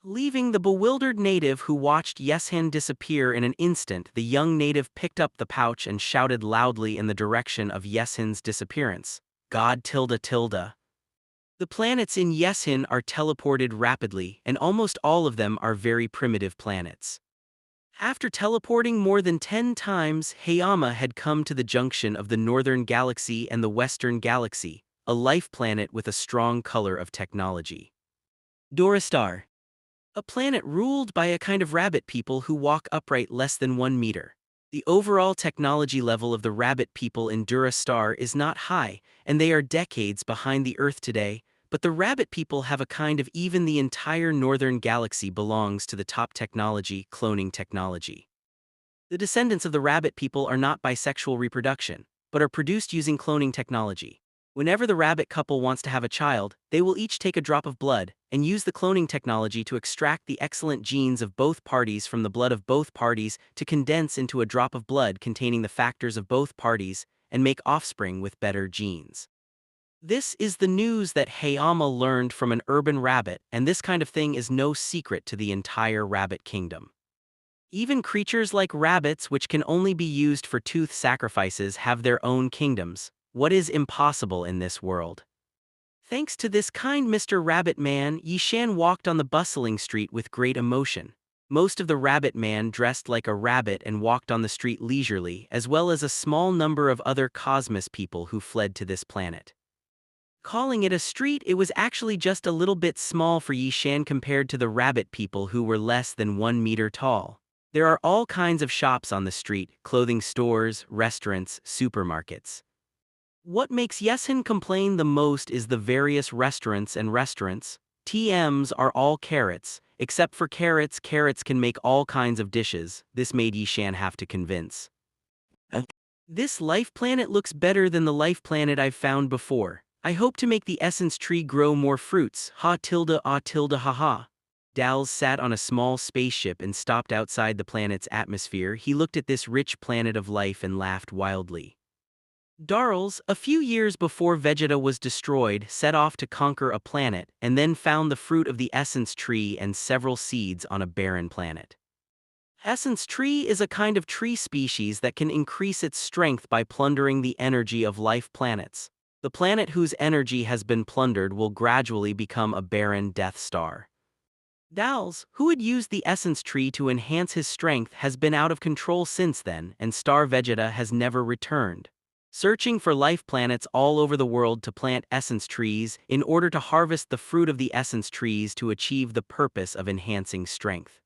Leaving the bewildered native who watched Yeshan disappear in an instant, the young native picked up the pouch and shouted loudly in the direction of Yeshan's disappearance. God . The planets in Yeshin are teleported rapidly, and almost all of them are very primitive planets. After teleporting more than 10 times, Hayama had come to the junction of the Northern Galaxy and the Western Galaxy, a life planet with a strong color of technology. Dorastar. A planet ruled by a kind of rabbit people who walk upright less than 1 meter. The overall technology level of the rabbit people in Durastar is not high, and they are decades behind the Earth today, but the rabbit people have a kind of even the entire Northern Galaxy belongs to the top technology, cloning technology. The descendants of the rabbit people are not bisexual reproduction, but are produced using cloning technology. Whenever the rabbit couple wants to have a child, they will each take a drop of blood and use the cloning technology to extract the excellent genes of both parties from the blood of both parties to condense into a drop of blood containing the factors of both parties and make offspring with better genes. This is the news that Hayama learned from an urban rabbit, and this kind of thing is no secret to the entire rabbit kingdom. Even creatures like rabbits, which can only be used for tooth sacrifices, have their own kingdoms. What is impossible in this world? Thanks to this kind Mr. Rabbit Man, Yi Shan walked on the bustling street with great emotion. Most of the Rabbit Man dressed like a rabbit and walked on the street leisurely, as well as a small number of other cosmos people who fled to this planet. Calling it a street, it was actually just a little bit small for Yi Shan compared to the rabbit people who were less than 1 meter tall. There are all kinds of shops on the street, clothing stores, restaurants, supermarkets. What makes Yesin complain the most is the various restaurants. TMs are all carrots. Except for carrots, carrots can make all kinds of dishes. This made Yishan have to convince. This life planet looks better than the life planet I've found before. I hope to make the essence tree grow more fruits. Ha tilde ah tilde ha ha. Dals sat on a small spaceship and stopped outside the planet's atmosphere. He looked at this rich planet of life and laughed wildly. Darls, a few years before Vegeta was destroyed, set off to conquer a planet, and then found the fruit of the essence tree and several seeds on a barren planet. Essence tree is a kind of tree species that can increase its strength by plundering the energy of life planets. The planet whose energy has been plundered will gradually become a barren death star. Dals, who had used the essence tree to enhance his strength, has been out of control since then, and Star Vegeta has never returned. Searching for life planets all over the world to plant essence trees in order to harvest the fruit of the essence trees to achieve the purpose of enhancing strength.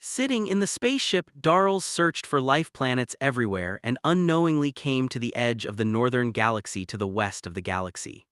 Sitting in the spaceship, Darls searched for life planets everywhere and unknowingly came to the edge of the northern galaxy to the west of the galaxy.